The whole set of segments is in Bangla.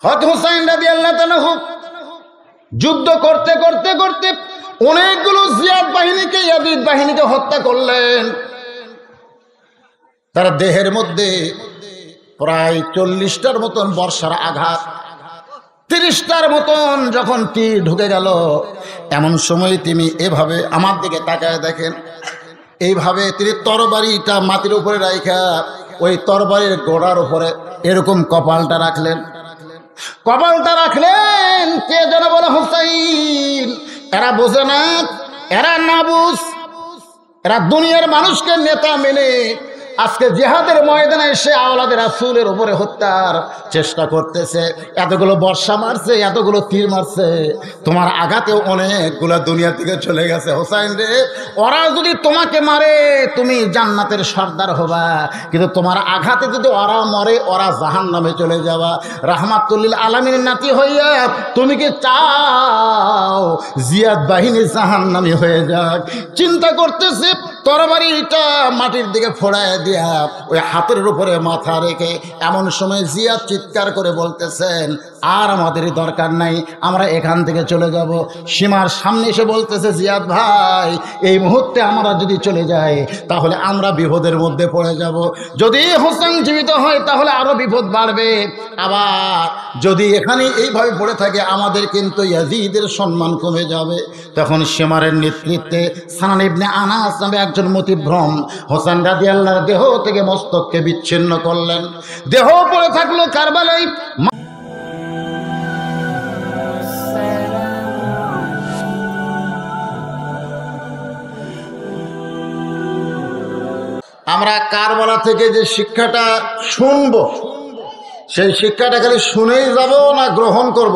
হযরত হুসাইন রাদিয়াল্লাহু তাআলা যুদ্ধ করতে করতে করতে অনেকগুলো জিয়াদ বাহিনীকে, ইয়াজিদ বাহিনীকে হত্যা করলেন। তার দেহের মধ্যে প্রায় 40টার মতন বর্ষার আঘাত, 30টার মতন যখন তীর ঢুকে গেল, এমন সময় তিনি এভাবে আমার দিকে তাকায় দেখেন, এইভাবে তিনি তরবারিটা মাটির উপরে রাখা ওই তরবারির গোড়ার উপরে এরকম কপালটা রাখলেন। কে যেন বলে হুসাইন। এরা বোঝে না, এরা না বুঝ, এরা দুনিয়ার মানুষকে নেতা মেনে আজকে জিহাদের ময়দানে এসে আওলাদের রাসূলের উপরে হত্যার চেষ্টা করতেছে। এতগুলো বর্ষা মারছে, এতগুলো তীর মারছে, তোমার আঘাতেও অনেকগুলো দুনিয়া থেকে চলে গেছে। হোসাইন রে, ওরা যদি তোমাকে মারে তুমি জান্নাতের সর্দার হবা, কিন্তু তোমার আঘাতে যদি ওরা মরে ওরা জাহান্নামে চলে যাবা। রাহমাতুল্লিল আলামিনের নাতি হইয়া তুমি কি চাও জিয়াদ বাহিনী জাহান্নামী হয়ে যাক? চিন্তা করতেছে, তরবারিটা মাটির দিকে ফোড়ায় দিয়া ওই হাতের উপরে মাথা রেখে এমন সময় জিয়াদ চিৎকার করে বলতেছেন, আর আমাদের দরকার নাই, আমরা এখান থেকে চলে যাব। সীমার সামনে এসে বলতেছে, জিয়াদ ভাই, এই মুহূর্তে আমরা যদি চলে যাই তাহলে আমরা বিপদের মধ্যে পড়ে যাব। যদি হোসেন জীবিত হয় তাহলে আরো বিপদ বাড়বে, আবার যদি এখানে এইভাবে পড়ে থাকে আমাদের কিন্তু ইয়াজিদের সম্মান কমে যাবে। তখন সীমারের নেতৃত্বে সানান ইবনে আনাস নামে একজন মতিভ্রম হোসেন রাদিয়াল্লাহু দেহ থেকে মস্তককে বিচ্ছিন্ন করলেন। দেহ পড়ে থাকলো কারবালায়। আমরা কারবালা থেকে যে শিক্ষাটা শুনবো, সেই শিক্ষাটা খালি শুনেই যাব না গ্রহণ করব?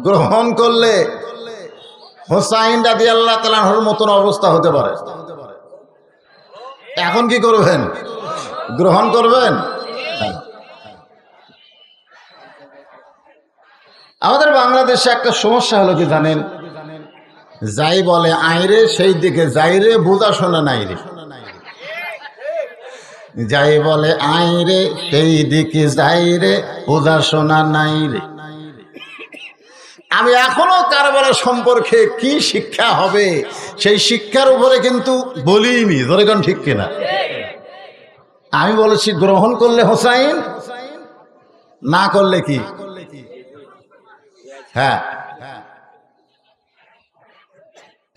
গ্রহণ করলে হোসাইন রাদিয়াল্লাহু তাআলার মতন অবস্থা হতে পারে। এখন কি করবেন? গ্রহণ করবেন? আমাদের বাংলাদেশে একটা সমস্যা হলো কি জানেন, যাই বলে আইরে সেই দিকে যাইরে, বোঝা শোনা নাই রে। যাই বলে আইরে সেই দিকে যাইরে, বোঝা শোনা নাই রে। আমি এখনো কারবালা সম্পর্কে কি শিক্ষা হবে সেই শিক্ষার উপরে কিন্তু বলিনি, ধরে কোন ঠিক কিনা? আমি বলেছি গ্রহণ করলে হোসাইন, না করলে কি? হ্যাঁ,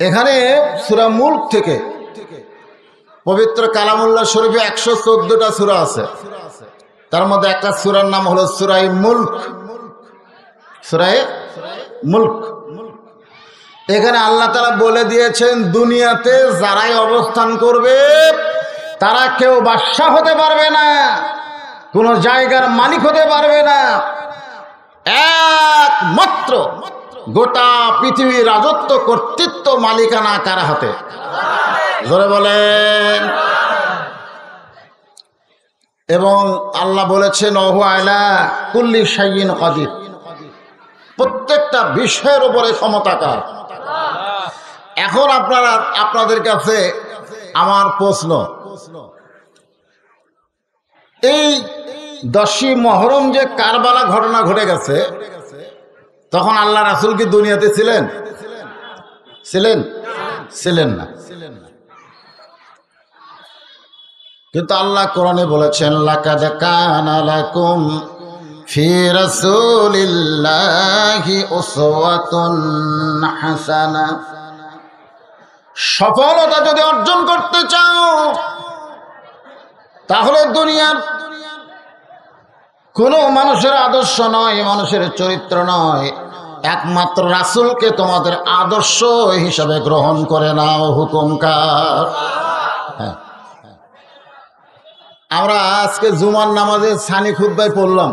এখানে সূরা মুলক থেকে পবিত্র কালামুল্লাহ শরীফে 114টা সূরা আছে। তার মধ্যে একটা সূরার নাম হলো সূরা মুলক। সূরা মুলক, এখানে আল্লাহ তাআলা বলে দিয়েছেন দুনিয়াতে যারাই অবস্থান করবে তারা কেউ বাদশাহ হতে পারবে না, কোন জায়গার মালিক হতে পারবে না। একমাত্র গোটা পৃথিবীর রাজত্ব, কর্তৃত্ব, মালিকানা কার হাতে? জোরে বলেন। এবং আল্লাহ বলেছেন ওহু আলা কুল্লি শাইইন কাদির, প্রত্যেকটা বিষয়ের উপরে ক্ষমতাকার। এখন আপনাদের কাছে আমার প্রশ্ন, এই 10ই মুহররম যে কারবালা ঘটনা ঘটে গেছে, তখন আল্লাহ রাসূল কি দুনিয়াতে ছিলেন? ছিলেন না। কিন্তু আল্লাহ কোরআনে বলেছেন, লাকাদ কানা লাকুম ফি রাসূলিল্লাহি উসওয়াতুন হাসানা। সফলতা যদি অর্জন করতে চাও তাহলে দুনিয়ার কোন মানুষের আদর্শ নয়, মানুষের চরিত্র নয়, একমাত্র রাসূলকে তোমাদের আদর্শ হিসাবে গ্রহণ করে নাও। হুকুম কার? হ্যাঁ, আমরা আজকে জুমার নামাজে সানি খুতবায় পড়লাম,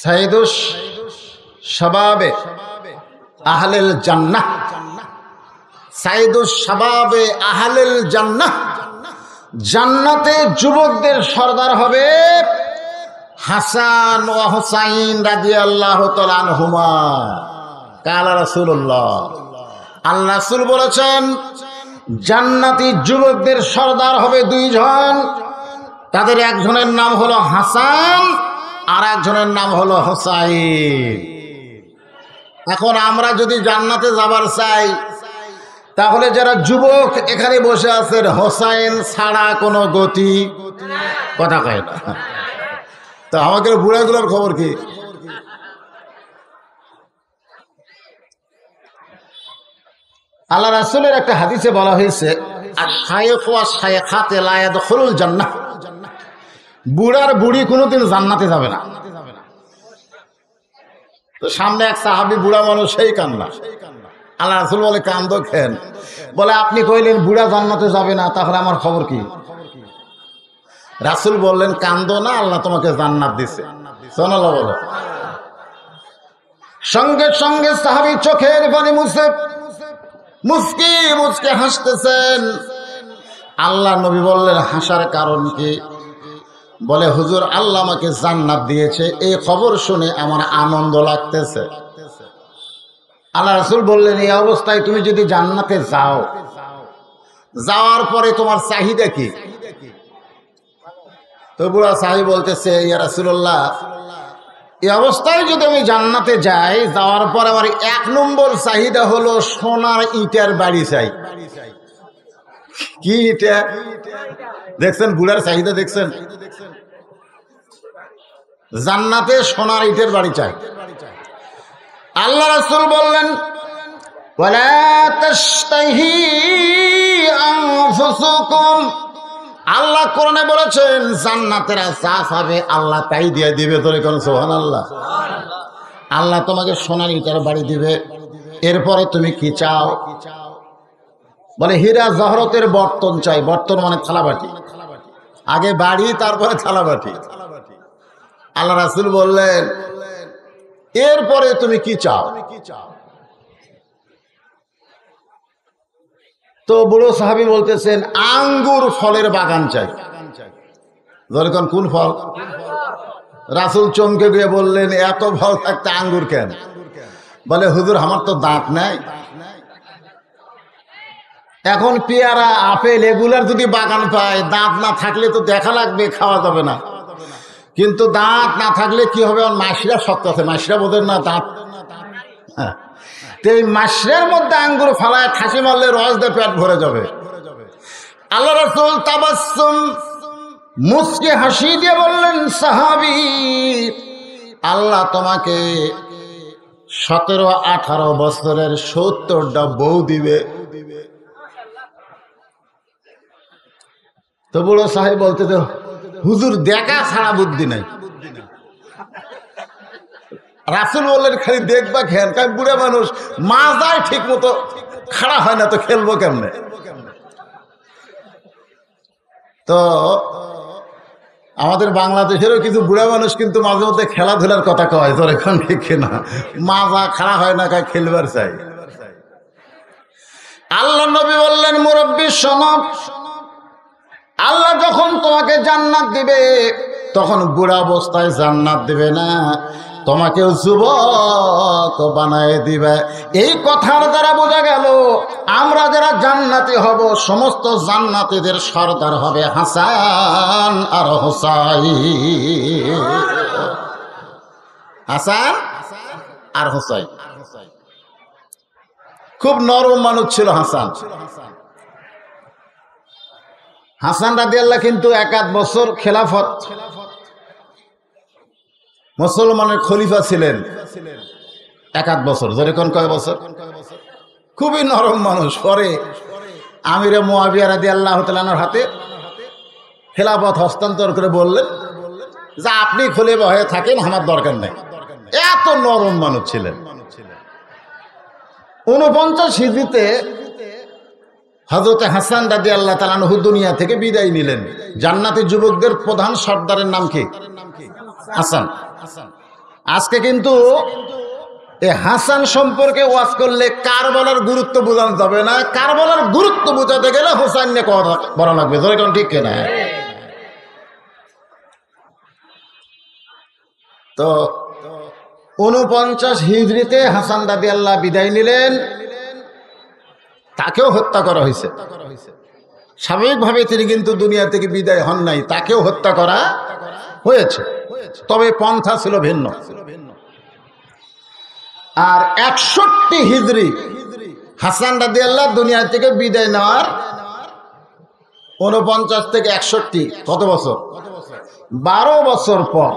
সাইয়্যিদুশ শাবাবে আহলিল জান্নাহ, সাইয়্যিদুশ শাবাবে আহলিল জান্নাহ, জান্নাতে যুবকদের সর্দার হবে হাসান ও হুসাইন রাদিয়াল্লাহু তাআলা আনহুমা। কালা রাসূলুল্লাহ, আল্লাহ রাসূল বলেছেন জান্নাতি যুবকদের সর্দার হবে 2 জন। তাদের একজনের নাম হলো হাসান আর একজনের নাম হলো হোসাইন। এখন আমরা যদি জান্নাতে যাবার চাই, তাহলে যারা যুবক এখানে বসে আছেন, হোসাইন ছাড়া কোনো গতি কথা কয় না। তো আমাদের বুড়াগুলোর খবর কি? আল্লাহ রাসূলের একটা হাদিসে বলা হয়েছে, বুড়ার বুড়ি কোনোদিন জান্নাতে যাবে না। তো সামনে এক সাহাবী বুড়া মানুষ, সেই কান্না। আল্লাহ রাসূল বলে, কান্দো কেন? বলে, আপনি কইলেন বুড়া জান্নাতে যাবে না, তাহলে আমার খবর কি? রাসূল বললেন, কান্দো না, আল্লাহ তোমাকে জান্নাত দিছে। সুবহানাল্লাহ বলো। সঙ্গে সঙ্গে সাহাবী চোখের পানি মুছে মুচকি মুচকি হাসতেছেন। আল্লাহ নবী বললেন, হাসার কারণ কি? বলে, হুজুর, আল্লাহ আমাকে জান্নাত দিয়েছে, এই খবর শুনে আমার আনন্দ লাগতেছে। আল্লাহ রাসূল বললেন, এই অবস্থায় তুমি যদি জান্নাতে যাও, যাওয়ার পরে তোমার চাহিদা কি? তো বুড়া সাহাবী বলতেছে, ইয়া রাসূলুল্লাহ, এই অবস্থায় যদি আমি জান্নাতে যাই, যাওয়ার পর আমার 1 নম্বর চাহিদা হলো সোনার ইটের বাড়ি চাই। কি ইটা? দেখছেন বুড়ার চাহিদা, দেখছেন? জান্নাতে সোনার ইটের বাড়ি চাই। আল্লাহ রাসূল বললেন, ওয়ালা তাশতাহি আনফুসুকুম, আল্লাহ কোরআনে বলেছেন জান্নাতের যা পাবে আল্লাহ তাই দিয়ে দিবে। তোরে কোন সুবহানাল্লাহ। আল্লাহ তোমাকে সোনার ইটের বাড়ি দিবে, এরপরে তুমি কি চাও? বলে, হীরা জহরতের বর্তন চাই। বর্তন মানে থালাবাটি, আগে বাড়ি তারপরে থালাবাটি। আল্লাহ রাসূল বললেন, এরপরে তুমি কি চাও? তো বুড়ো সাহাবী বলতেছেন, আঙ্গুর ফলের বাগান চাই। যখন কোন ফল? রাসূল চমকে দিয়ে বললেন, এত ফল থাকতে আঙ্গুর কেন? বলে, হুজুর, আমার তো দাঁত নাই। এখন পেয়ারা, আপেল এগুলার যদি বাগান পায়, দাঁত না থাকলে তো দেখা লাগবে, খাওয়া যাবে না। কিন্তু দাঁত না থাকলে কি হবে? মাছরা শক্ত আছে, মাছরা বোধের না দাঁত। হ্যাঁ, তো এই মাছরার মধ্যে আঙ্গুর ফালায় খাসি মারলে রস দিয়ে পেট ভরে যাবে। আল্লাহ রাসূল তাবাসসুম মুচকি হাসি দিয়ে বললেন, সাহাবী, আল্লাহ তোমাকে 17-18 বছরের 70টা বউ দিবে। তো বুড়ো সাহেব বলতে, তো হুজুর, দেখা ছাড়া বুদ্ধি নাই। রাসূল বললেন, খালি দেখবা খেন, কারণ বুড়া মানুষ মাজায় ঠিক মতো খাড়া হয় না, তো খেলবো কেমনে? তো আমাদের বাংলাদেশেরও কিছু বুড়া মানুষ কিন্তু মাঝে মধ্যে খেলাধুলার কথা কয়, তোর এখন ঠিক না, মাজা খাড়া হয় না, কাজ খেলবার চাই। আল্লাহ নবী বললেন, মুরব্বী শোনো, আল্লাহ যখন তোমাকে জান্নাত দিবে, তখন বুড়া অবস্থায় জান্নাত দিবে না, তোমাকে যুবক বানায় দিবে। এই কথার দ্বারা বোঝা গেল, আমরা যারা জান্নাতি হব, সমস্ত জান্নাতীদের সর্দার হবে হাসান আর হোসাইন। হাসান আর হোসাইন খুব নরম মানুষ ছিল হাসান। হাসান রাদিয়াল্লাহু কিন্তু 1-8 বছর খেলাফত, মুসলমানের খলিফা ছিলেন 1-8 বছর। যেরকম কয় বছর? খুবই নরম মানুষ। পরে আমিরে মুয়াবিয়া রাদিয়াল্লাহু তাআলার হাতে খেলাফত হস্তান্তর করে বললেন যে, আপনি খলিফা হয়ে থাকেন, আমার দরকার নেই। এত নরম মানুষ ছিলেন। 49 হিজরিতে হযরত হাসান রাদিয়াল্লাহু তাআলা আনহু দুনিয়া থেকে বিদায় নিলেন। জান্নাতি যুবকদের প্রধান সর্দারের নাম কি? হাসান। আজকে কিন্তু এই হাসান সম্পর্কে ওয়াজ করলে কারবালার গুরুত্ব বোঝানো যাবে না, কারবালার গুরুত্ব বোঝাতে গেলে হোসাইন নিয়ে কথা বলা লাগবে। যেরকম ঠিক কিনা? তো 49 হিজরিতে হাসান রাদিয়াল্লাহু বিদায় নিলেন, তাকেও হত্যা করা হয়েছে। স্বাভাবিকভাবে তিনি কিন্তু দুনিয়া থেকে বিদায় হন নাই, তাকেও হত্যা করা হয়েছে। তবে পন্থা ছিল ভিন্ন। আর 61 হিজরি হাসান রাদিয়াল্লাহু দুনিয়া থেকে বিদায় নেওয়ার 49 থেকে 61 কত বছর, 12 বছর পর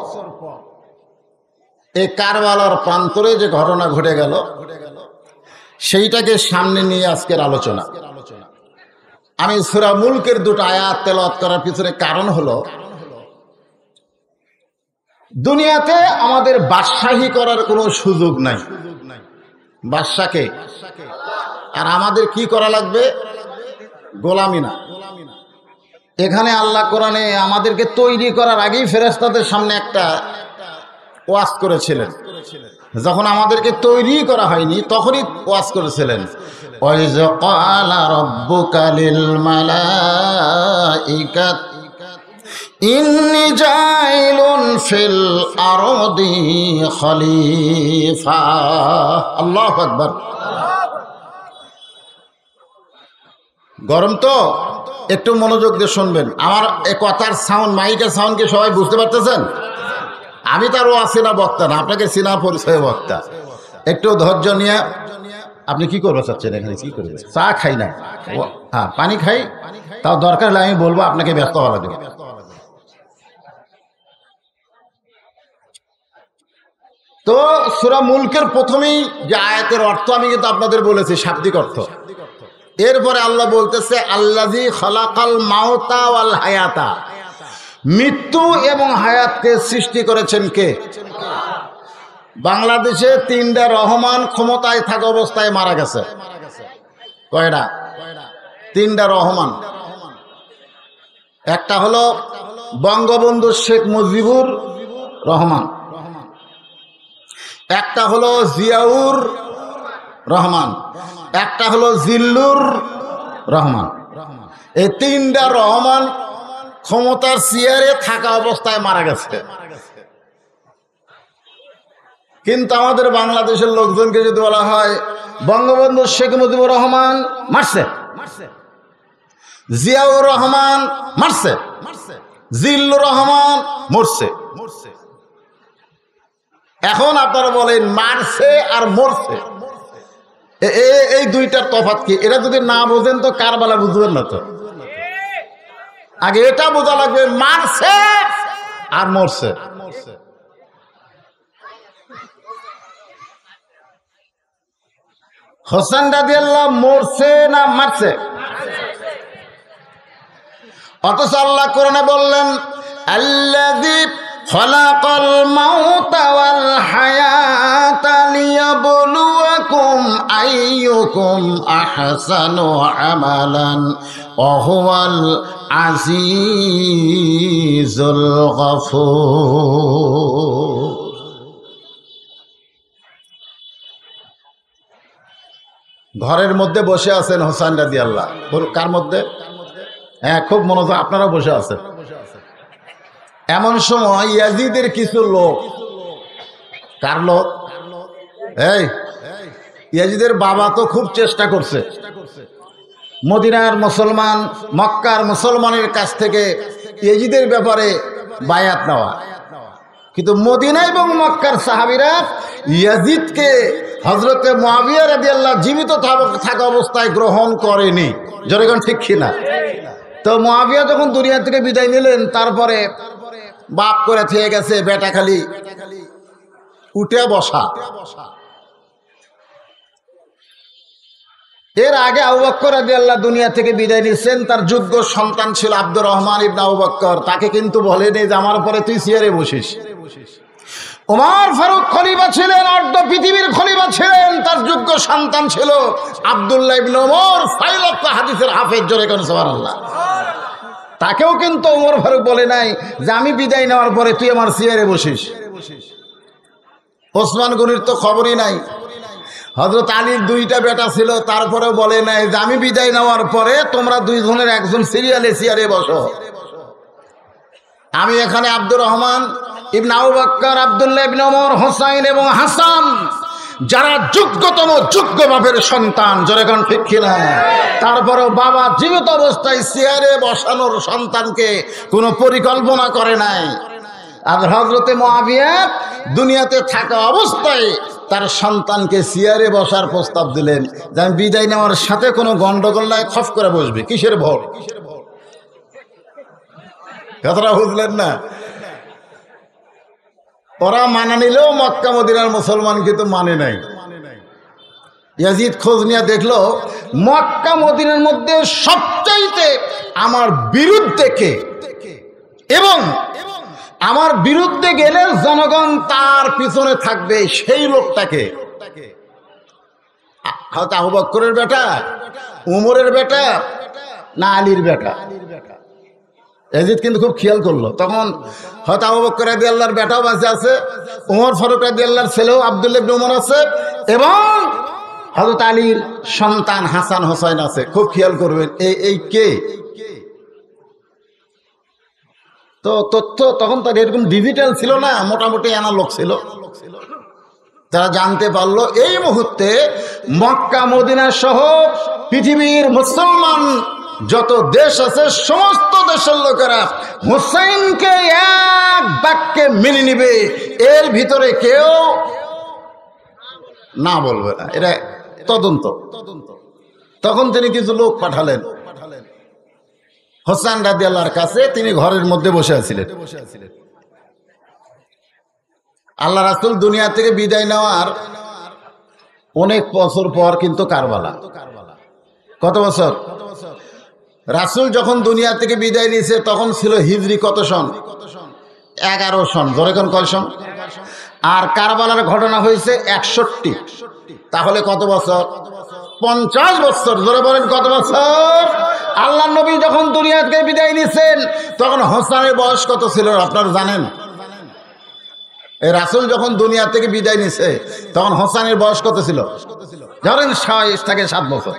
এই কারবালার প্রান্তরে যে ঘটনা ঘটে গেল সেইটাকে সামনে নিয়ে আজকের আলোচনা। আমি সূরা মুলকের 2টা আয়াত তেলাওয়াত করার পিছনে কারণ হলো, দুনিয়াতে আমাদের বাদশাহী করার কোনো সুযোগ নাই, বাদশাকে। আর আমাদের কি করা লাগবে? গোলামি না। এখানে আল্লাহ কোরআনে আমাদেরকে তৈরি করার আগেই ফেরেশতাদের সামনে একটা ওয়াজ করেছিলেন। যখন আমাদেরকে তৈরি করা হয়নি তখনই ওয়াজ করেছিলেন, ওয়াইজ ক্বালা রাব্বুকা লিল মালাইকাত ইন্নী জাইলুন ফিল আরদি খলিফা। আল্লাহু আকবার। গরম তো, একটু মনোযোগ দিয়ে শুনবেন। আমার এই কথার সাউন্ড, মাইকের সাউন্ড কি সবাই বুঝতে পারতেছেন? আমি তারও আসিনা বক্তা না, আপনাকে সিনা পরিচয় বক্তা। একটু ধৈর্য নিয়ে। আপনি কি করবে চাচ্ছেন এখানে? কি করবে? চা খাই না, হ্যাঁ পানি খাই, তাও দরকার হলে আমি বলবো, আপনাকে ব্যস্ত হওয়া লাগবে। তো সূরা মুলকের প্রথমেই যে আয়াতের অর্থ আমি কিন্তু আপনাদের বলেছি, শাব্দিক অর্থ। এরপরে আল্লাহ বলতেছে আল্লাযী খালাকাল মাউতা ওয়াল হায়াতা, মৃত্যু এবং হায়াতকে সৃষ্টি করেছেন কে? বাংলাদেশে 3টা রহমান ক্ষমতায় থাকা অবস্থায় মারা গেছে। কয়টা? 3টা রহমান। একটা হলো বঙ্গবন্ধু শেখ মুজিবুর রহমান, একটা হলো জিয়াউর রহমান, একটা হলো জিল্লুর রহমান। এই 3টা রহমান ক্ষমতার চেয়ারে থাকা অবস্থায় মারা গেছে। কিন্তু আমাদের বাংলাদেশের লোকজনকে যদি বলা হয় বঙ্গবন্ধু শেখ মুজিবুর রহমান মারছে, জিয়াউর রহমান মারছে, জিল্লুর রহমান মরছে, এখন আপনারা বলেন মারছে আর মরছে, এই 2টার তফাৎ কি? এটা যদি না বোঝেন তো কারবালা বুঝবেন না। তো আগে এটা বোঝা লাগবে, মারছে আর মরছে। হোসেন রাদিয়াল্লাহু মরছে না মারছে? অথচ আল্লাহ কোরআনে বললেন আল্লাযী খালাকাল মাউতা ওয়াল হায়াতা লিয়াবলুয়াকুম আইয়ুকুম আহসানু আমালান ওয়া হুয়াল আজিজুল গফুর। ঘরের মধ্যে বসে আছেন হোসেন রাদিয়াল্লাহু। কার মধ্যে? হ্যাঁ, খুব মনোযোগ, আপনারা বসে আছেন। এমন সময় ইয়াজিদের কিছু লোক, কার লোক? এই ইয়াজিদের বাবা তো খুব চেষ্টা করছে মদিনার মুসলমান, মক্কার মুসলমানের কাছ থেকে ইয়াজিদের ব্যাপারে বায়াত নেওয়া, কিন্তু মদিনা এবং মক্কার সাহাবীরা ইয়াজিদকে হযরতে মুআবিয়া রাদিয়াল্লাহু জীবিত থাকা অবস্থায় গ্রহণ করেনি। জনগণ ঠিক কিনা? তো মুআবিয়া যখন দুনিয়া থেকে বিদায় নিলেন, তারপরে বাপ করে থেকে গেছে, বেটা খালি উঠে বসা। এর আগে আবু বকর রাদিয়াল্লাহু দুনিয়া থেকে বিদায় নিচ্ছেন, তার যোগ্য সন্তান ছিল আব্দুর রহমান ইবনে আবু বকর। তাকে কিন্তু বলেনি যে আমার পরে তুই চেয়ারে বসিস। ওমর ফারুক খলিফা ছিলেন, অর্ধ পৃথিবীর খলিফা ছিলেন, তার যোগ্য সন্তান ছিল আব্দুল্লাহ ইবনে ওমর, 6 লক্ষ হাদিসের হাফেজ। জোরে কোন সুবহানাল্লাহ। তাকেও কিন্তু ওমর ফারুক বলে নাই যে আমি বিদায় নেওয়ার পরে তুই আমার চেয়ারে বসিস। ওসমান গনির তো খবরই নাই। হযরত আলীর 2টা বেটা ছিল, তারপরে বলে নাই যে আমি বিদায় নেওয়ার পরে তোমরা 2 জনের একজন সিরিয়ালে চেয়ারে বসো। আমি এখানে আব্দুর রহমান ইবনে আবু বকর, আব্দুল্লাহ ইবনে ওমর, হোসাইন এবং হাসান, যারা যোগ্যতম যোগ্য বাপের সন্তান। জোরে কোন ঠিক কিনা? তারপরেও বাবা জীবিত অবস্থায় চেয়ারে বসানোর সন্তানকে কোনো পরিকল্পনা করে নাই। আর হযরতে মুআবিয়া দুনিয়াতে থাকা অবস্থায় তার সন্তানকে চেয়ারে বসার প্রস্তাব দিলেন যে আমি বিদায় নেওয়ার সাথে কোনো গন্ডগোল নাই, খপ করে বসবে। কিসের ভোট? কথাটা বুঝলেন না? ওরা মানা নিলেও মক্কা মদিনার মুসলমান কিন্তু মানে নাই। ইয়াজিদ খোঁজ নিয়ে দেখলো মক্কা মদিনার মধ্যে সবচাইতে আমার বিরুদ্ধে কে, এবং আমার বিরুদ্ধে গেলে জনগণ তার পিছনে থাকবে, সেই লোকটাকে। হয়তো আবু বকরের বেটা, উমরের বেটা, না আলীর বেটা? ইয়াজিদ কিন্তু খুব খেয়াল করলো। তখন হয়তো আবু বকর রাদিয়াল্লাহর বেটাও বেঁচে আছে, উমর ফারুক রাদিয়াল্লাহর ছেলেও আব্দুল্লাহ ইবনে উমর আছে, এবং হযরত আলীর সন্তান হাসান হোসেন আছে। খুব খেয়াল করবেন এই কে। তো তথ্য তখন তার এরকম ডিজিটাল ছিল না, মোটামুটি অ্যানালগ ছিল। তারা জানতে পারলো এই মুহূর্তে মক্কা মদিনা সহ পৃথিবীর মুসলমান যত দেশ আছে সমস্ত দেশের লোকেরা হুসাইনকে এক বাক্যে মেনে নিবে, এর ভিতরে কেউ না বলবে না। এটা তদন্ত। তখন তিনি কিছু লোক পাঠালেন হোসেন রাদিয়াল্লাহর কাছে। তিনি ঘরের মধ্যে বসে আছিলেন। আল্লাহ রাসূল দুনিয়া থেকে বিদায় নেওয়ার অনেক বছর পর কিন্তু কারবালা। কত বছর? রাসূল যখন দুনিয়া থেকে বিদায় নিয়েছে তখন ছিল হিজরি কত সন? 11 সন। ধরে কোন কয় সন? আর কারবালার ঘটনা হয়েছে 61। তাহলে কত বছর? 50 বছর। ধরে বলেন কত বছর? আল্লাহ নবী যখন দুনিয়া থেকে বিদায় নিয়েছেন তখন হোসেনের বয়স কত ছিল আপনারা জানেন? এই রাসূল যখন দুনিয়া থেকে বিদায় নিছে তখন হোসেনের বয়স কত ছিল? ধরেন 6 থেকে 7 বছর।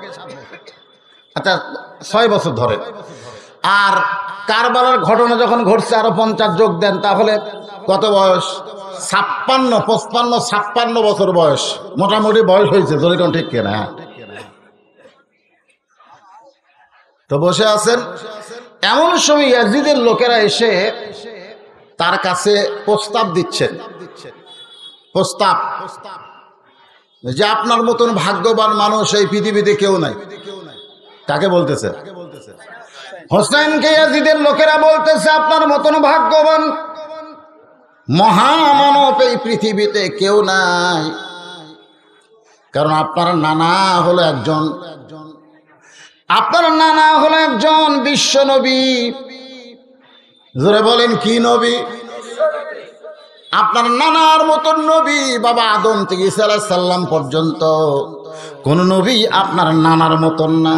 আচ্ছা 6 বছর ধরেন। আর কারবালার ঘটনা যখন ঘটছে আরো 50 যোগ দেন, তাহলে কত বয়স? 56, 55, 56 বছর বয়স। মোটামুটি বয়স হয়েছে। ধরে ঠিক কিনা? তো বসে আছেন। এমন সময় ইয়াজিদের লোকেরা এসে তার কাছে প্রস্তাব দিচ্ছেন। প্রস্তাব যে আপনার মতন ভাগ্যবান মানুষ এই পৃথিবীতে কেউ নাই। কাকে বলতেছে? হোসেনকে ইয়াজিদের লোকেরা বলতেছে আপনার মতন ভাগ্যবান মহামানব এই পৃথিবীতে কেউ নাই। কারণ আপনার নানা হলো একজন, আপনার নানা হলো একজন বিশ্ব নবী। জোরে বলেন কি নবী? আপনার নানার মতন নবী বাবা আদম থেকে ঈসা আলাইহিস সালাম পর্যন্ত কোন নবী আপনার নানার মতন না।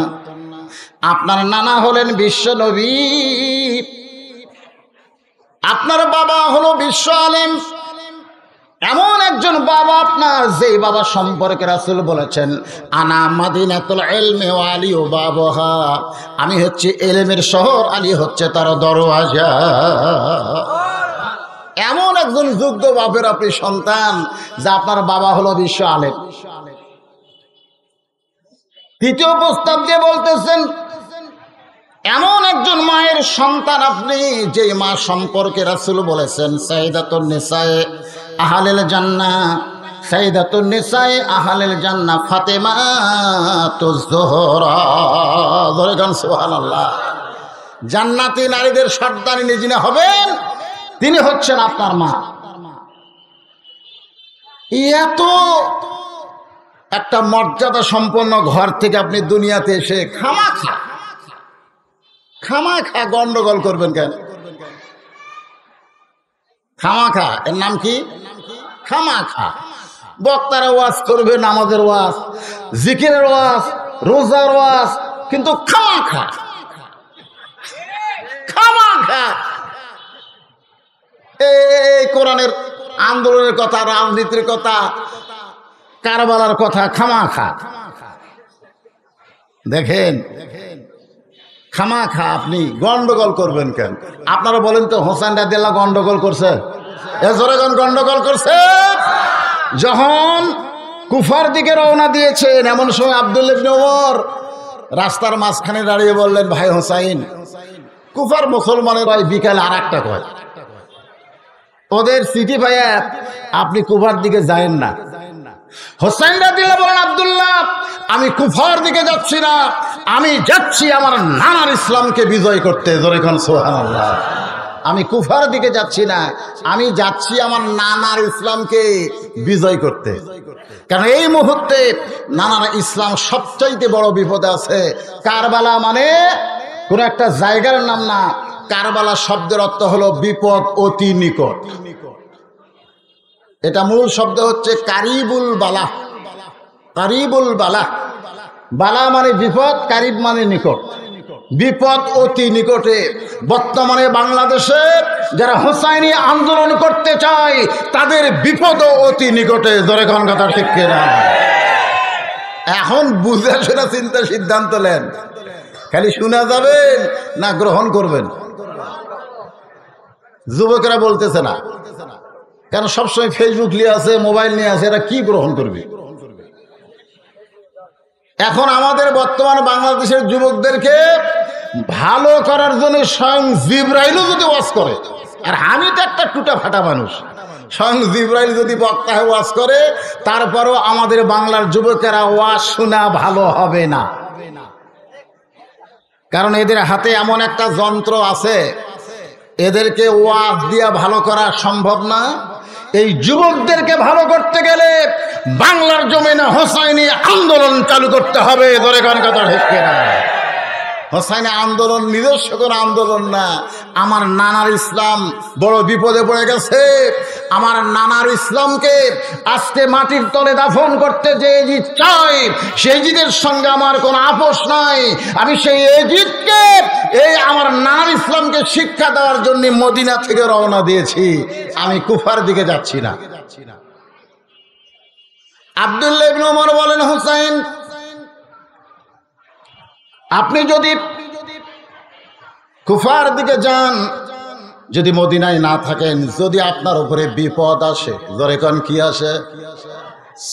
আপনার নানা হলেন বিশ্ব নবী, আপনার বাবা হলো বিশ্ব আলেম। এমন একজন বাবা আপনার, যে বাবা সম্পর্কে রাসূল বলেছেন আনা মাদিনাতুল ইলমি ওয়া আলী বাবুহা, আমি হচ্ছে ইলমের শহর, আলী হচ্ছে তার দরওয়াজা। এমন একজন যোগ্য বাপের আপনি সন্তান, যা আপনার বাবা হলো বিশ্ব আলেম। তৃতীয় প্রস্তাব দিয়ে বলতেছেন এমন একজন মায়ের সন্তান আপনি, যে মা সম্পর্কে রাসূল বলেছেন সাইয়্যিদাতুন নিসায়ে আহলিল জান্নাহ, সাইয়্যিদাতুন নিসায়ে আহলিল জান্নাহ ফাতেমাতুজ যোহরা। বলে গান সুবহানাল্লাহ। জান্নাতি নারীদের সর্দারিনী যিনি হবেন তিনি হচ্ছেন আপনার মা। এত একটা মর্যাদা সম্পন্ন ঘর থেকে আপনি দুনিয়াতে এসে খামাখা গন্ডগোল করবেন কেন? খামাখা, এর নাম কি? খামাখা। বক্তারা ওয়াজ করবে, নামাজের ওয়াজ, জিকিরের ওয়াজ, রোজার ওয়াজ, কিন্তু খামাখা এই কোরআনের আন্দোলনের কথা, রাজনীতির কথা, কারবালার কথা খামাখা। দেখেন খামাখা আপনি গন্ডগোল করবেন কেন? আপনারা বলেন তো হোসেন রাদিয়াল্লাহু গন্ডগোল করছে? এজরেগণ গন্ডগোল করছে। যখন কুফার দিকে রওনা দিয়েছেন এমন সময় আব্দুল্লাহ ইবনে উমর রাস্তার মাঝখানে দাঁড়িয়ে বললেন ভাই হোসাইন, কুফার মুসলমানের ভাই বিকালে আর একটা কয়, ওদের চিঠি পাইয়া আপনি কুফার দিকে যায়েন না। হোসেন রাদিয়াল্লাহু বলেন, আব্দুল্লাহ আমি কুফার দিকে যাচ্ছি না, আমি যাচ্ছি আমার নানার ইসলামকে বিজয় করতে। জোরে কোন সুবহানাল্লাহ। আমি কুফার দিকে যাচ্ছি না, আমি যাচ্ছি আমার নানার ইসলামকে বিজয় করতে। কারণ এই মুহূর্তে নানার ইসলাম সবচাইতে বড় বিপদে আছে। কারবালা মানে কোন একটা জায়গার নাম না, কারবালা শব্দের অর্থ হলো বিপদ অতি নিকট। এটা মূল শব্দ হচ্ছে কারিবুল বালা। কারিবুল বালা, বালা মানে বিপদ, কারিব মানে নিকট। বিপদ অতি নিকটে। বর্তমানে বাংলাদেশে যারা হোসাইনি আন্দোলন করতে চায় তাদের বিপদ অতি নিকটে। জোরে কোন কথা ঠিক কিনা? এখন বুঝে শুনে চিন্তা সিদ্ধান্ত নেন, খালি শোনা যাবেন না গ্রহণ করবেন। যুবকেরা বলতেছে না কেন, সবসময় ফেসবুক নিয়ে আছে, মোবাইল নিয়ে আছে, এরা কি গ্রহণ করবে? এখন আমাদের বর্তমান বাংলাদেশের যুবকদেরকে ভালো করার জন্য স্বয়ং জিবরাইলও যদি ওয়াজ করে, আর আমি তো একটা টুটা ফাটা মানুষ, স্বয়ং জিবরাইল যদি বক্তা হয়ে ওয়াজ করে, তারপরও আমাদের বাংলার যুবকেরা ওয়াজ শোনা ভালো হবে না। কারণ এদের হাতে এমন একটা যন্ত্র আছে, এদেরকে ওয়াজ দিয়া ভালো করা সম্ভব না। এই যুবকদেরকে ভালো করতে গেলে বাংলার জমিনে হোসাইনি আন্দোলন চালু করতে হবে। ধরে কোন কথা ঠিক কিনা? হোসাইনি আন্দোলন নিজস্ব কোন আন্দোলন না। আমার নানার ইসলাম বড় বিপদে পড়ে গেছে। আমার নানার ইসলামকে আজকে মাটির তলে দাফন করতে যে এজিদ চাই, সেই এজিদের সঙ্গে আমার কোনো আপোষ নাই। আমি সেই এজিদকে, এই আমার নানার ইসলামকে শিক্ষা দেওয়ার জন্য মদিনা থেকে রওনা দিয়েছি। আমি কুফার দিকে যাচ্ছি না। আব্দুল্লাহ ইবনে ওমর বলেন, হোসাইন আপনি যদি কুফার দিকে যান, যদি মদিনায় না থাকেন, যদি আপনার উপরে বিপদ আসে, জোরে কোন কি আসে?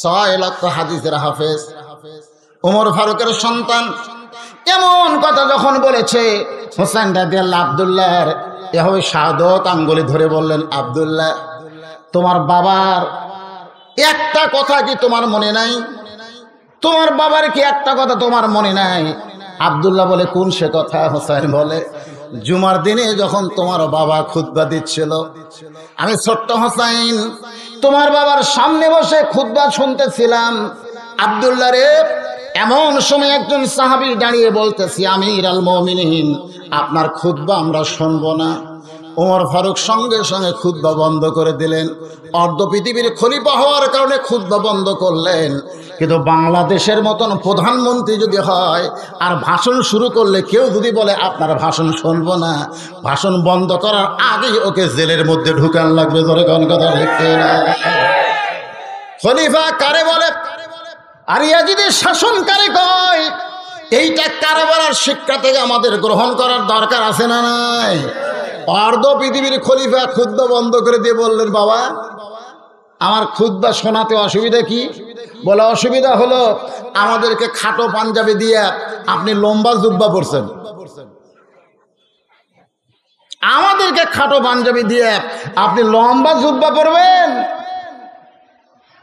6 লক্ষ হাদিসের হাফেজ ওমর ফারুকের সন্তান এমন কথা যখন বলেছে, হোসেন রাদিয়াল্লাহু আব্দুল্লাহর এভাবে শাহাদত আঙ্গুলি ধরে বললেন, আব্দুল্লাহ তোমার বাবার একটা কথা কি তোমার মনে নাই? তোমার বাবার কি একটা কথা তোমার মনে নাই? আব্দুল্লাহ বলে, কোন সে কথা? হোসেন বলে, জুমার দিনে যখন তোমার বাবা খুতবা দিচ্ছিল, আমি ছোট্ট হোসাইন তোমার বাবার সামনে বসে খুতবা শুনতেছিলাম। আব্দুল্লাহ রে, এমন সময় একজন সাহাবী দাঁড়িয়ে বলতেছি, আমির আল মুমিনিন আপনার খুতবা আমরা শুনবো না। ওমর ফারুক সঙ্গে সঙ্গে খুতবা বন্ধ করে দিলেন। অর্ধ পৃথিবীর খলিফা হওয়ার কারণে খুতবা বন্ধ করলেন। কিন্তু বাংলাদেশের মতন প্রধানমন্ত্রী যদি হয় আর ভাষণ শুরু করলে কেউ যদি বলে আপনার ভাষণ শুনবো না, ভাষণ বন্ধ করার আগেই ওকে জেলের মধ্যে ঢুকান লাগবে। ধরে কোন কথা লিখতে না? খলিফা কারে বলে আর ইয়াজিদের শাসন কারে কয়? এইটা কারে বলার শিক্ষা থেকে আমাদের গ্রহণ করার দরকার আছে না নাই? অর্ধ পৃথিবীর খলিফা খুতবা বন্ধ করে দিয়ে বললেন, বাবা আমার খুতবা শোনাতে অসুবিধা কি? বলে, অসুবিধা হলো আমাদেরকে খাটো পাঞ্জাবি দিয়ে আপনি লম্বা জুব্বা পরছেন। আমাদেরকে খাটো পাঞ্জাবি দিয়ে আপনি লম্বা জুব্বা পরবেন?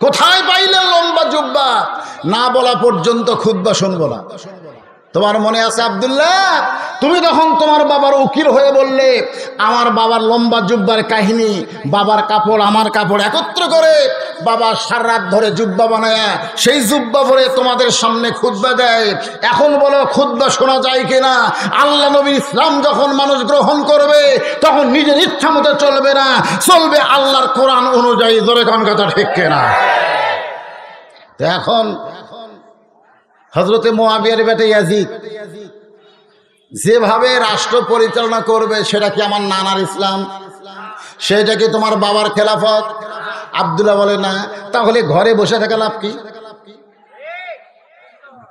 কোথায় পাইলেন লম্বা জুব্বা? না বলা পর্যন্ত খুতবা শুনবো না। তোমার মনে আছে আব্দুল্লাহ, তুমি তখন তোমার বাবার উকিল হয়ে বললে আমার বাবার লম্বা জুব্বার কাহিনী, বাবার কাপড় আমার কাপড় একত্র করে বাবা সারা রাত ধরে জুব্বা বানায় সেই জুব্বা পরে তোমাদের সামনে খুতবা দেয়। এখন বলো খুতবা শোনা যায় কিনা? আল্লাহ নবীর ইসলাম যখন মানুষ গ্রহণ করবে তখন নিজের ইচ্ছা মতো চলবে না, চলবে আল্লাহর কোরআন অনুযায়ী। জোরে কোন কথা ঠিক কিনা? তো এখন হযরতে মুআবিয়ার বেটা ইয়াজিদ যেভাবে রাষ্ট্র পরিচালনা করবে সেটা কি আমার নানার ইসলাম? সেটা কি তোমার বাবার খেলাফত? আব্দুল্লাহ বলে, না। তাহলে ঘরে বসে থাকা লাভ কি?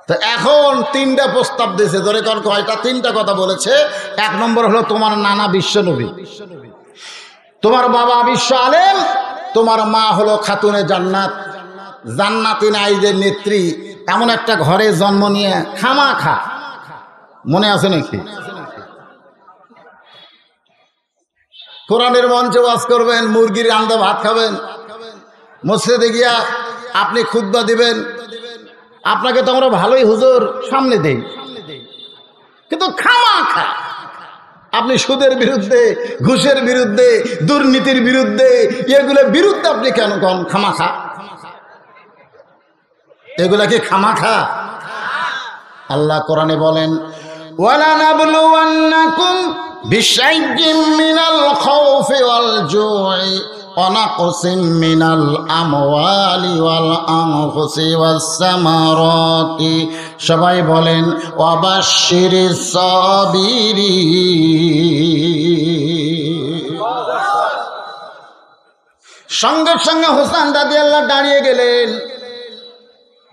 তো এখন 3টা প্রস্তাব দিয়েছে। ধরে কোন কয়টা? 3টা কথা বলেছে। 1 নম্বর হলো তোমার নানা বিশ্ব নবী, তোমার বাবা বিশ্ব আলেম, তোমার মা হলো খাতুনে জান্নাত, জান্নাতি নারীদের নেত্রী। এমন একটা ঘরে জন্ম নিয়ে খামাখা, মনে আছে নাকি? কোরআনের মঞ্চে ওয়াজ করবেন, মুরগির রান্দা ভাত খাবেন, মসজিদে গিয়া আপনি খুতবা দিবেন, আপনাকে তো আমরা ভালোই হুজুর সামনে দেই, কিন্তু খামাখা আপনি সুদের বিরুদ্ধে, ঘুষের বিরুদ্ধে, দুর্নীতির বিরুদ্ধে, এগুলোর বিরুদ্ধে আপনি কেন কন খামাখা? এগুলা কি খামাখা? আল্লাহ কোরআনে বলেন, ওয়ালানাবলুওয়ান্নাকুম বিশাইয়্যিম মিনাল খাউফি ওয়াল জু'i ওয়া নাকসিম মিনাল আমওয়ালি ওয়াল আনফুসি ওয়াস সামারাতি। সবাই বলেন ওয়া বাশশিরিস সাবিরিন। সঙ্গে সঙ্গে হোসেন রাদিয়াল্লাহু দাঁড়িয়ে গেলেন,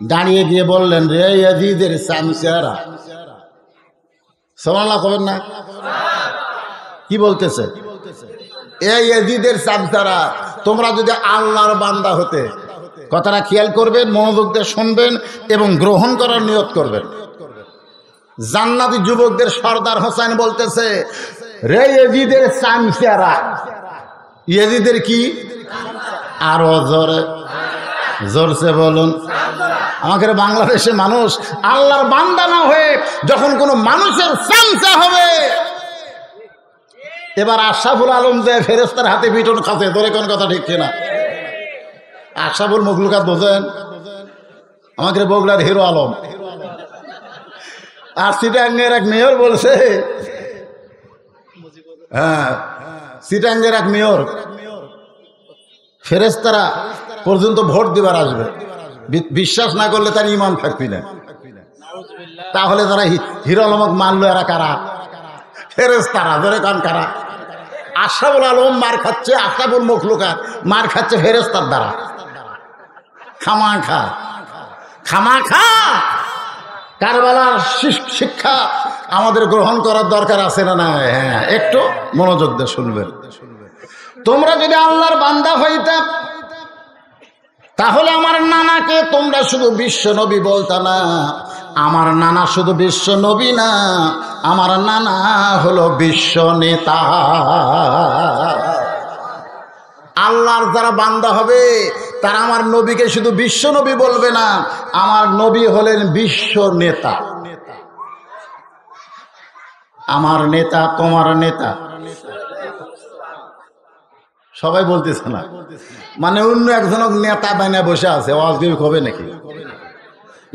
দাঁড়িয়ে গিয়ে বললেন, রে ইয়াজিদের সামসেরা। সুবহানাল্লাহ কবেন না? কি বলতেছে? এই ইয়াজিদের সামসেরা, তোমরা যদি আল্লাহর বান্দা হতে, কথাটা খেয়াল করবেন, মনোযোগ দিয়ে শুনবেন এবং গ্রহণ করার নিয়ত করবেন। জান্নাতি যুবকদের সর্দার হোসেন বলতেছে, রে ইয়াজিদের সামসেরা। ইয়াজিদের কি? আরো জোরে, জোরসে বলুন। আমাদের বাংলাদেশে মানুষ আল্লাহর বান্দা না হয়ে যখন কোনো মানুষের চামচা হবে, এবার আশরাফুল আলম যে ফেরেশতার হাতে পিটন খাচ্ছে, ধরে কোন কথা ঠিক কিনা? আশরাফুল মখলুকাত বোঝেন? আমাদের বগুড়ার হিরো আলম। আর চিটাঙ্গের এক মেয়র বলছে, হ্যাঁ চিটাঙ্গের এক মেয়র, ফেরেশতারা পর্যন্ত ভোট দিবার আসবে, বিশ্বাস না করলে তার ইমান থাকবি না। তাহলে তারা হিরো আলমক মারলো, এরা কারা? ফেরেশতারা। ধরে কান কারা? আশরাফুল আলম মার খাচ্ছে, আশরাফুল মখলুকাত মার খাচ্ছে ফেরেশতার দ্বারা। খামাখা, খামাখা। কারবালার শিক্ষা আমাদের গ্রহণ করার দরকার আছে না? না, হ্যাঁ, একটু মনোযোগ দিয়ে শুনবেন। তোমরা যদি আল্লাহর বান্দা হইতে, তাহলে আমার নানাকে তোমরা শুধু বিশ্ব নবী বলতা না। আমার নানা শুধু বিশ্ব নবী না, আমার নানা হলো বিশ্ব নেতা। আল্লাহর যারা বান্দা হবে তারা আমার নবীকে শুধু বিশ্ব নবী বলবে না, আমার নবী হলেন বিশ্ব নেতা। আমার নেতা, তোমার নেতা। সবাই বলতেছে না, মানে অন্য একজন নেতা বানিয়ে বসে আছে, ওয়াজ হবে নাকি?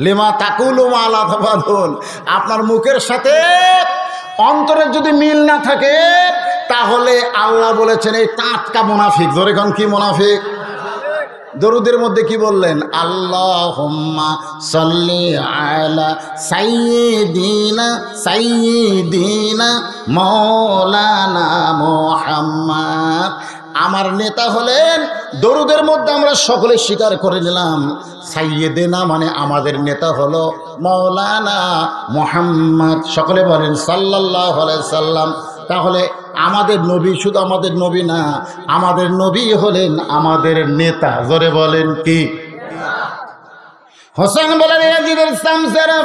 লিমা তাকুলু মা লা তাফালুন। আপনার মুখের সাথে অন্তরের যদি মিল না থাকে, তাহলে আল্লাহ বলেছেন এই টাটকা মুনাফিক। জোরে কোন কি মুনাফিক? দরুদের মধ্যে কি বললেন? আল্লাহুম্মা সাল্লি আলা সাইয়্যিদিনা সাইয়্যিদিনা মাওলানা মুহাম্মদ। আমার নেতা হলেন, দরুদের মধ্যে আমরা সকলে স্বীকার করে নিলাম, সাইয়্যিদিনা মানে আমাদের নেতা হলো মাওলানা মুহাম্মদ। সকলে বলেন সাল্লাল্লাহু আলাইহি সাল্লাম। তাহলে আমাদের নবী শুধু আমাদের নবী না, আমাদের নবী হলেন আমাদের নেতা। জোরে বলেন কি? হোসেন বলেন, ইয়াজিদের সামসেরা,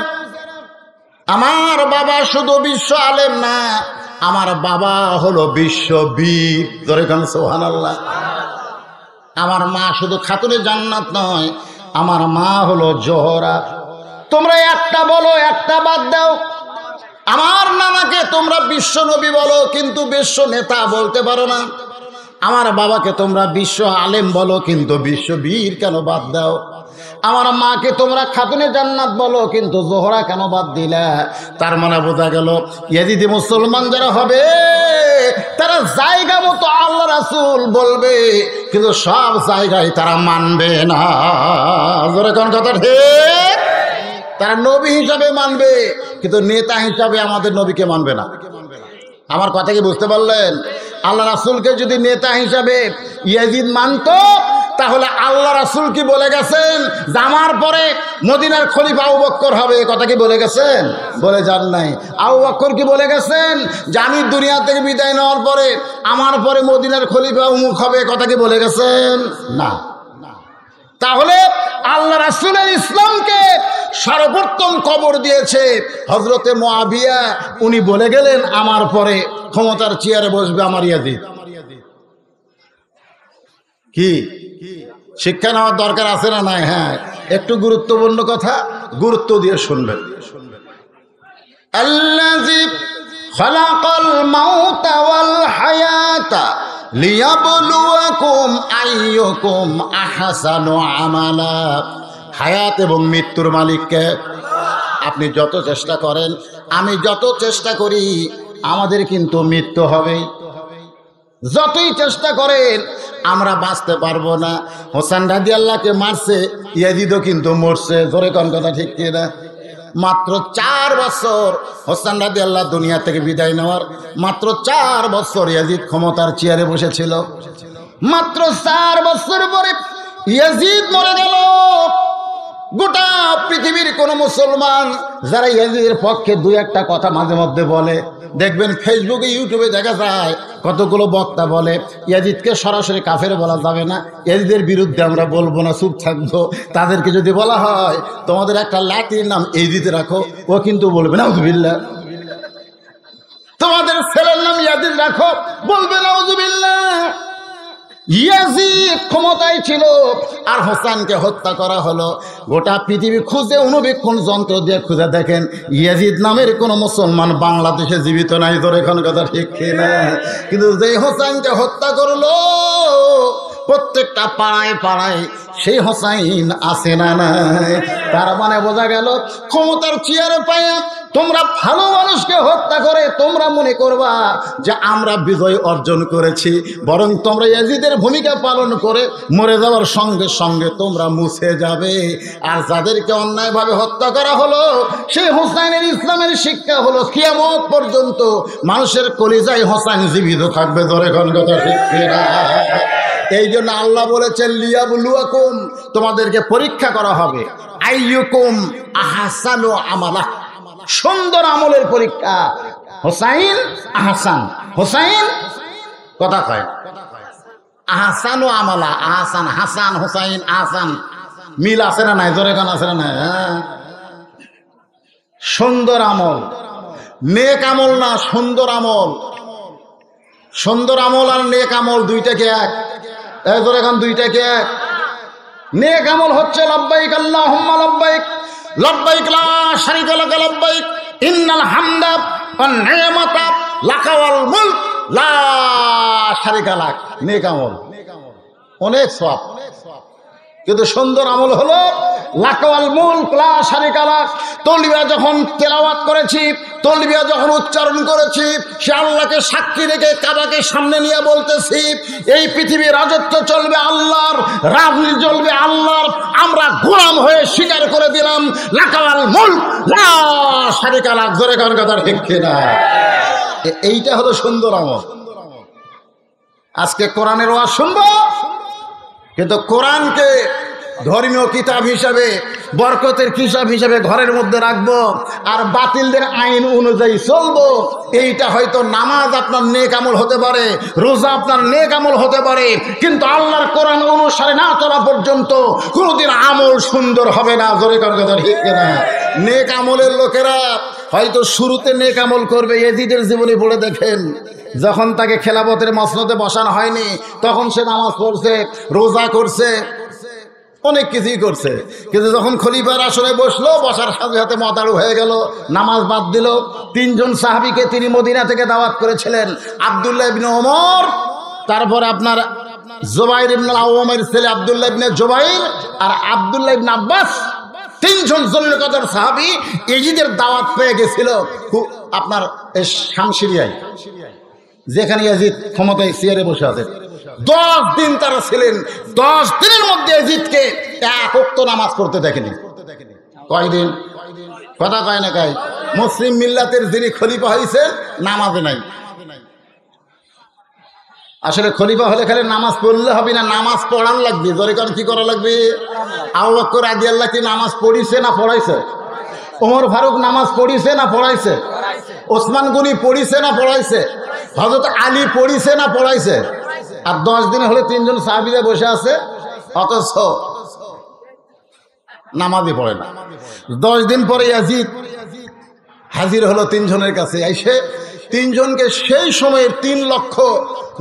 আমার বাবা শুধু বিশ্ব আলেম না, আমার বাবা হলো বিশ্ব বীর। জোরে গান সুবহানাল্লাহ। আমার মা শুধু খাতুনে জান্নাত নয়, আমার মা হলো জোহরা। তোমরা একটা বলো, একটা বাদ দাও। আমার নানাকে তোমরা বিশ্ব নবী বলো, কিন্তু বিশ্ব নেতা বলতে পারো না। আমার বাবাকে তোমরা বিশ্ব আলেম বলো, কিন্তু বিশ্ব বীর কেন বাদ দাও? আমার মাকে তোমরা খাতুনে জান্নাত বলো, কিন্তু জোহরা কেন বাদ দিলা? তার মানে বোঝা গেল, ইয়াজিদি মুসলমান যারা হবে তারা জায়গা মতো আল্লাহ রাসূল বলবে, কিন্তু সব জায়গায় তারা মানবে না। জোরে কোন কথা ঠিক? তারা নবী হিসাবে মানবে, কিন্তু নেতা হিসাবে আমাদের নবীকে মানবে না। আমার কথা কি বুঝতে পারলেন? আল্লাহ রাসূলকে যদি নেতা হিসাবে ইয়াজিদ মানত, তাহলে আল্লাহ রাসূল কি বলে গেছেন, আমার পরে মদিনার খলিফা আবু বকর হবে? কথা কি বলে গেছেন? বলে যান নাই। আবু বকর কি বলে গেছেন যে আমি দুনিয়া থেকে বিদায় নেওয়ার পরে আমার পরে মদিনার খলিফা উমুক হবে? কথা কি বলে গেছেন? না। তাহলে আল্লাহ রাসূলের ইসলামকে সর্বপ্রথম কবর দিয়েছে হযরতে মুআবিয়া। উনি বলে গেলেন আমার পরে ক্ষমতার চেয়ারে বসবে আমার ইয়াজিদ। কি শিক্ষা নেওয়ার দরকার আছে না নাই? হ্যাঁ, একটু গুরুত্বপূর্ণ কথা, গুরুত্ব দিয়ে শুনবেন। আল্লাযী খালাকাল মাউতা ওয়াল হায়াতা লিয়াবলুয়াকুম আইয়ুকুম আহসানু আমালা। হায়াত এবং মৃত্যুর মালিককে। আপনি যত চেষ্টা করেন, আমি যত চেষ্টা করি, আমাদের কিন্তু মৃত্যু হবেই। যতই চেষ্টা করেন আমরা বাঁচতে পারবো না। হোসেন রাদিয়াল্লাহকে মারছে, ইয়াজিদও কিন্তু মরছে। জোরে কোন কথা ঠিক কিনা? মাত্র 4 বছর হোসেন রাদিয়াল্লাহ দুনিয়া থেকে বিদায় নেওয়ার মাত্র 4 বছর ইয়াজিদ ক্ষমতার চেয়ারে বসেছিল। মাত্র 4 বছর পরে ইয়াজিদ মরে গেল। গোটা পৃথিবীর কোন মুসলমান যারা ইয়াজিদের পক্ষে দুই একটা কথা মাঝে মধ্যে বলে, দেখবেন ফেসবুকে ইউটিউবে দেখা যায় কতগুলো বক্তা বলে ইয়াজিদকে সরাসরি কাফের বলা যাবে না, ইয়াজিদের বিরুদ্ধে আমরা বলবো না, চুপ থাকবো। তাদেরকে যদি বলা হয় তোমাদের একটা লাঠির নাম ইয়াজিদ রাখো, ও কিন্তু বলবে নাউযুবিল্লাহ। তোমাদের ছেলের নাম ইয়াজিদ রাখো, বলবে নাউযুবিল্লাহ। ইয়াজিদ ক্ষমতায় ছিল আর হোসেনকে হত্যা করা হলো। গোটা পৃথিবী খুঁজে অনুবীক্ষণ যন্ত্র দিয়ে খুঁজে দেখেন ইয়াজিদ নামের কোন মুসলমান বাংলাদেশে জীবিত নাই। তোর এখন কথা ঠিক কিনা? কিন্তু যে হোসেনকে হত্যা করলো প্রত্যেকটা পাড়ায় পাড়ায় সেই হোসাইন আছে না নাই? তার মানে বোঝা গেল ক্ষমতার চেয়ারে পায় তোমরা ভালো মানুষকে হত্যা করে তোমরা মনে করবা যে আমরা বিজয় অর্জন করেছি, বরং তোমরা ইয়াজিদের ভূমিকা পালন করে মরে যাওয়ার সঙ্গে সঙ্গে তোমরা মুছে যাবে। আর যাদেরকে অন্যায়ভাবে হত্যা করা হলো সেই হোসাইনের ইসলামের শিক্ষা হলো কিয়ামত পর্যন্ত মানুষের কলিজায় হোসাইন জীবিত থাকবে। ধরে কোন কথা ঠিক কিনা? এই জন্য আল্লাহ বলেছেন লিয়াবলুয়াকুম, তোমাদেরকে পরীক্ষা করা হবে, আইয়ুকুম আহসানু আমালা, সুন্দর আমলের পরীক্ষা। হোসাইন আহসান, হোসাইন কথা কয় আহসানু আমালা, আহসান হাসান হোসাইন আহসান, মিল আছে না নাই? জোরে কান আছে না নাই? সুন্দর আমল, নেক আমল না, সুন্দর আমল। সুন্দর আমল আর নেক আমল দুইটাকে এক? জোরে কান দুইটাকে এক? নেক আমল হচ্ছে লাব্বাইক আল্লাহুম্মা লাব্বাইক, লাব্বাইক লা শারীকা লাক লাব্বাইক, ইন্নাল হামদা ওয়ান নি'মাতা লাকা ওয়াল মুলক লা শারীকা লাক। নেক আমল অনেক সওয়াব। কিন্তু সুন্দর আমল হলো লাকা ওয়াল মুলক লা শারীকা লাক। তলবিয়া যখন তেলাওয়াত করেছি, তলবিয়া যখন উচ্চারণ করেছি, সে আল্লাহকে সাক্ষী রেখে কাবাকে সামনে নিয়ে বলতেছি এই পৃথিবীর রাজত্ব চলবে আল্লাহর, রাজনীতি চলবে আল্লাহর, আমরা গোলাম হয়ে স্বীকার করে দিলাম লাকা ওয়াল মুলক লা শারীকা লাক। জোরে কার কথা ঠিক কিনা? এইটা হলো সুন্দর আমল। আজকে কোরআনের ওয়াজ শুনবো, কিন্তু কোরআনকে ধর্মীয় কিতাব হিসাবে, বরকতের কিতাব হিসাবে ঘরের মধ্যে রাখবো আর বাতিলদের আইন অনুযায়ী চলবো। এইটা হয়তো নামাজ আপনার নেক আমল হতে পারে, রোজা আপনার নেক আমল হতে পারে, কিন্তু আল্লাহর কোরআন অনুসারে না চলা পর্যন্ত কোনোদিন আমল সুন্দর হবে না। জোরে কার কথা ঠিক না? নেক আমলের লোকেরা হয়তো শুরুতে নেক আমল করবে। ইয়াজিদের জীবনী পড়ে দেখেন, যখন তাকে খেলাফতের মসনদে বসানো হয়নি তখন সে নামাজ পড়ছে, রোজা করছে, অনেক কিছুই করছে। কিন্তু যখন খলিফার আসরে বসলো, বসার সাথে সাথে মাতাড়ু হয়ে গেল, নামাজ বাদ দিল। 3 জন সাহাবীকে তিনি মদিনা থেকে দাওয়াত করেছিলেন, আব্দুল্লাহ ইবনে ওমর, তারপর আপনার জুবাইর ইবনে আওয়ামের ছেলে আব্দুল্লাহ ইবনে জুবাইর আর আব্দুল্লাহ ইবনে আব্বাস। 3 জন জলিল কদর সাহাবী ইয়াজিদের দাওয়াত পেয়ে গেছিল আপনার শামশিরিয়ায়, যেখানে ইয়াজিদ ক্ষমতায় চেয়ারে বসে আছে। 10 দিন তারা ছিলেন। 10 দিনের মধ্যে ইয়াজিদকে এক ওয়াক্ত নামাজ পড়তে দেখেনি। কয়দিন? কথা কয় না কয়? মুসলিম মিল্লাতের যিনি খলিফা হয়েছেন নামাজে নাই। আসলে খলিফা হলে খালি নামাজ পড়লে হবে না, নামাজ পড়ান লাগবে। জোরে কারণ কি করা লাগবে? আবু বকর রাদিয়াল্লাহু কি নামাজ পড়িছে না পড়াইছে? ওমর ফারুক নামাজ পড়িছে না পড়াইছে? ওসমান গনি পড়িছে না পড়াইছে? হযরত আলী পড়িছে না পড়াইছে? আর 10 দিন হলে 3 জন সাহাবীরা বসে আছে, অথচ নামাজই পড়ে না। 10 দিন পরে ইয়াজিদ হাজির হলো 3 জনের কাছে। এসে 3 জনকে সেই সময়ের 3 লক্ষ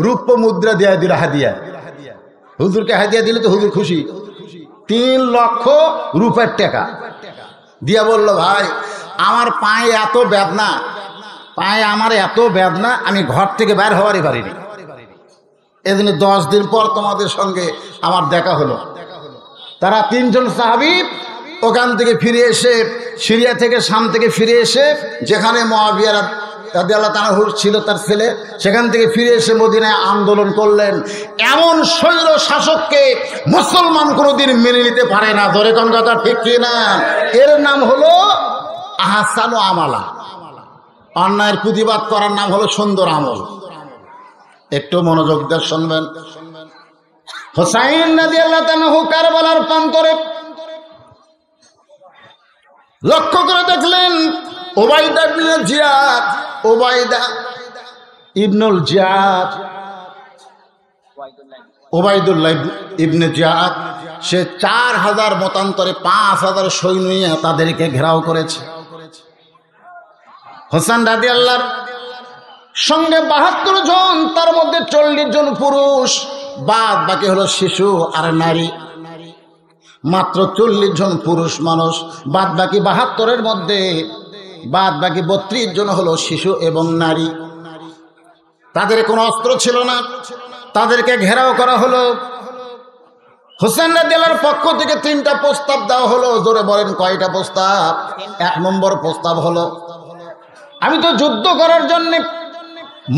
রূপ্য মুদ্রা দিয়ে দিল হাদিয়া। হুজুরকে হাদিয়া দিলে তো হুজুর খুশি। 3 লক্ষ রুপের টাকা দিয়া বলল, ভাই আমার পায়ে এত বেদনা, আমি ঘর থেকে বের হওয়ারই পারিনি, এদিনে 10 দিন পর তোমাদের সঙ্গে আমার দেখা হলো। তারা 3 জন সাহাবী ওখান থেকে ফিরে এসে, সিরিয়া থেকে, শাম থেকে ফিরে এসে, যেখানে মুআবিয়া রাদিয়াল্লাহু তাআলা ছিল তার ছেলে, সেখান থেকে ফিরে এসে মদিনায় আন্দোলন করলেন। এমন শৈল শাসককে মুসলমান কোনোদিন মেনে নিতে পারে না, ধরে কোন কথা ঠিক কি না? এর নাম হলো আহসানু আমালা, অন্যায়ের প্রতিবাদ করার নাম হলো সুন্দর আমল। একটু মনোযোগ দিয়ে শুনবেন। হুসাইন রাদিয়াল্লাহু তাআলা কারবালার প্রান্তরে লক্ষ্য করে দেখলেন ওবাইদা ইবনুল জিয়াদ, ওবাইদুল্লাহ ইবনে জিয়াদ, সে 4000 মতান্তরে 5000 সৈন্য নিয়ে তাদেরকে ঘেরাও করেছে। হোসেন রাদিয়াল্লাহর সঙ্গে 72 জন, তার মধ্যে 40 জন পুরুষ, বাদ বাকি হলো শিশু আর নারী। মাত্র 40 জন পুরুষ মানুষ, বাদ বাকি 72-এর মধ্যে বাদ বাকি 32 জন হলো শিশু এবং নারী। তাদের কোনো অস্ত্র ছিল না, তাদেরকে ঘেরাও করা হলো। হোসেন রাদিয়াল্লাহর পক্ষ থেকে 3টা প্রস্তাব দেওয়া হলো। জোরে বলেন কয়টা প্রস্তাব? 1 নম্বর প্রস্তাব হলো, আমি তো যুদ্ধ করার জন্য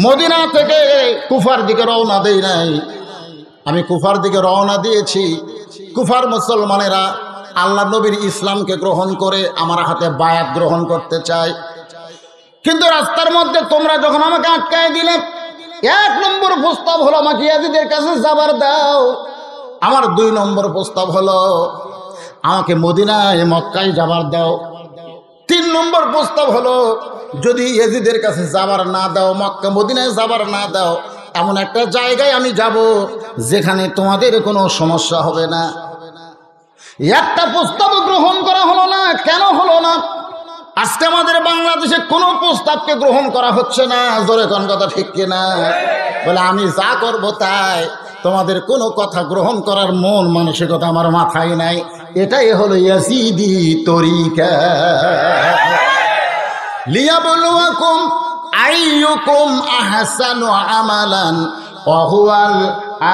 মদিনা থেকে কুফার দিকে রওনা দেই নাই, আমি কুফার দিকে রওনা দিয়েছি। কুফার মুসলমানেরা আল্লাহ নবীর ইসলামকে গ্রহণ করে আমার হাতে বায়াত গ্রহণ করতে চায়, কিন্তু রাস্তার মধ্যে তোমরা যখন আমাকে আটকায় দিলে, 1 নম্বর প্রস্তাব হলো আমাকে ইয়াজিদের কাছে যাবার দাও। আমার 2 নম্বর প্রস্তাব হলো আমাকে মদিনায় মক্কায় যাবার দাও। 3 নম্বর প্রস্তাব হলো যদি ইয়াজিদের কাছে যাবার না দাও, মক্কা মদিনায় যাবার না দাও, এমন একটা জায়গায় আমি যাব যেখানে তোমাদের কোনো সমস্যা হবে না। একটা প্রস্তাব গ্রহণ করা হলো না। কেন হলো না? আজকে আমাদের বাংলাদেশে কোনো প্রস্তাবকে গ্রহণ করা হচ্ছে না, জোরে কোন কথা ঠিক কিনা? বলে আমি যা করব তাই, তোমাদের কোনো কথা গ্রহণ করার মন মানসিকতা আমার মাথায় নাই। এটাই হলো ইয়াজিদি তরিকা। লিয়াবলুয়াকুম আইয়ুকুম আহসানু আমালান ওয়া হুয়াল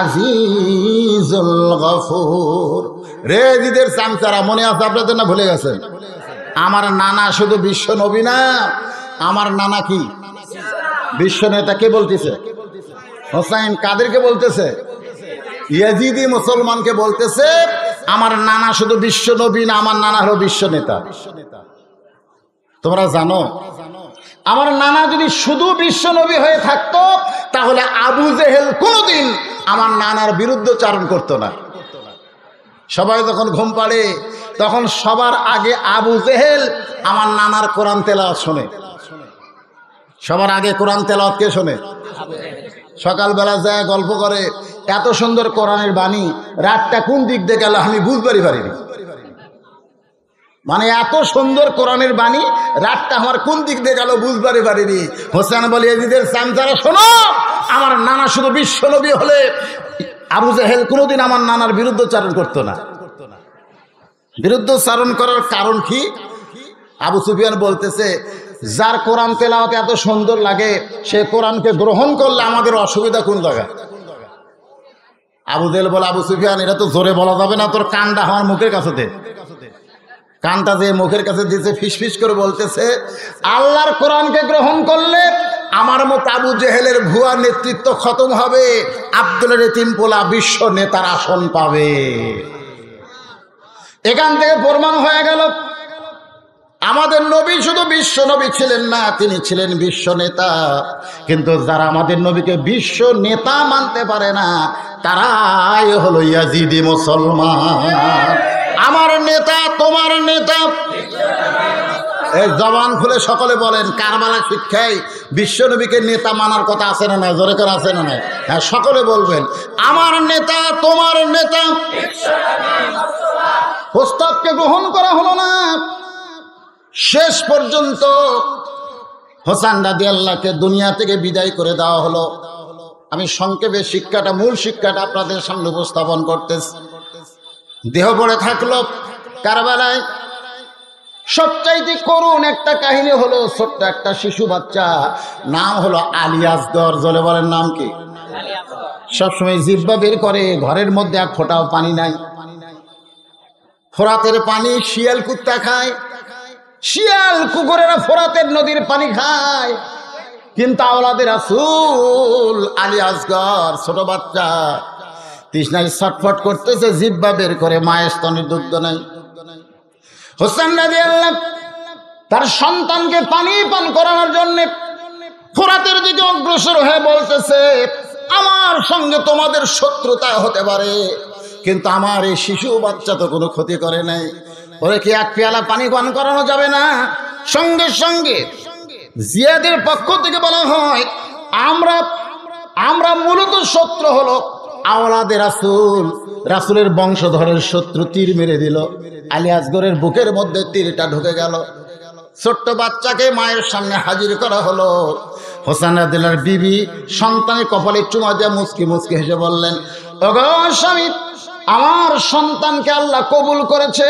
আজিজুল গফুর। রে জিদের চামচারা, মনে আছে আপনাদের না ভুলে গেছেন? আমার নানা শুধু বিশ্ব নবী না, আমার নানা কি বিশ্ব নেতা। কে বলতেছে? হোসাইন। কাদেরকে বলতেছে? ইয়াজিদি মুসলমানকে বলতেছে আমার নানা শুধু বিশ্ব নবী না, আমার নানা হলো বিশ্ব নেতা। তোমরা জানো আমার নানা যদি শুধু বিশ্ব নবী হয়ে থাকতো তাহলে আবু জেহেল কোনোদিন আমার নানার বিরুদ্ধচারণ করতো না। সবাই যখন ঘুম পাড়ে তখন সবার আগে আবু জেহেল আমার নানার কোরআন তেলাওয়াত শোনে। সবার আগে কোরআন তেলাওয়াত কে শোনে? সকালবেলা যায় গল্প করে, এত সুন্দর কোরআনের বাণী, রাতটা কোন দিক দিয়ে গেল আমি বুঝবারই পারিনি। মানে এত সুন্দর কোরআনের বাণী, রাতটা আমার কোন দিক দিয়ে গেল বুঝবারই পারিনি। হোসেন বলে এজিদের চামচারা শোনো, আমার নানা শুধু বিশ্ব নবী হলে আবু জেহেল কোনোদিন আমার নানার বিরুদ্ধচারণ করতো না। বিরুদ্ধচারণ করার কারণ কি? আবু সুফিয়ান বলতেছে যার কোরআন তেলাওয়াত এত সুন্দর লাগে সে কোরআনকে গ্রহণ করলে আমাদের অসুবিধা কোন জায়গায়? আবু জেহেল বলে আবু সুফিয়ান এটা তো জোরে বলা যাবে না, তোর কানটা আমার মুখের কাছে দে। কানটা যে মুখের কাছে দিয়েছে ফিসফিস করে বলতেছে আল্লাহর কোরআনকে গ্রহণ করলে আমার মতো আবু জেহেলের ভুয়া নেতৃত্ব খতম হবে, আব্দুলের এতিমপোলা বিশ্ব নেতার আসন পাবে। এখান থেকে প্রমাণ হয়ে গেল আমাদের নবী শুধু বিশ্ব নবী ছিলেন না, তিনি ছিলেন বিশ্ব নেতা। কিন্তু যারা আমাদের নবীকে বিশ্ব নেতা মানতে পারে না তারাই হলো ইয়াজিদি মুসলমান। আমার নেতা তোমার নেতা, এই জবান খুলে সকলে বলেন কারবালা শিক্ষায় বিশ্ব নবীকে নেতা মানার কথা আছে না নাই? জোরে করে আছে না নাই? হ্যাঁ, সকলে বলবেন আমার নেতা তোমার নেতা। প্রস্তাবকে গ্রহণ করা হলো না। শেষ পর্যন্ত হোসেন রাদিয়াল্লাহকে দুনিয়া থেকে বিদায় করে দেওয়া হলো। আমি সংক্ষেপে শিক্ষাটা, মূল শিক্ষাটা আপনাদের সামনে উপস্থাপন করতেছি। দেহ পড়ে থাকলো কারবালায়। সবচাইতে করুণ একটা কাহিনী হলো, ছোট্ট একটা শিশু বাচ্চা, নাম হলো আলী আসগর। জলে বলেন নাম কি? সবসময় জিহ্বা বের করে, ঘরের মধ্যে এক ফোঁটাও পানি নাই। ফোরাতের পানি শিয়াল কুত্তা খায়, শিয়াল কুকুরেরা ফোরাতের নদীর পানি খায়, কিন্তু আওলাদের রাসূল আলী আসগর ছোট বাচ্চা তৃষ্ণায় ছটফট করতেছে, জিহ্বা বের করে, মায়ের স্তনের দুগ্ধ নাই। হোসেন রাদিয়াল্লাহু তার সন্তানকে পানি পান করানোর জন্য ফোরাতের দিকে অগ্রসর হয়ে বলতেছে, আমার সঙ্গে তোমাদের শত্রুতা হতে পারে, কিন্তু আমার এই শিশু বাচ্চা তো কোনো ক্ষতি করে নাই, ওরে কি এক পেয়ালা পানি পান করানো যাবে না? সঙ্গে সঙ্গে জিয়াদের পক্ষ থেকে বলা হয়, আমরা মূলত শত্রু হলো আওলাদের রাসূল, রাসূলের বংশধরের শত্রু। তীর মেরে দিল, আলী আসগরের বুকের মধ্যে তীরটা ঢুকে গেল। ছোট্ট বাচ্চাকে মায়ের সামনে হাজির করা হলো। হোসেন রাদিয়াল্লাহু বিবি সন্তানের কপালে চুমা দিয়ে মুচকি মুচকি হেসে বললেন, ওগো স্বামী, আমার সন্তানকে আল্লাহ কবুল করেছে।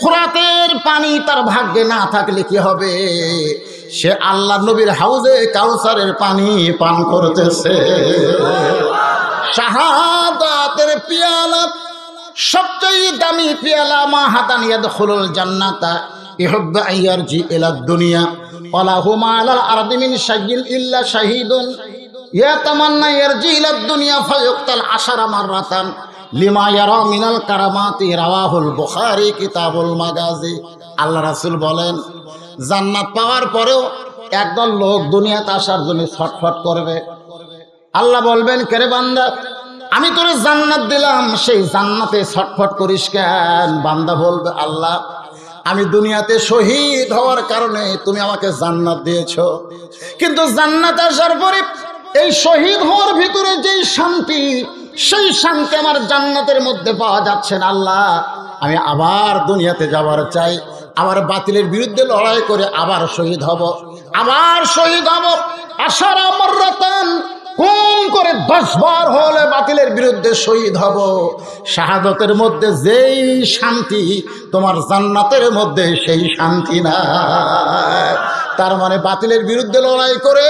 ফোরাতের পানি তার ভাগ্যে না থাকলে কি হবে? সে আল্লাহ নবীর হাউজে কাউসারের পানি পান করতেছে। শাহাদাতের পিয়ালা, সবচেয়ে দামি পিয়ালা। মা হাতান ইয়াদখুলুল জান্নাতা ইহুব্বু আইয়ারজি ইলা দুনিয়া ওয়ালা হুমা আলাল আরদি মিন শাইইন ইল্লা শাহীদুন ইয়াতামান্না ইয়ারজি ইলা দুনিয়া ফায়ুক্তাল 10 মাররাতান লিমা ইয়ারা মিনাল কারামাতি। রাওয়াহুল বুখারী কিতাবুল মাগাজি। আল্লাহ রাসূল বলেন, জান্নাত পাওয়ার পরেও একদল লোক দুনিয়াতে আসার জন্য ছটফট করবে। আল্লাহ বলবেন, কেরে বান্দা, আমি তোরে জান্নাত দিলাম, সেই জান্নাতে ছটফট করিস কেন? বান্দা বলবে, আল্লাহ, আমি দুনিয়াতে শহীদ হওয়ার কারণে তুমি আমাকে জান্নাত দিয়েছো, কিন্তু জান্নাত আসার পরে এই শহীদ হওয়ার ভিতরে যেই শান্তি, সেই শান্তি আমার জান্নাতের মধ্যে পাওয়া যাচ্ছে না। আল্লাহ, আমি আবার দুনিয়াতে যাবার চাই, আবার বাতিলের বিরুদ্ধে লড়াই করে আবার শহীদ হব, আবার শহীদ হব। আশার আমার রাতান, কোন করে 10 বার হলে বাতিলের বিরুদ্ধে শহীদ হব। শাহাদতের মধ্যে যেই শান্তি, তোমার জান্নাতের মধ্যে সেই শান্তি না। তার মানে বাতিলের বিরুদ্ধে লড়াই করে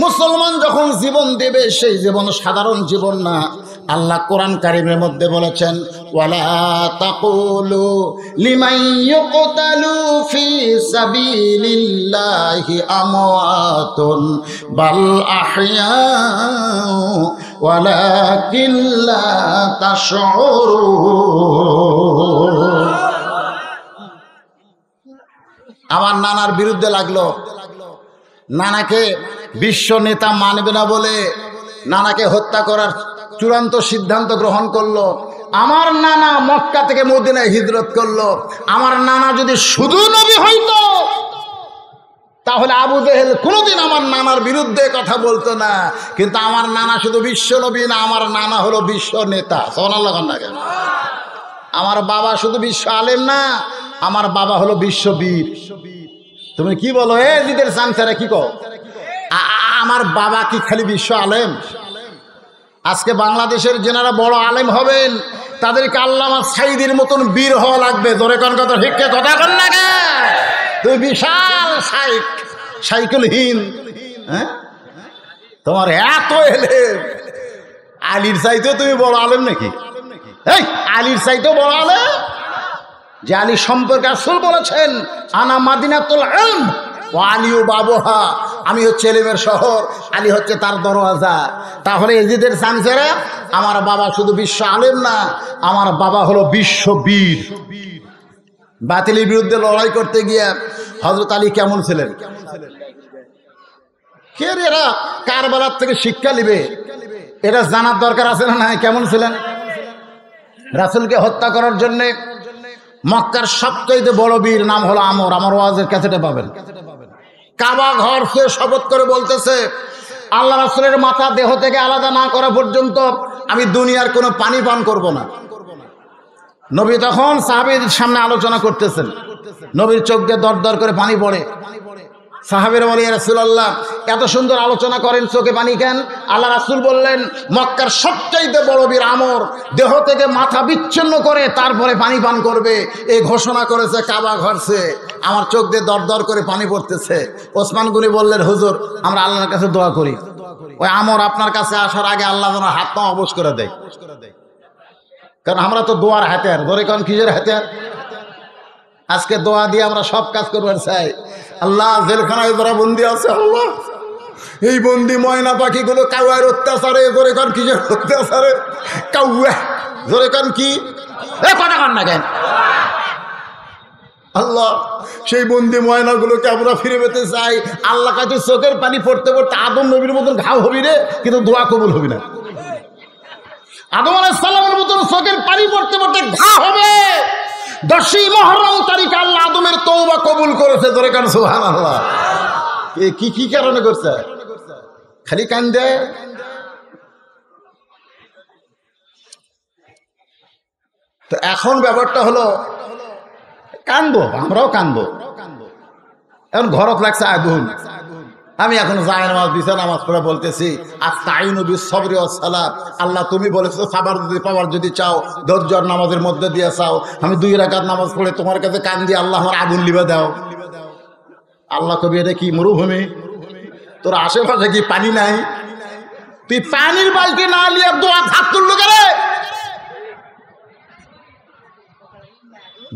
মুসলমান যখন জীবন দেবে, সেই জীবন সাধারণ জীবন না। আল্লাহ কোরআন কারীমের মধ্যে বলেছেন, ওয়ালা তাকুলু লিমান ইউকতালু ফি সাবিলিল্লাহি আমওয়াতুন বাল আহইয়াউ ওয়ালাকিন লা তাশউরুন। আমার নানার বিরুদ্ধে লাগলো, নানাকে বিশ্ব নেতা মানবে না বলে নানাকে হত্যা করার চূড়ান্ত সিদ্ধান্ত গ্রহণ করলো। আমার নানা মক্কা থেকে মদিনায় হিজরত করলো। আমার নানা যদি শুধু নবী হইতো, তাহলে আবু জেহেল কোনোদিন আমার নানার বিরুদ্ধে কথা বলতো না। কিন্তু আমার নানা শুধু বিশ্ব নবী না, আমার নানা হলো বিশ্ব নেতা। সুবহানাল্লাহ। আমার বাবা শুধু বিশ্ব আলেম না, আমার বাবা হলো বিশ্ববীর। তুমি কি বলো, এ দিদের চান্সারা কি কও? আমার বাবা কি খালি বিশ্ব আলেম? আজকে বাংলাদেশের যেনারা বড় আলেম হবেন, তাদেরকে আল্লামা সাঈদীর মতন বীর হওয়া লাগবে। জোরে কোন কথা, ঠিক কথা কোন না? তুই বিশাল সাইকেলহীন, হ্যাঁ, তোমার এত এলেম, আলীর চাইতেও তুমি বড় আলেম নাকি? এই আলীর চাইতেও বড় আলেম? যে আলী সম্পর্কে রাসূল বলেছেন, আনা মাদিনাতুল ইলম ওয়া আলিউ বাবুহা, আমি হচ্ছে এলেমের শহর, আলী হচ্ছে তার দরওয়াজা। তাহলে এজিদের চান্সেরা, আমার বাবা শুধু বিশ্ব আলেম না, আমার বাবা হলো বিশ্ববীর। বাতিলের বিরুদ্ধে লড়াই করতে গিয়ে হযরত আলী কেমন ছিলেন? কে এরা কারবালার থেকে শিক্ষা নিবে, এটা জানার দরকার আছে না? কেমন ছিলেন? রাসূলকে হত্যা করার জন্য মক্কার সবচেয়ে বড় বীর নাম হলো আমর। আমার ওয়াজের ক্যাসেটে পাবেন। কাবা ঘর সে শপথ করে বলতেছে, আল্লাহ রাসূলের মাথা দেহ থেকে আলাদা না করা পর্যন্ত আমি দুনিয়ার কোনো পানি পান করব না। নবী তখন সাহাবীদের সামনে আলোচনা করতেছেন, নবীর চোখ দিয়ে দর দর করে পানি পড়ে। সাহাবীরা বলে, ইয়া রাসূলুল্লাহ, এত সুন্দর আলোচনা করেন, চোখে পানি কেন? আল্লাহ রাসূল বললেন, মক্কার সবচাইতে বড় বীর আমর দেহ থেকে মাথা বিচ্ছিন্ন করে তারপরে পানি পান করবে, এই ঘোষণা করেছে কাবা ঘরছে। আমার চোখ দিয়ে দর দর করে পানি পড়তেছে। ওসমান গনি বললেন, হুজুর, আমরা আল্লাহর কাছে দোয়া করি, ওই আমর আপনার কাছে আসার আগে আল্লাহ যেন হাত পা অবশ করে দেয়। কারণ আমরা তো দোয়ার হাতিয়ার, ধরে কারণ কিসের হাতিয়ার? আজকে দোয়া দিয়ে আমরা সব কাজ করবার চাই। আল্লাহ, জেলখানায় যারা বন্দি আছে, আল্লাহ এই বন্দি ময়না পাখিগুলো কাউয়ার অত্যাচারে, ধরে কারণ কিসের অত্যাচারে? কাউয়া, ধরে কারণ কি কথা কন না কেন? আল্লাহ, সেই বন্দি ময়নাগুলোকে আমরা ফিরে পেতে চাই। আল্লাহ কাছে চোখের পানি পড়তে পড়তে আদম নবীর মতন ঘাও হবি রে, কিন্তু দোয়া কবুল হবি না। আদম আলাইহিস সালামের মতন চোখের পানি পড়তে পড়তে ঘা হবে। 10ই মুহররম তারিখে আল্লাহ আদমের তওবা কবুল করেছে, ধরে কান সুবহানাল্লাহ। কি কি কারণে করছে? খালি কান্দে। তো এখন ব্যাপারটা হলো কান্দবো, আমরাও কান্দবো। এখন ঘরত লাগছে আগুন। আমি এখন যায় নামাজ দিছে, নামাজ পড়ে বলতেছি, আস্তাইনু বিস-সাবরি ওয়াস-সালাত। আল্লাহ তুমি বলেছো সাবার যদি পাওয়ার যদি চাও, ধৈর্যর নামাজের মধ্যে দিয়ে চাও। আমি 2 রাকাত নামাজ পড়ে তোমার কাছে কান্দি, আল্লাহ আমার আগুন লিবে দাও। আল্লাহ কবি, এটা কি মরুভূমি? তোর আশেপাশে কি পানি নাই? তুই পানির বালতি না নিয়ে দোয়া হাত তুললো কেন?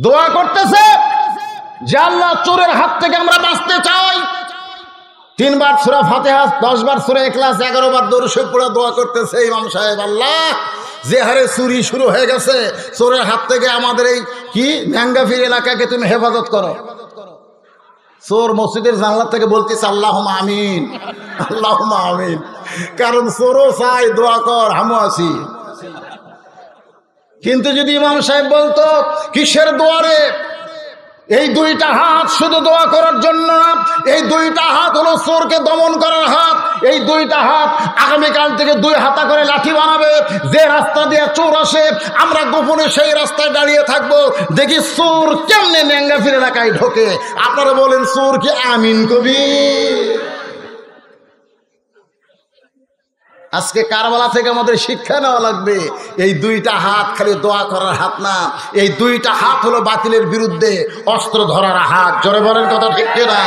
দোয়া করতেছে যে আল্লাহ, চোরের হাত থেকে আমরা বাঁচতে চাই। 3 বার সূরা ফাতিহা, 10 বার সূরা ইখলাস, 11 বার দরুদ শরীফ পড়ে দোয়া করতেছে ইমাম সাহেব, আল্লাহ যে হারে চুরি শুরু হয়ে গেছে, চোরের হাত থেকে আমাদের এই কি ম্যাঙ্গাফির এলাকাকে তুমি হেফাজত করো। চোর মসজিদের জানলা থেকে বলতেছে আল্লাহুম্মা আমিন, আল্লাহুম্মা আমিন। কারণ চোরও চাই দোয়া কর, হামু আছি। কিন্তু যদি ইমাম সাহেব বলতো কিসের দোয়ারে, এই 2টা হাত শুধু দোয়া করার জন্য না, এই 2টা হাত হলো চোরকে দমন করার হাত। এই 2টা হাত আগামীকাল থেকে 2 হাতা করে লাঠি বানাবে। যে রাস্তা দিয়ে চোর আসে, আমরা গোপনে সেই রাস্তায় দাঁড়িয়ে থাকবো, দেখি চোর কেমনে ম্যাঙ্গাফির এলাকায় ঢোকে। আপনারা বলেন, চোর কি আমিন কবি? আজকে কারবালা থেকে আমাদের শিক্ষা নেওয়া লাগবে। এই 2টা হাত খালি দোয়া করার হাত না, এই 2টা হাত হলো বাতিলের বিরুদ্ধে অস্ত্র ধরার হাত। জোরে বলেন, কথা ঠিক কিনা?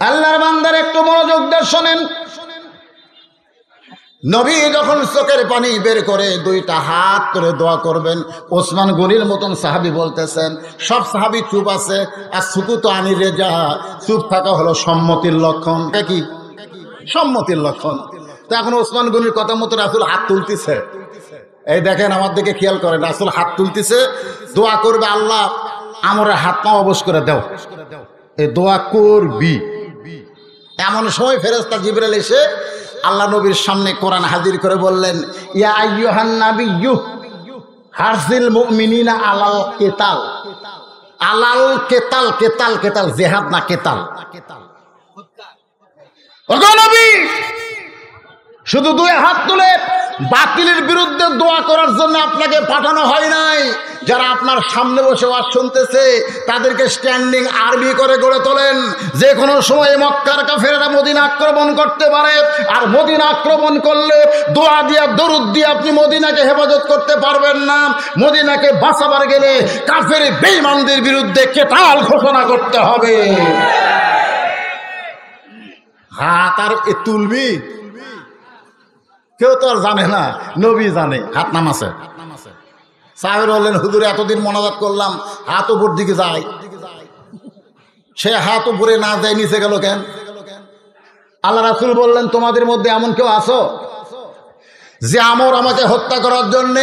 আল্লাহর বান্দার একটু মনোযোগ দিয়ে শোনেন। নবী যখন চোখের পানি বের করে 2টা হাত করে দোয়া করবেন, ওসমান গনির মতন সাহাবী বলতেছেন, সব সাহাবী চুপ আছে। আর সুকুত আনি রেজা, চুপ থাকা হলো সম্মতির লক্ষণ। কি সম্মতির লক্ষণ? তো এখন ওসমান গনির কথা মতো রাসূল হাত তুলতেছে। এই দেখেন, আমার দিকে খেয়াল করেন, রাসূল হাত তুলতেছে, দোয়া করবে, আল্লাহ আমার হাত পা অবশ করে দাও। এই দোয়া করবি, এমন সময় ফেরেশতা জিবরাইল এসে আল্লাহ নবীর সামনে কোরআন হাজির করে বললেন, ইয়া আইয়ুহান নাবিয়্যু হারজিল মুমিনিনা আলাল কিতাল। আলাল কিতাল, কিতাল কিতাল জিহাদ না, কিতাল। ওগো নবী, শুধু 2 হাত তুলে বাতিলের বিরুদ্ধে দোয়া করার জন্য আপনাকে পাঠানো হয় নাই। যারা আপনার সামনে বসে ওয়াজ শুনতেছে, তাদেরকে স্ট্যান্ডিং আর্মি করে গড়ে তোলেন। যে কোনো সময় মক্কার কাফেররা মদিনা আক্রমণ করতে পারে, আর মদিনা আক্রমণ করলে দোয়া দিয়া দরুদ দিয়ে আপনি মদিনাকে হেফাজত করতে পারবেন না। মদিনাকে বাঁচাবার গেলে কাফের বেঈমানদের বিরুদ্ধে কেতাল ঘোষণা করতে হবে। হাত আর তুলবি, কেউ তো আর জানে না, নবী জানে। হাত নামাছে। সাহেব বললেন, হুজুর এতদিন মোনাজাত করলাম, হাত উপর দিকে যায়। সে হাত উপরে না যায়, নিচে গেল কেন? আল্লাহ রাসূল বললেন, তোমাদের মধ্যে এমন কেউ আছো যে আমর আমাকে হত্যা করার জন্য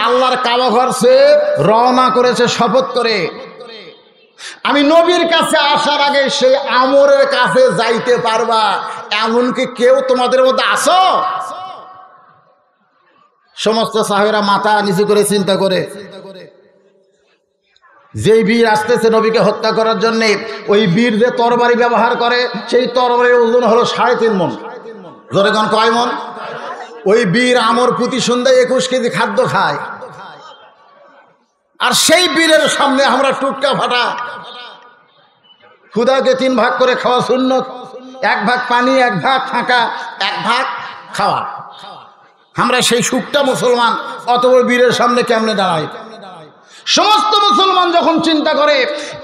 আল্লাহর কাবা ঘর সে রওনা করেছে শপথ করে, আমি নবীর কাছে আসার আগে সেই আমরের কাছে যাইতে পারবা, এমনকি কেউ তোমাদের মধ্যে আছো? সমস্ত সাহাবীরা মাথা নিচু করে চিন্তা করে, যেই বীর আসতেছে নবীকে হত্যা করার জন্য, ওই বীর যে তরবারি ব্যবহার করে, সেই তরবারির ওজন হলো 3.5 মণ। জোরে কোন কয় মণ? ওই বীর আমর প্রতি সন্ধ্যায় 21 কেজি খাদ্য খায়। আর সেই বীরের সামনে আমরা টুটকা ফাটা ক্ষুধাকে 3 ভাগ করে খাওয়া সুন্নত, 1 ভাগ পানি, 1 ভাগ ফাঁকা, 1 ভাগ খাওয়া। আমরা সেই সুখটা মুসলমান অত বড় বীরের সামনে কেমনে দাঁড়াই? সমস্ত মুসলমান যখন চিন্তা করে,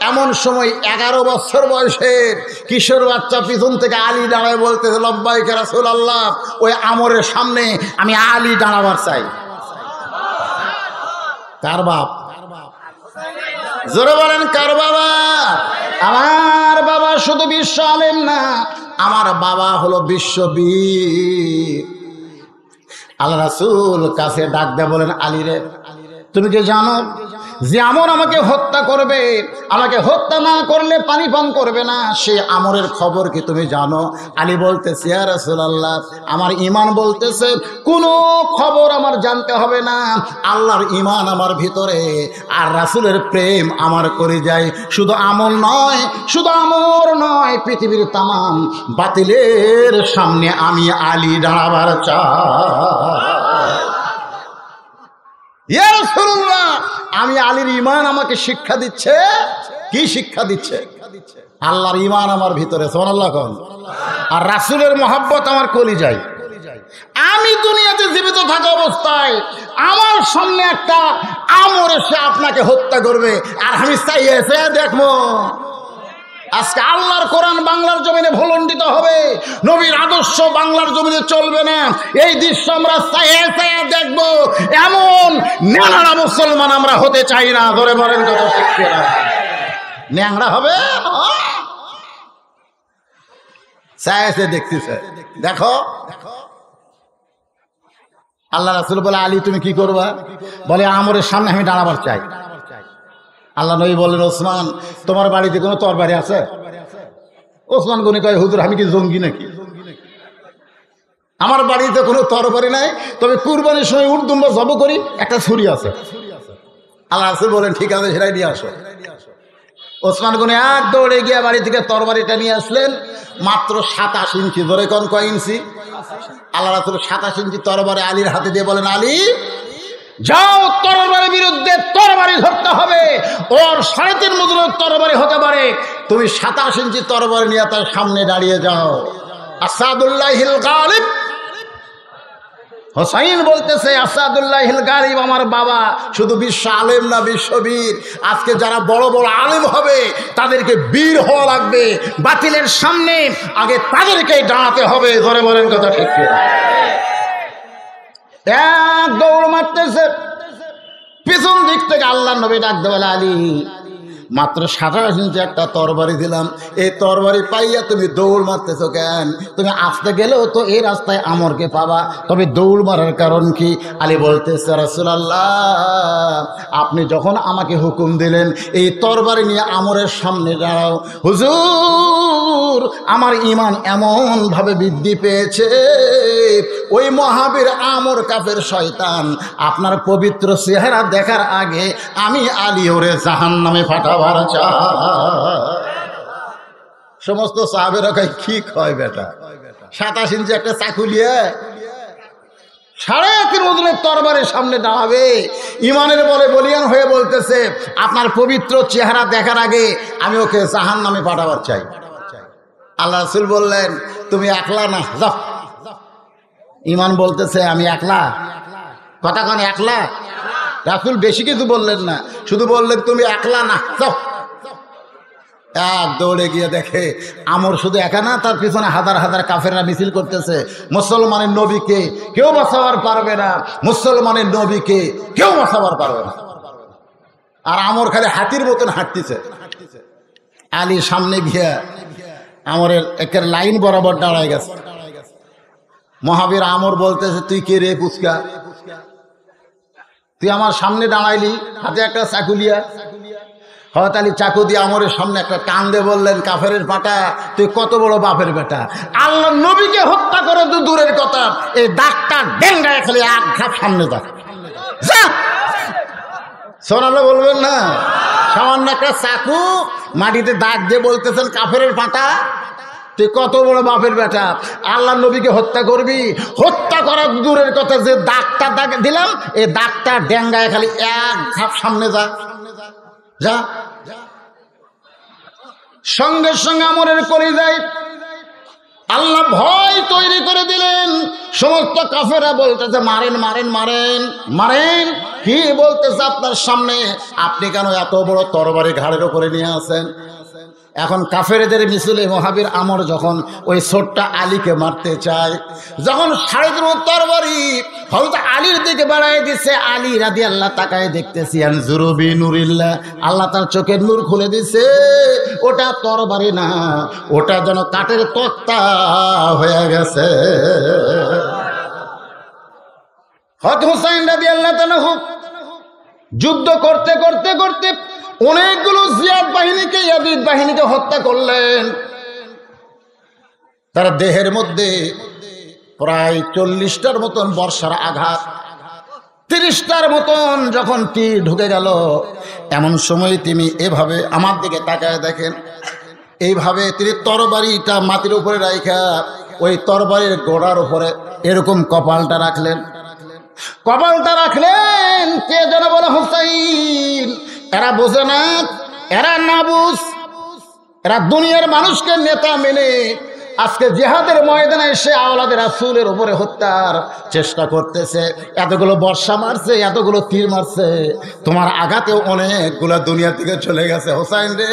এমন সময় 11 বছর বয়সের কিশোর বাচ্চা পিছন থেকে আলী দাঁড়ায় বলতেছে, লব্বাইক ইয়া রাসূলুল্লাহ, ওই আমরের সামনে আমি আলী দাঁড়াবার চাই। কার বাপ? জোরে বলেন কার বাবা? আমার বাবা শুধু বিশ্ব আলেম না, আমার বাবা হলো বিশ্ববীর। আল্লাহ রাসূল কাছে ডাক দিয়ে বলেন, আলী রে, তুমি কি জানো যে আমর আমাকে হত্যা করবে? আমাকে হত্যা না করলে পানি পান করবে না। সে আমরের খবর কি তুমি জানো? আলী বলতেছে, ইয়া রাসূলুল্লাহ, আমার ঈমান বলতেছে কোনো খবর আমার জানতে হবে না। আল্লাহর ঈমান আমার ভিতরে, আর রাসূলের প্রেম আমার করে যায়। শুধু আমল নয়, শুধু আমর নয়, পৃথিবীর তামাম বাতিলের সামনে আমি আলী দাঁড়াবার চাই। ইয়া রাসূলুল্লাহ, আমি আলীর ঈমান আমাকে শিক্ষা দিচ্ছে। কি শিক্ষা দিচ্ছে? আল্লাহর ঈমান আমার ভিতরে, সুবহানাল্লাহ কোন, আর রাসূলের মহব্বত আমার কলিজায়। আমি দুনিয়াতে জীবিত থাকা অবস্থায় আমার সামনে একটা আমর এসে আপনাকে হত্যা করবে, আর আমি চাই এসে দেখবো। আজকে আল্লাহর কোরআন বাংলার জমিনে ভুলণ্ডিত হবে, নবীর আদর্শ বাংলার জমিনে চলবে না। এই দৃশ্য আমরা দেখব। এমন ন্যাংরা মুসলমান আমরা হতে চাই না। ধরে বলেন কথা ঠিক না? ন্যাংরা হবে দেখতেছে। দেখো, আল্লাহ রাসূল বলে, আলী তুমি কি করবা? বলে, আমরের সামনে আমি দাঁড়াবার চাই। আল্লাহ নবী বললেন, ওসমান, তোমার বাড়িতে কোনো তরবারি আছে? ওসমান গনি কয়, হুজুর আমি কি জঙ্গি নাকি? আমার বাড়িতে কোনো তরবারি নাই, তবে কুরবানির সময় উট দুম্বা জব করি, একটা ছুরি আছে। আল্লাহ রাসূল বলেন, ঠিক আছে, সেটাই নিয়ে আসো। ওসমান গনি এক দৌড়ে গিয়ে বাড়ি থেকে তরবারিটা নিয়ে আসলেন। মাত্র 27 ইঞ্চি। ধরে কোন কয় ইঞ্চি? আল্লাহ রাসূল 27 ইঞ্চি তরবারি আলীর হাতে দিয়ে বলেন, আলী যাও, তরবারির বিরুদ্ধে তরবারি ধরতে হবে। ওর 3.5 মজুরের তরবারি হতে পারে, তুমি 27 ইঞ্চি তরবারি নিয়ে তার সামনে দাঁড়িয়ে যাও। আসাদুল্লাহিল গালিব, হোসাইন বলতেছে, আসাদুল্লাহিল গালিব আমার বাবা শুধু বিশ্ব আলেম না, বিশ্ববীর। আজকে যারা বড় বড় আলেম হবে তাদেরকে বীর হওয়া লাগবে। বাতিলের সামনে আগে তাদেরকেই দাঁড়াতে হবে। ধরে বলেন কথা ঠিক কিনা? এক দৌড় মারতেছে, পিছন দিক থেকে আল্লাহ নবী ডাকতে বলে, আলী মাত্র 27 ইঞ্চি একটা তরবারি দিলাম, এই তরবারি পাইয়া তুমি দৌড় মারতেছো কেন? তুমি আসতে গেলেও তো এই রাস্তায় আমরকে পাবা, তবে দৌড় মারার কারণ কি? আলী বলতেছে, রাসূলুল্লাহ, আপনি যখন আমাকে হুকুম দিলেন এই তরবারি নিয়ে আমরের সামনে দাঁড়াও, হুজুর আমার ঈমান এমন ভাবে বৃদ্ধি পেয়েছে, ওই মহাবীর আমর কাফের শয়তান আপনার পবিত্র চেহারা দেখার আগে আমি আলী ওরে জাহান্নামে পাঠাবার চাই। সমস্ত সাহাবেরা কয়, কি কয় বেটা, 27 ইঞ্চি একটা চাকু নিয়ে 3.5 ওজনের তরবারের সামনে দাঁড়াবে? ইমানের বলে বলিয়ান হয়ে বলতেছে, আপনার পবিত্র চেহারা দেখার আগে আমি ওকে জাহান্নামে পাঠাবার চাই। আল্লাহ রাসূল বললেন, তুমি একলা না, যাও। ইমান বলতেছে, আমি একলা? কথা কন, একলা? রাসূল বেশি কিছু বললেন না, শুধু বললেন, তুমি একলা না, যাও। এক দৌড়ে গিয়ে দেখে আমর শুধু একা না, তার পিছনে হাজার হাজার কাফেররা মিছিল করতেছে। মুসলমানের নবীকে কেউ বাঁচাবার পারবে না, মুসলমানের নবীকে কেউ বাঁচাবার পারবে না। আর আমর খালি হাতির মতন হাঁটতেছে। আলী সামনে গিয়ে আমরের একের লাইন বরাবর দাঁড়ায় গেছে। মহাবীর আমর বলতেছে, তুই কে রে পুচকা? তুই আমার সামনে দাঁড়াইলি হাতে একটা চাকুলিয়া। হযরত আলী চাকু দিয়ে আমরের সামনে একটা টান দিয়ে বললেন, কাফেরের পাটা, তুই কত বড় বাপের বেটা! আল্লাহ নবীকে হত্যা করে তো দূরের কথা, এই দাগটা ডেঙ্গায় খালি এক ধাপ সামনে যা। সোনাল্লাহ বলবেন না? সামান্য একটা চাকু মাটিতে দাগ দিয়ে বলতেছেন, কাফেরের পাটা। তুই কত বড় বাপের বেটা, আল্লাহ নবীকে হত্যা করবি? হত্যা করা দূরের কথা, যে দাগটা দাগ দিলাম এই দাগটা ডেঙ্গায় খালি এক ধাপ সামনে যা যা, সঙ্গে সঙ্গে আমরের কলিজায় আল্লাহ ভয় তৈরি করে দিলেন। সমস্ত কাফেররা বলতেছে মারেন মারেন মারেন মারেন। কি বলতেছে আপনার সামনে? আপনি কেন এত বড় তরবারি ঘাড়ের উপরে নিয়ে আসেন? এখন কাফেরদের মিছিলে মহাবীর আমর যখন ওই ছোট্টা আলীকে মারতে চায়, যখন 3.5 তরবারি হযরত আলীর দিকে বাড়ায় দিচ্ছে, আলী রাদিয়াল্লাহু তাকায় দেখতেছি আনজুরুবি নূরিল্লাহ, আল্লাহ তার চোখের নূর খুলে দিছে। ওটা তরবারি না, ওটা যেন কাঠের তক্তা হয়ে গেছে। হযরত হুসাইন রাদিয়াল্লাহু তাআলা যুদ্ধ করতে করতে করতে অনেকগুলো জিয়াদ বাহিনীকে, ইয়াজিদ বাহিনীকে হত্যা করলেন। তার দেহের মধ্যে প্রায় 40টার মতন বর্ষার আঘাত, 30টার মতন যখন তীর ঢুকে গেল, এমন সময় তিনি এভাবে আমার দিকে তাকায় দেখেন, এইভাবে তিনি তরবারিটা মাটির উপরে রাখা ওই তরবারির গোড়ার উপরে এরকম কপালটা রাখলেন। কপালটা রাখলেন, কে যেন বলে হুসাইন। এরা বোঝে না, এরা না বুঝ, এরা দুনিয়ার মানুষকে নেতা মেনে আজকে জিহাদের ময়দানে এসে আওলাদের রাসূলের উপরে হত্যার চেষ্টা করতেছে। এতগুলো বর্ষা মারছে, এতগুলো তীর মারছে, তোমার আঘাতেও অনেকগুলো দুনিয়া থেকে চলে গেছে। হোসাইন রে,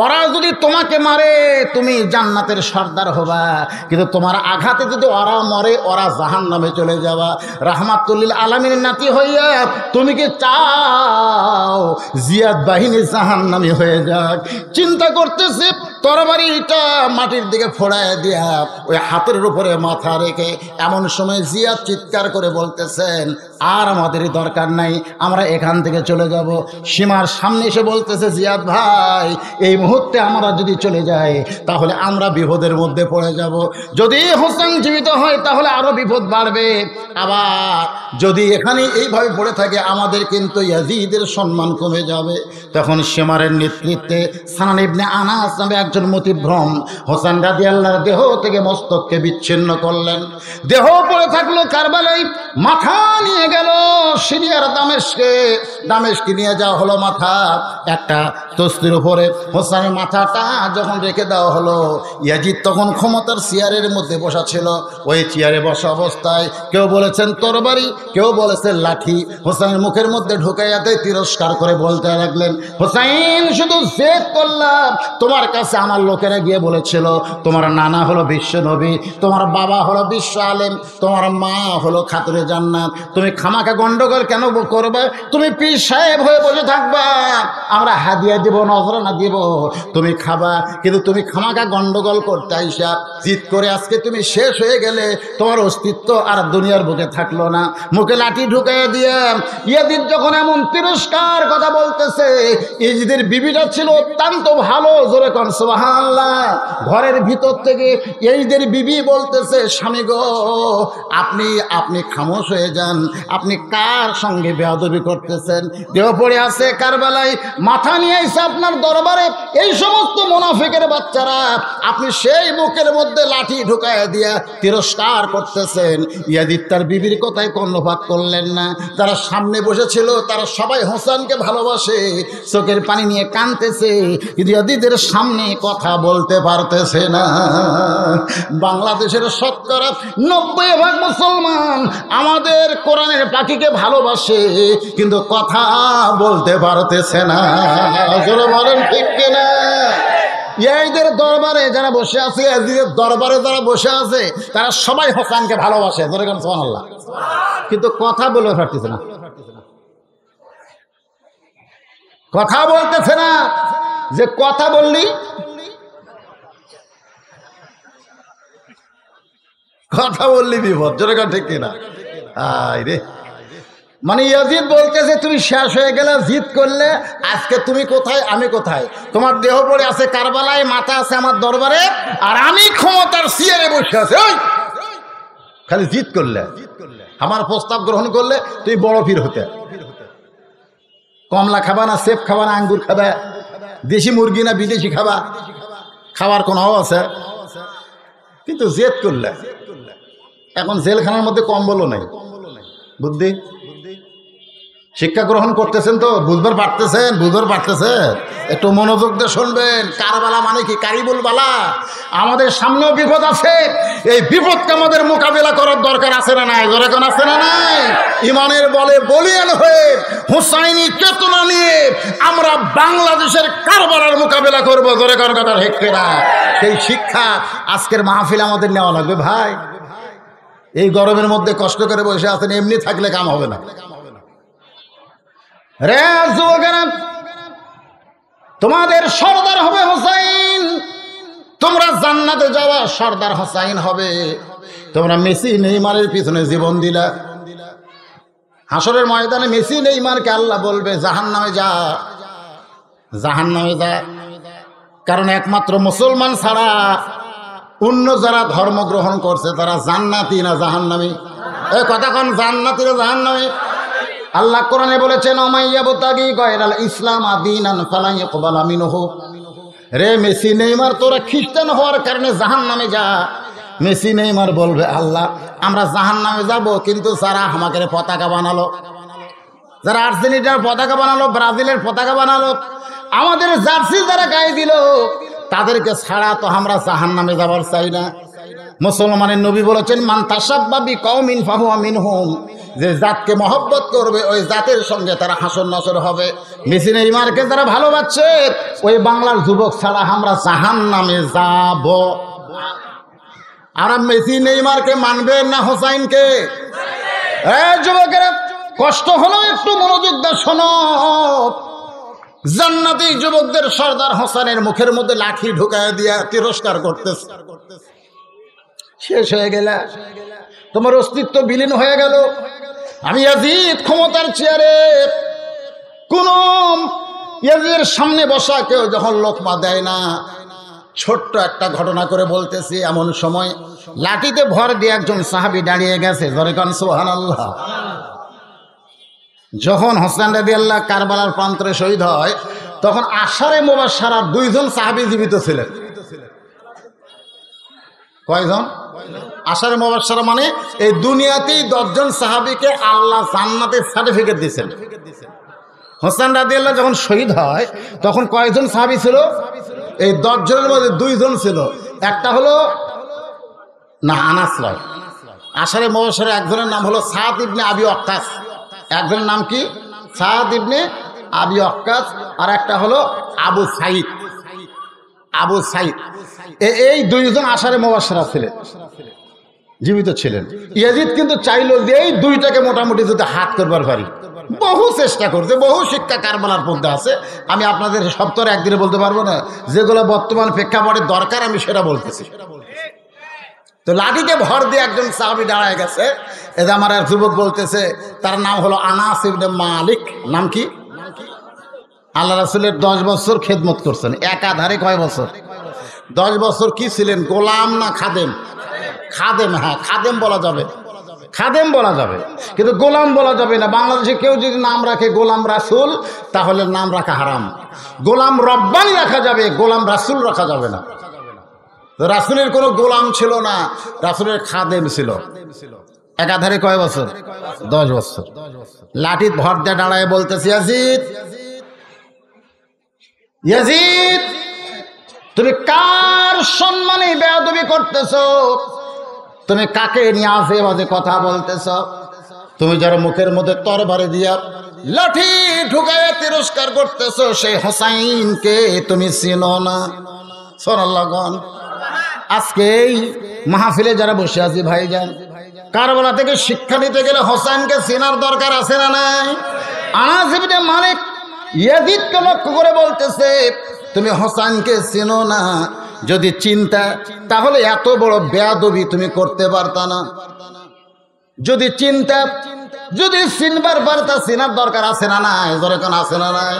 ওরা যদি তোমাকে মারে তুমি জান্নাতের সর্দার হবা, কিন্তু তোমার আঘাতে যদি ওরা মরে ওরা জাহান্নামে চলে যাবা। রাহমাতুল্লিল আলামিনের নাতি হইয়া তুমি কি চাও জিয়াদ বাহিনী জাহান্নামী হয়ে যাক? চিন্তা করতেছে, তরবারিটা মাটির দিকে ফোড়ায় দিয়া ওই হাতের উপরে মাথা রেখে এমন সময় জিয়াদ চিৎকার করে বলতেছেন, আর আমাদের দরকার নাই, আমরা এখান থেকে চলে যাব। সীমার সামনে এসে বলতেছে, জিয়াদ ভাই, এই মুহূর্তে আমরা যদি চলে যাই তাহলে আমরা বিপদের মধ্যে পড়ে যাব। যদি হোসেন জীবিত হয় তাহলে আরো বিপদ বাড়বে, আবার যদি এখানে এইভাবে পড়ে থাকে আমাদের কিন্তু ইয়াজিদের সম্মান কমে যাবে। তখন সীমারের নেতৃত্বে সানান ইবনে আনাস নামে একজন মতিভ্রম হোসেন রাদিয়াল্লাহু দেহ থেকে মস্তককে বিচ্ছিন্ন করলেন। দেহ পড়ে থাকলো কারবালায়, মাথা নিয়ে গেল সিরিয়ার দামেস্কে, দামেস্কে নিয়ে যাওয়া হলো মাথা একটা তসবির উপরে। হোসেনের মাথাটা যখন রেখে দেওয়া হলো, ইয়াজিদ তখন ক্ষমতার চেয়ারের মধ্যে বসা ছিল। ওই চেয়ারে বসা অবস্থায় কেউ বলেছেন তরবারি, কেউ বলেছেন লাঠি, হোসেনের মুখের মধ্যে ঢুকাইয়াতে তিরস্কার করে বলতে লাগলেন, হোসেন শুধু জেদ করলাম, তোমার কাছে আমার লোকেরা গিয়ে বলেছিল তোমার নানা হলো বিশ্ব নবী, তোমার বাবা হলো বিশ্ব আলেম, তোমার মা হলো খাতুরে জান্নাত, তুমি খামাখা গন্ডগোল কেন করবে? তুমি পীর সাহেব হয়ে বসে থাকবা, আমরা হাদিয়া দিব, নজরানা দিব, তুমি খাবা, কিন্তু তুমি খামাখা গন্ডগোল করতে আইসা জিদ করে আজকে তুমি শেষ হয়ে গেলে, তোমার অস্তিত্ব আর দুনিয়ার বুকে থাকলো না। মুখে লাঠি ঢুকাইয়া দিয়ে ইয়াজিদ যখন এমন তিরস্কার কথা বলতেছে, ইয়াজিদের বিবিটা ছিল অত্যন্ত ভালো, জোরে কোন সুবহানাল্লাহ। ঘরের ভিতর থেকে ইয়াজিদের বিবি বলতেছে, স্বামী গো, আপনি খামোশ হয়ে যান, আপনি কার সঙ্গে বেয়াদবি করতেছেন? দেহ পড়ে আছে কারবালায়, মাথা নিয়ে এসে আপনার দরবারে এই সমস্ত মুনাফিকের বাচ্চারা, আপনি সেই বুকের মধ্যে লাঠি ঢুকায় দিয়া তিরস্কার করতেছেন। ইয়াজিদ তার বিবির কথায় কর্ণপাত করলেন না। যারা সামনে বসেছিল তারা সবাই হোসেনকে ভালোবাসে, চোখের পানি নিয়ে কাঁদতেছে, কিন্তু ইয়াজিদের সামনে কথা বলতে পারতেছে না। বাংলাদেশের 90% মুসলমান আমাদের কোরআনের পাখিকে ভালোবাসে, কিন্তু কথা বলতে পারতেছে না। আসলে বলেন ঠিক কিনা? ইয়াজিদের দরবারে যারা বসে আছে, ইয়াজিদের দরবারে যারা বসে আছে তারা সবাই হোসেনকে ভালোবাসে, ধরে কেন সুবহানাল্লাহ, কিন্তু কথা বলতে পারতেছে না, কথা বলতেছে না। যে কথা বললি, কথা বললি বিপদ, জোরে কথা ঠিক কিনা? আয় রে, মানে ইয়াজিদ বলতেছে তুমি শেষ হয়ে গেলে, জিদ করলে, আজকে তুমি কোথায় আমি কোথায়? তোমার দেহ পড়ে আছে কারবালায়, মাথা আছে আমার দরবারে, আর আমি ক্ষমতার চেয়ারে বসে আছে। ওই খালি জিদ করলে, আমার প্রস্তাব গ্রহণ করলে তুমি বড় পীর হতে। কমলা খাবা না সেব খাবা না আঙ্গুর খাবা, দেশি মুরগি না বিদেশি খাবা, খাবার কোনো আছে? কিন্তু জেদ করলে এখন জেলখানার মধ্যে কম্বলও নাই। বুদ্ধি শিক্ষা গ্রহণ করতেছেন তো, বুঝবার পারতেছেন। একটু মনোযোগ দিয়ে শুনবেন। কারবালা মানে কি? কারিবুল বালা। আমাদের সামনেও বিপদ আছে, এই বিপদকে আমাদের মোকাবেলা করার দরকার আছে না নাই? যেরকম আছে না নাই? ইমানের বলে বলিয়ান হয়ে হুসাইনি চেতনা নিয়ে আমরা বাংলাদেশের কারবালার মোকাবেলা করবো। যেরকম কথা হেঁকে না, সেই শিক্ষা আজকের মাহফিল আমাদের নেওয়া লাগবে ভাই। এই গরমের মধ্যে কষ্ট করে বসে আছেন, এমনি থাকলে কাম হবে না। রে যুবকেরা, তোমাদের সর্দার হবে হোসাইন। তোমরা জান্নাতে যাওয়া সর্দার হোসাইন হবে। তোমরা মেসি নেইমারের পিছনে জীবন দিলা। হাসরের ময়দানে মেসি নেইমারকে আল্লাহ বলবে জাহান্নামে যা, জাহান্নামে যা। কারণ একমাত্র মুসলমান ছাড়া অন্য যারা ধর্ম গ্রহণ করছে তারা জান্নাতি না জাহান্নামী? এই কথা কোন, জান্নাতি না জাহান্নামী? আল্লাহ কোরআনে বলেছেন ওমাইয়াবতাগি গায়রাল ইসলাম আদিনান ফালা ইকবালা মিনহু। রে মেসি নেইমার, তোরা খ্রিস্টান হওয়ার কারণে জাহান্নামে যা। মেসি নেইমার বলবে আল্লাহ আমরা জাহান্নামে যাব, কিন্তু যারা আমাকে পতাকা বানালো, যারা আর্জেন্টিনার পতাকা বানালো, ব্রাজিলের পতাকা বানালো, আমাদের জার্সি যারা গায়ে দিল, তাদেরকে ছাড়া তো আমরা জাহান্নামে যাবার চাই না। মুসলমানের নবী বলেছেন মান তাসাব্বা বিকওমিন ফাহুয়া মিনহুম। যে জাতকে মহব্বত করবে ওই জাতের সঙ্গে তারা হাসর নাসর হবে। মেসি নেইমারকে যারা ভালোবাসছে ওই বাংলার যুবক ছাড়া আমরা জাহান্নামে যাব। আর মেসি নেইমারকে মানবেন না হোসাইনকে? যুবকেরা কষ্ট হলো, একটু মনোযোগ দিয়ে শোনো। জান্নাতি যুবকদের সর্দার হোসেনের মুখের মধ্যে লাঠি ঢুকায় দিয়া তিরস্কার করতেছে। শেষ হয়ে গেল, তোমার অস্তিত্ব বিলীন হয়ে গেল। আমি ইয়াজিদ ক্ষমতার চেয়ারে, কোন ইয়াজিদের সামনে বসা কেউ যখন লোকমা দেয় না। ছোট্ট একটা ঘটনা করে বলতেছি। এমন সময় লাঠিতে ভর দিয়ে একজন সাহাবী দাঁড়িয়ে গেছে। জোরে কান সুবহানাল্লাহ। যখন হোসেন রাদিয়াল্লাহু কারবালার প্রান্তরে শহীদ হয়, তখন আশারে মুবাশশারার 2 জন সাহাবী জীবিত ছিলেন। কয়জন? আশারে মুবাশশারা মানে এই দুনিয়াতেই 10 জন সাহাবীকে আল্লাহ জান্নাতের সার্টিফিকেট দিয়েছেন। হোসেন রাদিয়াল্লাহু যখন শহীদ হয় তখন কয়জন সাহাবী ছিল? এই 10 জনের মধ্যে 2 জন ছিল। একটা হলো না আনাস নয়, আশারে মুবাশশারা একজনের নাম হলো সাদ ইবনে আবি ওয়াক্কাস। একজনের নাম কি? সাদ ইবনে আবি ওয়াক্কাস। আর একটা হলো আবু সাইদ। আবু সাইদ এই 2 জন আশারে মুবাশশারা ছিলেন, জীবিত ছিলেন। ইয়াজিদ কিন্তু চাইলো যে এই 2টাকে মোটামুটি যদি হাত করবার পারি। বহু চেষ্টা করছে, বহু শিক্ষা কারবালার মধ্যে আছে। আমি আপনাদের সপ্তাহে একদিনে বলতে পারবো না, যেগুলো বর্তমান প্রেক্ষাপটে দরকার আমি সেটা বলতেছি। তো লাঠিতে ভর দিয়ে একজন সাহাবী দাঁড়ায় গেছে। এটা আমার এক যুবক বলতেছে, তার নাম হলো আনাস ইবনে মালিক। নাম কি? আল্লাহ রাসূলের 10 বছর খেদমত করছেন একাধারে। কয় বছর? 10 বছর। কি ছিলেন, গোলাম না খাদেম? খাদেম। হ্যাঁ, খাদেম বলা যাবে, খাদেম বলা যাবে, কিন্তু গোলাম বলা যাবে না। বাংলাদেশে কেউ যদি নাম রাখে গোলাম রাসূল, তাহলে নাম রাখা হারাম। গোলাম রব্বানি রাখা যাবে, গোলাম রাসূল রাখা যাবে না। রাসূলের কোনো গোলাম ছিল না, রাসূলের খাদেম ছিল। একাধারে কয় বছর? 10 বছর। লাঠির ভর দিয়ে দাঁড়ায় বলতেছে, ইয়াজিদ, ইয়াজিদ, তুমি কার সম্মানে বেয়াদবি করতেছো? তুমি কাকে নিয়ে আজে বাজে কথা বলতেছ? তুমি যার মুখের মধ্যে তরবারি দিয়া লাঠি ঢুকায় তিরস্কার করতেছো, সেই হোসাইনকে তুমি চিনো না? সুবহানাল্লাহ। আজকে এই মাহফিলে যারা বসে আছি ভাইজান, কারবালা থেকে শিক্ষা নিতে গেলে হোসাইনকে চেনার দরকার আছে না নাই? আনাস ইবনে মালিক ইয়াজিদকে লক্ষ্য করে বলতেছে, তুমি হোসাইনকে চেনো না? যদি চিন্তা, তাহলে এত বড় বেয়াদবি তুমি করতে পারতা না। যদি চিন্তা, যদি চিনবার পারতা, চিনার দরকার আছে না নাই? দরকার আছে না নাই?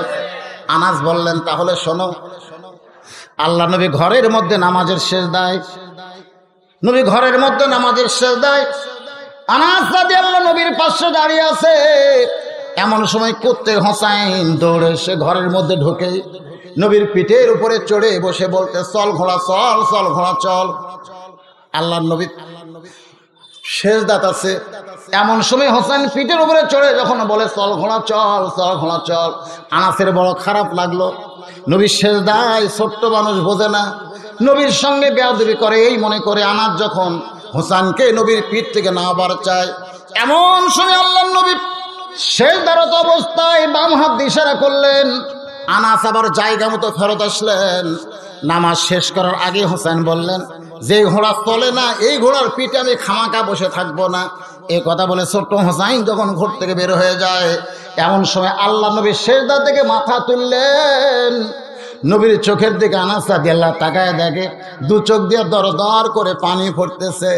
আনাস বললেন, তাহলে শোনো। আল্লাহ নবী ঘরের মধ্যে নামাজের সেজদায়, নবী ঘরের মধ্যে নামাজের সেজদায়, আনাস রাদিয়াল্লাহু নবীর পাশে দাঁড়িয়ে আছে। এমন সময় কুত্তে হোসাইন দৌড়ে সে ঘরের মধ্যে ঢোকে, নবীর পিঠের উপরে চড়ে বসে বলতে, চল ঘোড়া চল, চল ঘোড়া চল। আল্লাহর নবী সেজদাত আছে। এমন সময় হোসেন পিঠের উপরে চড়ে যখন বলে চল ঘোড়া চল, চল ঘোড়া চল, আনাসের বড় খারাপ লাগলো। নবীর সেজদায় ছোট্ট মানুষ বোঝে না, নবীর সঙ্গে বেয়াদবি করে এই মনে করে আনাস যখন হোসেনকে নবীর পিঠ থেকে নামাবার চায়, এমন সময় আল্লাহর নবী সেজদারত অবস্থায় বাম হাত দিয়ে ইশারা করলেন। আনাস আবার জায়গা মতো ফেরত আসলেন। নামাজ শেষ করার আগে হোসেন বললেন, যে ঘোড়া চলে না এই ঘোড়ার পিঠে আমি খামাকা বসে থাকবো না। এই কথা বলে ছোট্ট হোসাইন যখন ঘর থেকে বের হয়ে যায়, এমন সময় আল্লাহ নবী সেজদা থেকে মাথা তুললেন। নবীর চোখের দিকে আনাস রাদিয়াল্লাহু তাকায় দেখে দু চোখ দিয়ে দর দর করে পানি পড়তেছে।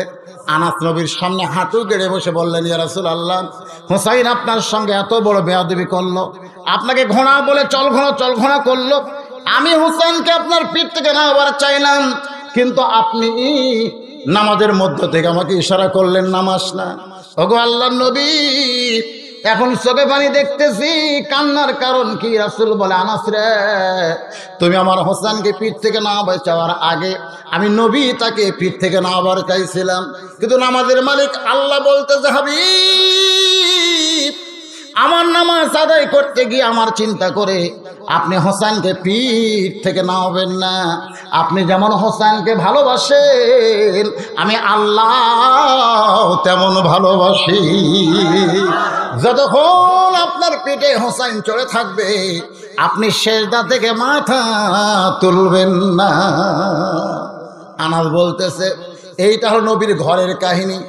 আনাস নবীর সামনে হাঁটু গেড়ে বসে বললেন, ইয়া রাসূলুল্লাহ, হোসাইন আপনার সঙ্গে এত বড় বেয়াদবি করলো, আপনাকে ঘোড়া বলে চল ঘোড়া চল ঘোড়া করলো, আমি হোসেনকে আপনার পিঠ থেকে নামাবার চাইলাম, কিন্তু আপনি নামাজের মধ্য থেকে আমাকে ইশারা করলেন নামাজ না। ওগো আল্লাহর নবী, এখন চোখে পানি দেখতেছি, কান্নার কারণ কি? রাসূল বলে, আনাস রে, তুমি আমার হোসেনকে পিঠ থেকে নামাবার চাওয়ার আগে আমি নবী তাকে পিঠ থেকে নামাবার চাইছিলাম, কিন্তু নামাজের মালিক আল্লাহ বলতেছে, হাবিব আমার নামাজ আদায় করতে গিয়ে আমার চিন্তা করে আপনি হোসেনকে পিঠ থেকে নামাবেন না। আপনি যেমন হোসেনকে ভালোবাসেন আমি আল্লাহ তেমন ভালোবাসি। যতক্ষণ আপনার পেটে হোসেন চড়ে থাকবে আপনি সেজদা থেকে মাথা তুলবেন না। আনাস বলতেছে, এইটা হলো নবীর ঘরের কাহিনী।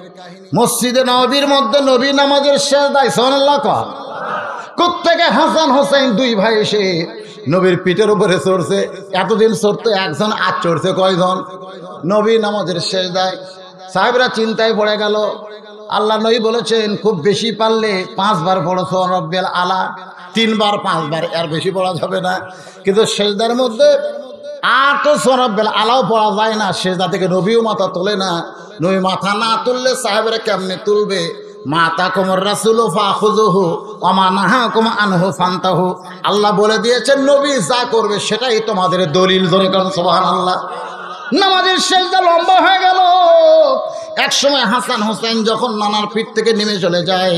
মসজিদে নবীর মধ্যে নবী নামাজের সেজদায় সুবহানাল্লাহ কর। কোত্থেকে হাসান হোসেন দুই ভাই এসে নবীর পিঠের উপরে চড়ছে। এতদিন চড়তো একজন, আজ চড়ছে কয়জন? নবী নামাজের সেজদায়। সাহেবরা চিন্তায় পড়ে গেল। আল্লাহ নবী বলেছেন খুব বেশি পারলে 5 বার পড়ো সুবহান রাব্বিয়াল আলা, 3 বার 5 বার, এর বেশি পড়া যাবে না। কিন্তু সেজদার মধ্যে আর তো সুবহান রাব্বিয়াল আলাও পড়া যায় না, সেজদা থেকে নবীও মাথা তোলে না। নবী মাথা না তুললে সাহেবরা কেমনে তুলবে? মাতা কুমর রাসূলু ফাখুযুহু ওয়া মা নাহাকুম আনহু ফান্তাহু। আল্লাহ বলে দিয়েছেন নবী যা করবে সেটাই তোমাদের দলিল। জোরে কারণ সুবহানাল্লাহ। নামাজের সেজদা লম্বা হয়ে গেল। এক সময় হাসান হোসেন যখন নানার পিঠ থেকে নেমে চলে যায়,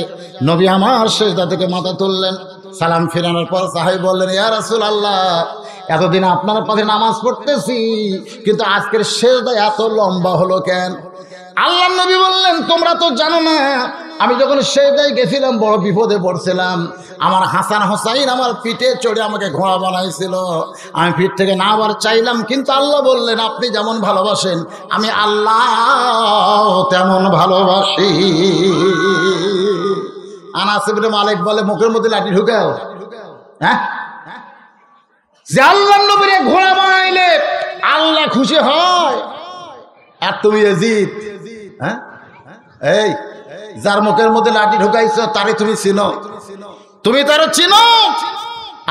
নবী আমার সেজদা থেকে মাথা তুললেন। সালাম ফিরানোর পর সাহেব বললেন, ইয়া রাসূলুল্লাহ, এতদিন আপনার পথে নামাজ পড়তেছি, কিন্তু আজকের সেজদা এত লম্বা হলো কেন? আল্লাহ নবী বললেন, তোমরা তো জানো না, আমি যখন সেজদায় গেছিলাম বড় বিপদে পড়ছিলাম। আমার হাসান হোসাইন আমার পিঠে চড়ে আমাকে ঘোড়া বানাইছিল। আমি পিঠ থেকে নামাবার চাইলাম, কিন্তু আল্লাহ বললেন আপনি যেমন ভালোবাসেন আমি আল্লাহ তেমন ভালোবাসি। আনাস ইবনে মালিক বলে, মুখের মধ্যে লাঠি ঢুকাও। হ্যাঁ, যে আল্লাহ নবীরে ঘোড়া বানাইলে আল্লাহ খুশি হয়, আর তুমি ইয়াজিদ, হ্যাঁ, এই যার মুখের মধ্যে লাঠি ঢুকাইছো তারে তুমি চিনো? তুমি তারে চিনো?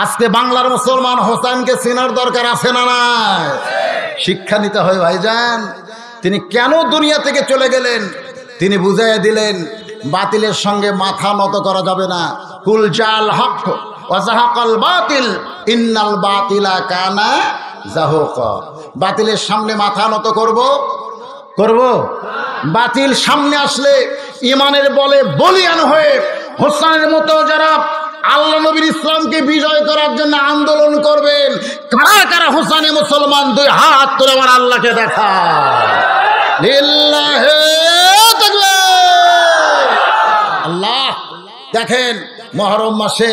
আজকে বাংলার মুসলমান হোসেনকে চিনার দরকার আছে না নাই? শিক্ষা নিতে হয় ভাইজান। তিনি কেন দুনিয়া থেকে চলে গেলেন তিনি বুঝাইয়া দিলেন, বাতিলের সঙ্গে মাথা নত করা যাবে না। কুল জাল হক ওয়া যাহাকাল বাতিল ইন্নাল বাতিলা কানা যাহুকা। বাতিলের সামনে মাথা নত করব? বাতিল সামনে আসলে ইমানের বলে বলিয়ান হয়ে হোসেনের মতো যারা আল্লাহ নবীর ইসলামকে বিজয় করার জন্য আন্দোলন করবেন, কারা কারা হোসেনে মুসলমান? 2 হাত তুলে আমার আল্লাহকে দেখা। লিল্লাহি তাকবীর। আল্লাহ দেখেন, মুহররম মাসে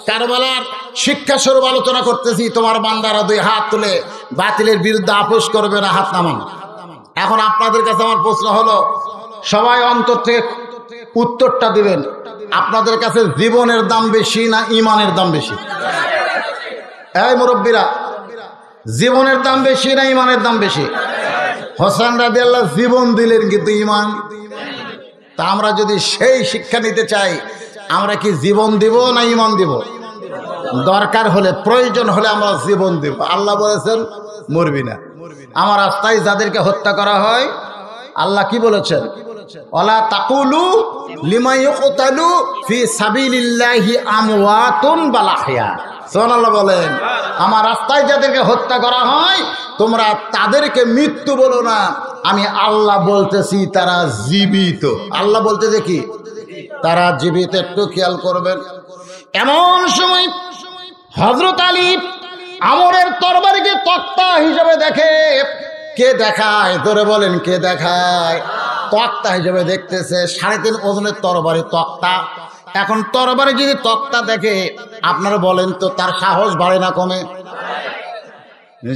কারবালার শিক্ষা স্বরূপ আলোচনা করতেছি। তোমার বান্দারা 2 হাত তুলে বাতিলের বিরুদ্ধে আপোষ করবে না, হাত নামান। এখন আপনাদের কাছে আমার প্রশ্ন হলো, সবাই অন্তর থেকে উত্তরটা দিবেন, আপনাদের কাছে জীবনের দাম বেশি না ইমানের দাম বেশি? এই মুরব্বীরা, জীবনের দাম বেশি না ইমানের দাম বেশি? হোসেন রাদিয়াল্লাহু জীবন দিলেন, কিন্তু ইমান। তা আমরা যদি সেই শিক্ষা নিতে চাই, আমরা কি জীবন দিব না ইমান দিব? দরকার হলে, প্রয়োজন হলে আমরা জীবন দিব। আল্লাহ বলেছেন মরবি না। আমার রাস্তায় যাদেরকে হত্যা করা হয়, আল্লাহ কি বলেছেন? ওয়ালা তাকুলু লিমা ইউকতালু ফি সাবিলিল্লাহি আমওয়াতুন বাল আহইয়া। সুবহানাল্লাহ বলেন, আমার রাস্তায় যাদেরকে হত্যা করা হয় তোমরা তাদেরকে মৃত্যু বলো না, আমি আল্লাহ বলতেছি তারা জীবিত। আল্লাহ বলতেছে কি? তারা জীবিত। একটু খেয়াল করবেন। এমন সময় হযরত আলী আমরের তরবারিকে তক্তা হিসেবে দেখে। কে দেখায়? ধরে বলেন, কে দেখায়? তক্তা হিসেবে দেখতেছে। 3.5 ওজনের তরবারি তক্তা। এখন তরবারি যদি তক্তা দেখে, আপনারা বলেন তো তার সাহস বাড়ে না কমে?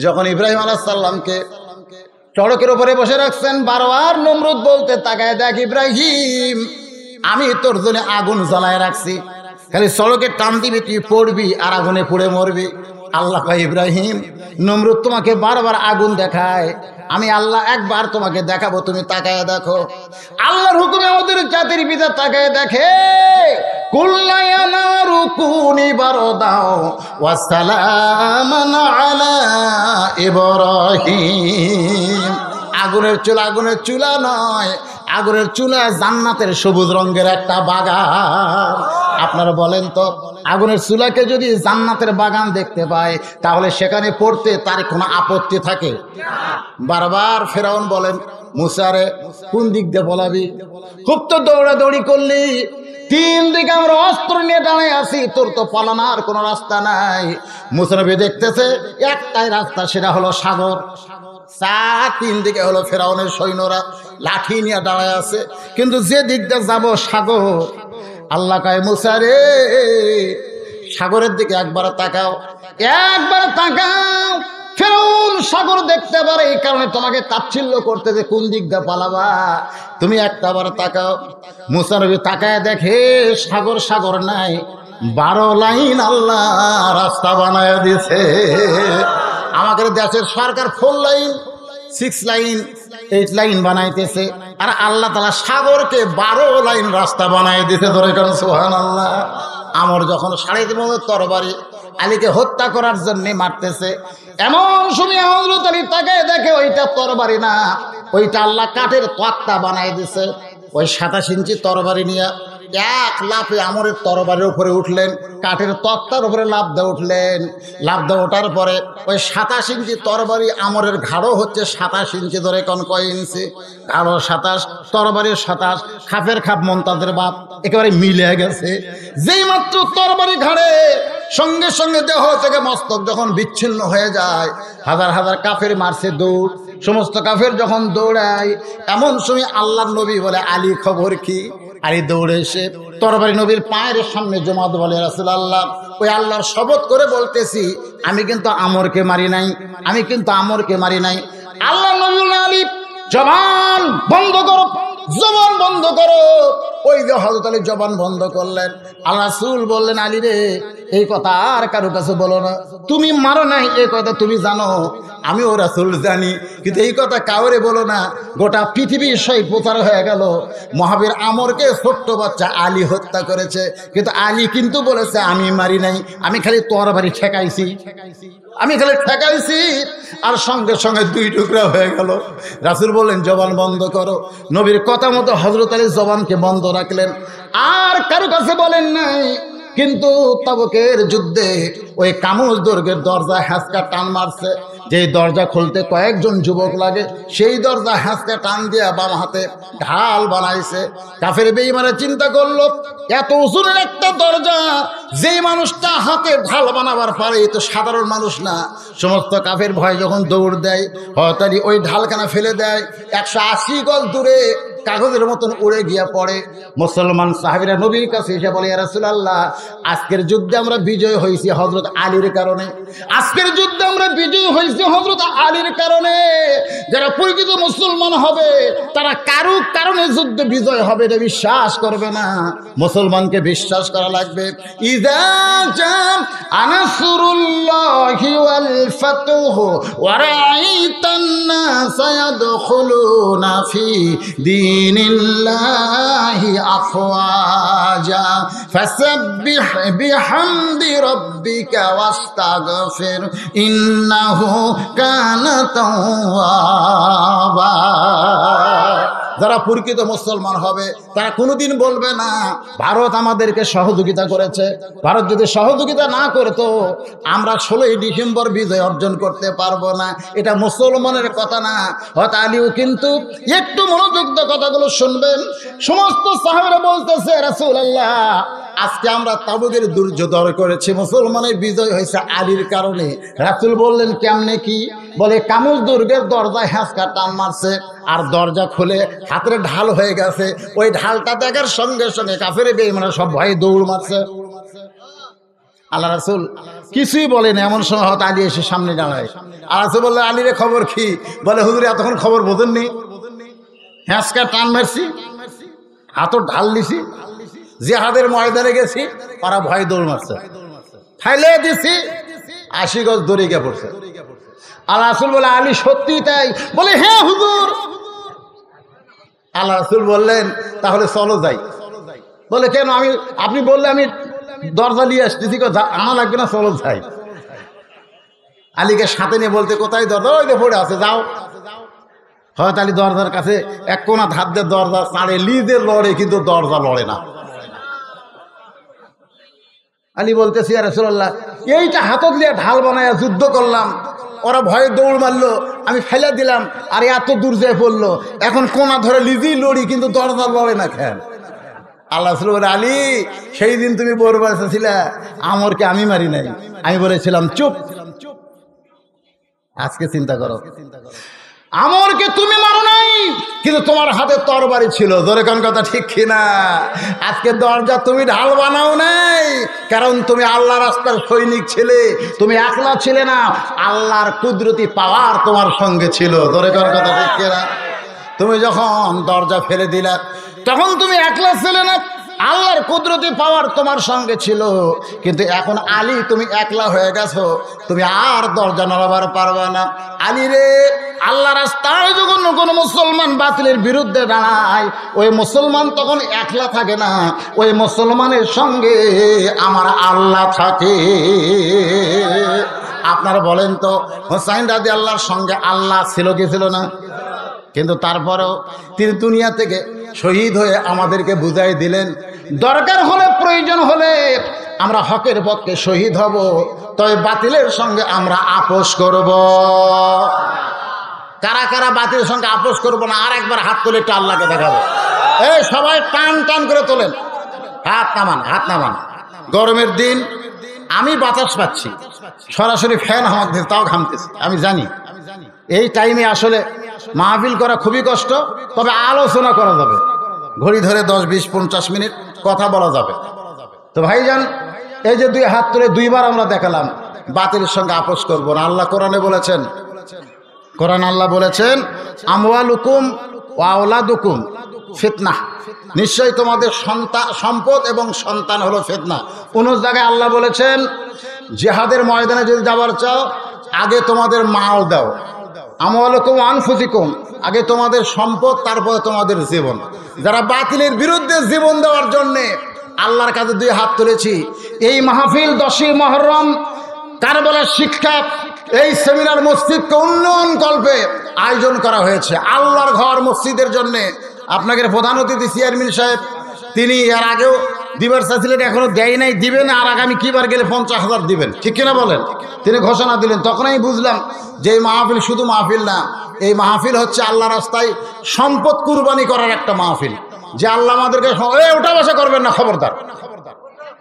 যখন ইব্রাহিম আলাইহিস সালামকে চড়কের উপরে বসে রাখছেন, বারবার নমরুদ বলতে তাকায়, দেখ ইব্রাহিম, আমি তোর জন্য আগুন জ্বালায় রাখছি, খালি সড়কে টান দিবি, তুই পড়বি আর আগুনে পুড়ে মরবি। আল্লাহ কয়, ইব্রাহিম, নমরুদ তোমাকে বারবার আগুন দেখায়, আমি আল্লাহ একবার তোমাকে দেখাবো, তুমি তাকায় দেখো। আল্লাহর হুকুমে আমাদের জাতির পিতা তাকায় দেখে, কুল্লা ইয়া নারু কুনি বারদাও ওয়া সালামান আলা ইব্রাহিম। আগুনের চুলা নয়, আগুনের চুলা জান্নাতের সবুজ রঙের একটা বাগান। আপনারা বলেন তো, আগুনের চুলাকে যদি জান্নাতের বাগান দেখতে পায়, তাহলে সেখানে পড়তে তার কোনো আপত্তি থাকে? বারবার ফেরাউন বলেন, মুসা রে কোন দিক দিয়ে বলাবি? খুব তো দৌড়াদৌড়ি করলি, 3 দিকে আমরা অস্ত্র নিয়ে দাঁড়িয়ে আছি, তোর তো পালানোর কোনো রাস্তা নাই। মুসা নবী দেখতেছে একটাই রাস্তা, সেটা হলো সাগর। 3 দিকে হলো ফেরাউনের সৈন্যরা লাঠি নিয়ে দাঁড়ায় আছে, কিন্তু যে দিক দিয়ে যাবো সাগর। আল্লাহ কয়, মুসা রে সাগরের দিকে একবার তাকাও, একবার তাকাও। ফেরাউন সাগর দেখতে পারে, এই কারণে তোমাকে তাচ্ছিল্য করতে, যে কোন দিক দিয়ে পালাবা, তুমি একটাবার তাকাও। মুসা নবী তাকায় দেখে সাগর নাই, 12 লাইন আল্লাহ রাস্তা বানায় দিছে। আমাদের দেশের সরকার 4 লাইন 6 লাইন 8 লাইন বানাইতেছে, আর আল্লাহ তাআলা সাগরকে 12 লাইন রাস্তা বানায় দিতে। ধরে কেন সুবহানাল্লাহ। আমর যখন 3.5 ওজনের তরবারি আলীকে হত্যা করার জন্য মারতেছে, এমন সময় হযরত আলী তাকায় দেখে ওইটা তরবারি না, ওইটা আল্লাহ কাঠের তক্তা বানায় দিছে। ওই 27 ইঞ্চি তরবারি নিয়ে এক লাফে আমরের তরবারির উপরে উঠলেন, কাঠের তক্তার উপরে লাফ দিয়ে উঠলেন। লাফ দিয়ে ওঠার পরে ওই 27 ইঞ্চি তরবারি, আমরের ঘাড়ও হচ্ছে 27 ইঞ্চি। ধরে কোন কয় ইঞ্চি? ঘাড়ও 27, তরবারির 27, খাপের খাপ মন্তাদের বাপ, একেবারে মিলে গেছে। যেই মাত্র তরবারি ঘাড়ে, সঙ্গে সঙ্গে দেহ থেকে মস্তক যখন বিচ্ছিন্ন হয়ে যায়। হাজার হাজার কাফের মারছে দৌড়, সমস্ত কাফের যখন দৌড়ায়, এমন সময় আল্লাহর নবী বলে, আলী খবর কি? আলী দৌড়ে এসে তরবারি নবীর পায়ের সামনে জমা দিয়ে বলে, রাসূলুল্লাহ, ওই আল্লাহর শপথ করে বলতেছি, আমি কিন্তু আমরকে মারি নাই, আমি কিন্তু আমরকে মারি নাই। আল্লাহ নবী বলে, আলী জবান বন্ধ করো, জবান বন্ধ করো। ওই যে হযরত আলী জবান বন্ধ করলেন। আল্লাহ রাসূল বললেন, আলী রে, এই কথা আর কারো কাছে বলো না, তুমি মারো নাই এই কথা তুমি জানো, আমিও রাসূল জানি, কিন্তু এই কথা কাউরে বলো না। গোটা পৃথিবীর সই প্রচার হয়ে গেল, মহাবীর আমরকে ছোট্ট বাচ্চা আলী হত্যা করেছে, কিন্তু আলী কিন্তু বলেছে আমি মারি নাই, আমি খালি তরবারি ঠেকাইছি, আমি খালি ঠেকাইছি। আর সঙ্গে সঙ্গে 2 টুকরা হয়ে গেল। রাসূল বললেন, জবান বন্ধ করো। নবীর কথা মতো হযরত আলী জবানকে বন্ধ রাখলেন, আর কারো কাছে বলেন নাই। কিন্তু তাবুকের যুদ্ধে ওই কামুজ দুর্গের দরজা হ্যাঁচকা টান মারছে, যেই দরজা খুলতে কয়েকজন যুবক লাগে, সেই দরজা হ্যাঁচকা টান দিয়ে বাম হাতে ঢাল বানাইছে। কাফের বেঈমানরা চিন্তা করলো, এত উঁচুর একটা দরজা, যেই মানুষটা হাতে ঢাল বানাবার পারে, এ তো সাধারণ মানুষ না। সমস্ত কাফের ভয় যখন দৌড় দেয়, হঠাৎই ওই ঢালখানা ফেলে দেয়, 180 গজ দূরে কাগজের মতন উড়ে গিয়া পড়ে। মুসলমান সাহাবীরা নবীর কাছে এসে বলে, ইয়া রাসূলুল্লাহ, আজকের যুদ্ধে আমরা বিজয় হয়েছি হযরত আলীর কারণে, আজকের যুদ্ধে আমরা বিজয় হয়েছি হযরত আলীর কারণে। যারা পরিচিত মুসলমান হবে, তারা কারো কারণে যুদ্ধে বিজয় হবে এটা বিশ্বাস করবে না, মুসলমানকে বিশ্বাস করা লাগবে। ইযা জাআ নাসরুল্লাহি ওয়াল ফাতহু ওয়া রাআইতান নাসা ইয়াদখুলুনা ফি দীনিল্লাহি আফওয়াজা ফাসাব্বিহ বিহামদি রাব্বিকা ওয়াস্তাগফির ইন্নাহু কানা তাওয়াবা। যারা প্রকৃত মুসলমান হবে তারা কোনোদিন বলবে না ভারত আমাদেরকে সহযোগিতা করেছে। ভারত যদি সহযোগিতা না করতো আমরা 16ই ডিসেম্বর বিজয় অর্জন করতে পারবো না। এটা মুসলমানের কথা না। হয়তো আলীও কিন্তু একটু মনোযোগ দিয়ে কথাগুলো শুনবেন। সমস্ত সাহাবারা বলতেছে রাসূলুল্লাহ আজকে আমরা তাবুকের দুর্য দর করেছি, মুসলমানের বিজয় হয়েছে আলীর কারণে। রাসূল বললেন কেমনে কি? বলে কামুজ দুর্গের দরজায় হ্যাঁচকা টান মারছে আর দরজা খুলে হাতের ঢাল হয়ে গেছে। ওই ঢালটা দেখার সঙ্গে সঙ্গে কাফের বেঈমানরা সব ভয়ে দৌড় মারছে। আল্লাহ রাসূল কিছুই বলেন। এমন সময় হয়তো আলী এসে সামনে দাঁড়ায়। আর রাসূল বললে আলীর খবর কি? বলে হুজুর এতক্ষণ খবর বোঝেননি, হ্যাঁচকা টান মারছি, হাতও ঢাল দিছি, জিহাদের ময়দানে গেছি, ওরা ভয় দৌড় মারছে, ফাইলে দিছি, 80 গজ দড়ি গিয়ে পড়ছে। আল্লাহ রাসূল বলে আলী সত্যি তাই? বলে হ্যাঁ হুজুর। আল্লাহ রাসূল বললেন তাহলে চলো যাই। বলে কেন? আপনি বললে আমি দরজা নিয়ে আসতেছি, আনা লাগবে না, চলো যাই। আলীকে সাথে নিয়ে বলতে কোথায় দরজা? ওই যে পড়ে আছে, যাও। হয়তো আলী দরজার কাছে এক কোনা ধার দিয়ে দরজা ছাড়ে, লিজে লড়ে, কিন্তু দরজা লড়ে না। আলী বলতেছি ইয়া রাসূলুল্লাহ এইটা হাতত নিয়ে ঢাল বানায় যুদ্ধ করলাম, ওরা ভয়ে দৌড় মারলো, আমি ফেলে দিলাম, আর এত দূর যেয়ে পড়লো, এখন কোনা ধরে লিজেই লড়ি, কিন্তু দরজা লড়ে না কেন? আল্লাহ রাসূল বলে আলী সেই দিন তুমি বলবার ছিলে আমরকে আমি মারি নাই, আমি বলেছিলাম চুপ। আজকে চিন্তা করো, আমরকে তুমি মারো নাই, কিন্তু তোমার হাতে তরবারি ছিল। জোরে কোন কথা ঠিক কিনা? আজকে দরজা তুমি ঢাল বানাও নাই, কারণ তুমি আল্লাহ রাস্তার সৈনিক ছিলে, তুমি একলা ছিলে না, আল্লাহর কুদরতি পাওয়ার তোমার সঙ্গে ছিল। জোরে কোন কথা ঠিক কিনা? তুমি যখন দরজা ফেলে দিলা তখন তুমি একলা ছিলে না, আল্লাহর কুদরতি পাওয়ার তোমার সঙ্গে ছিল। কিন্তু এখন আলী তুমি একলা হয়ে গেছো, তুমি আর দরজা নড়াবার পারবে না। আলী রে, আল্লাহ রাস্তায় যখন কোনো মুসলমান বাতিলের বিরুদ্ধে দাঁড়ায়, ওই মুসলমান তখন একলা থাকে না, ওই মুসলমানের সঙ্গে আমার আল্লাহ থাকে। আপনারা বলেন তো হুসাইন রাদিয়াল্লাহর সঙ্গে আল্লাহ ছিল কি ছিল না? কিন্তু তারপরেও তিনি দুনিয়া থেকে শহীদ হয়ে আমাদেরকে বুঝাই দিলেন দরকার হলে, প্রয়োজন হলে আমরা হকের পক্ষে শহীদ হব, তবে বাতিলের সঙ্গে আমরা আপোষ করব। কারা কারা বাতিলের সঙ্গে আপোষ করব না? আর একবার হাত তুলে একটু আল্লাহকে দেখাবো। এই সবাই টান টান করে তোলেন, হাত নামান, হাত নামান। গরমের দিন আমি বাতাস পাচ্ছি, সরাসরি ফ্যান আমার দিকে, তাও ঘামতেছি, আমি জানি। এই টাইমে আসলে মাহফিল করা খুবই কষ্ট, তবে আলোচনা করা যাবে। ঘড়ি ধরে 10, 20, 50 মিনিট কথা বলা যাবে। তো ভাইজান, এই যে দুই হাত তুলে দুইবার আমরা দেখালাম বাতিলের সঙ্গে আপোষ করব না। আল্লাহ কোরআনে বলেছেন, কোরআন আল্লাহ বলেছেন আমওয়ালুকুম ওয়া আওলাদুকুম ফিতনাহ, নিশ্চয়ই তোমাদের সম্পদ এবং সন্তান হলো ফিতনা। অন্য জায়গায় আল্লাহ বলেছেন জিহাদের ময়দানে যদি যাবার চাও আগে তোমাদের মাল দাও, আমওয়ালুকুম আনফুসিকুম, আগে তোমাদের সম্পদ, তারপরে তোমাদের জীবন। যারা বাতিলের বিরুদ্ধে জীবন দেওয়ার জন্যে আল্লাহর কাছে দুই হাত তুলেছি। এই মাহফিল 10ই মুহররম কারবালার শিক্ষা, এই সেমিনার মসজিদকে উন্নয়ন কল্পে আয়োজন করা হয়েছে আল্লাহর ঘর মসজিদের জন্য। আপনাকে প্রধান অতিথি চেয়ারম্যান সাহেব, তিনি এর আগেও দিবার চাইছিলেন, এখনো দেয় নাই, দিবেন, আর আগামী কিবার গেলে 50,000 দিবেন, ঠিক কিনা বলেন? তিনি ঘোষণা দিলেন। তখন আমি বুঝলাম যে এই মাহফিল শুধু মাহফিল না, এই মাহফিল হচ্ছে আল্লাহ রাস্তায় সম্পদ কুরবানি করার একটা মাহফিল। যে আল্লাহ আমাদেরকে ওটা বসা করবেন না, খবরদার,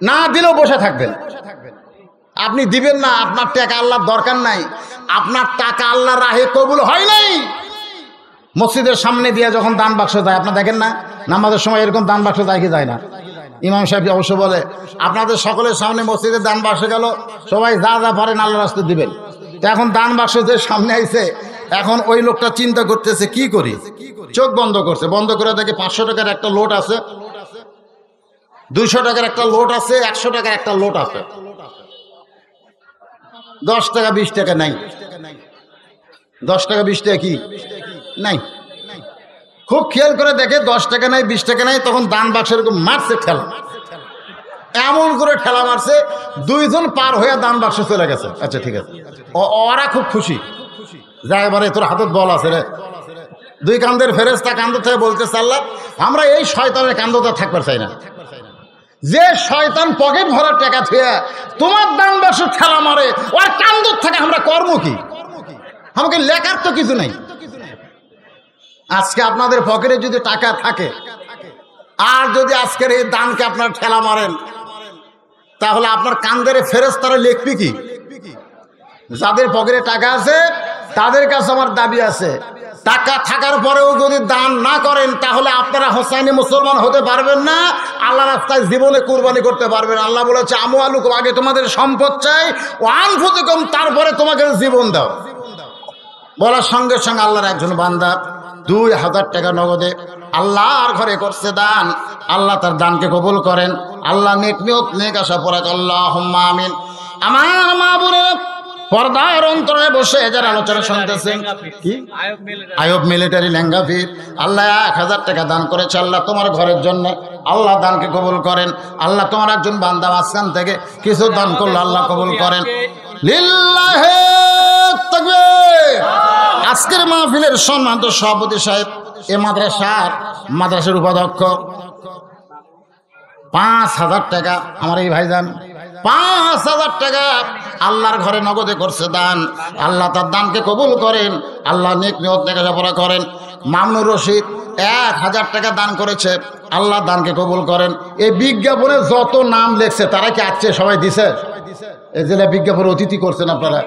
না দিলেও বসে থাকবেন। আপনি দিবেন না, আপনার টাকা আল্লাহর দরকার নাই, আপনার টাকা আল্লাহর রাহে কবুল হয় নাই। মসজিদের সামনে দিয়ে যখন দান বাক্স যায়, আপনার দেখেন না নামাজের সময় এরকম দান বাক্স যায় কি যায় না? ইমাম সাহেব অবশ্য বলে আপনাদের সকলের সামনে মসজিদের দান বাক্স গেল, সবাই যা যা পারেন আল্লাহ রাস্তায় দিবেন। তো এখন দান বাক্স যে সামনে আইছে, এখন ওই লোকটা চিন্তা করতেছে কি করি, চোখ বন্ধ করছে, বন্ধ করে দেখে 500 টাকার একটা লোট আছে, 200 টাকার একটা লোট আছে, 100 টাকার একটা লোট আছে, 10 টাকা 20 টাকা নাই। 10 টাকা 20 টাকা কি নাই? খুব খেয়াল করে দেখে 10 টাকা নাই, 20 টাকা নাই, তখন দান বাক্স এরকম মারছে ঠেলা, এমন করে ঠেলা মারছে, 2 জন পার হয়ে দান বাক্স চলে গেছে। আচ্ছা ঠিক আছে, ওরা খুব খুশি, যা এবারে তোর হাতত বল আছে রে, দুই কান্দের ফেরেশতা কান্দ থেকে বলতেছে আল্লাহ আমরা এই শয়তানের কান্দতে থাকতে চাই না। যে শয়তান পকেট ভরার টাকা থুয়ে তোমার দান বাসে ঠেলা মারে ওর কান্দর থেকে আমরা কর্ম কি? আমাকে লেখার তো কিছু নাই। আজকে আপনাদের পকেটে যদি টাকা থাকে আর যদি আজকের এই দানকে আপনার ঠেলা মারেন তাহলে আপনার কান্দের ফেরেশতারা লিখবে কি? যাদের পকেটে টাকা আছে তাদের কাছে আমার দাবি আছে, টাকা থাকার পরেও যদি দান না করেন তাহলে আপনারা হোসাইনি মুসলমান হতে পারবেন না, আল্লাহ রাস্তায় জীবনে কুরবানি করতে পারবেন। আল্লাহ বলেছে আমওয়ালুকুম, আগে তোমাদের সম্পদ চাই, ও আনফুসুকুম, তারপরে তোমাকে জীবন দাও। বলার সঙ্গে সঙ্গে আল্লাহর একজন বান্দা 2000 টাকা নগদে আল্লাহর ঘরে করছে দান। আল্লাহ তার দানকে কবুল করেন। আল্লাহ নেক নিয়ত নেক আশা পড়াক আল্লাহুম্মা আমিন। আমার মা বোনেরা পর্দার অন্তরে বসে যারা আলোচনা শুনতেছেন, কি আয়ব মিলিটারি লেঙ্গাফির আল্লাহ 1000 টাকা দান করেছে আল্লাহ তোমার ঘরের জন্য। আল্লাহ দানকে কবুল করেন। আল্লাহ তোমার একজন বান্দা মাঝখান থেকে কিছু দান করলো, আল্লাহ কবুল করেন। লিল্লাহি তাকবীর। আজকের মাহফিলের সম্মানিত সভাপতি সাহেব, এ মাদ্রাসার উপাধ্যক্ষ 5000 টাকা আমার এই ভাইজান 5000 টাকা আল্লাহর ঘরে নগদে করছে দান। আল্লাহ তার দানকে কবুল করেন। আল্লাহ নেক নিয়ত লেখাপড়া করেন। মামুনুর রশিদ 1000 টাকা দান করেছে। আল্লাহ দানকে কবুল করেন। এই বিজ্ঞাপনে যত নাম লেখছে তারা কি আছে? সবাই দিছে? এই জেলা বিজ্ঞাপন অতিথি করছেন আপনারা?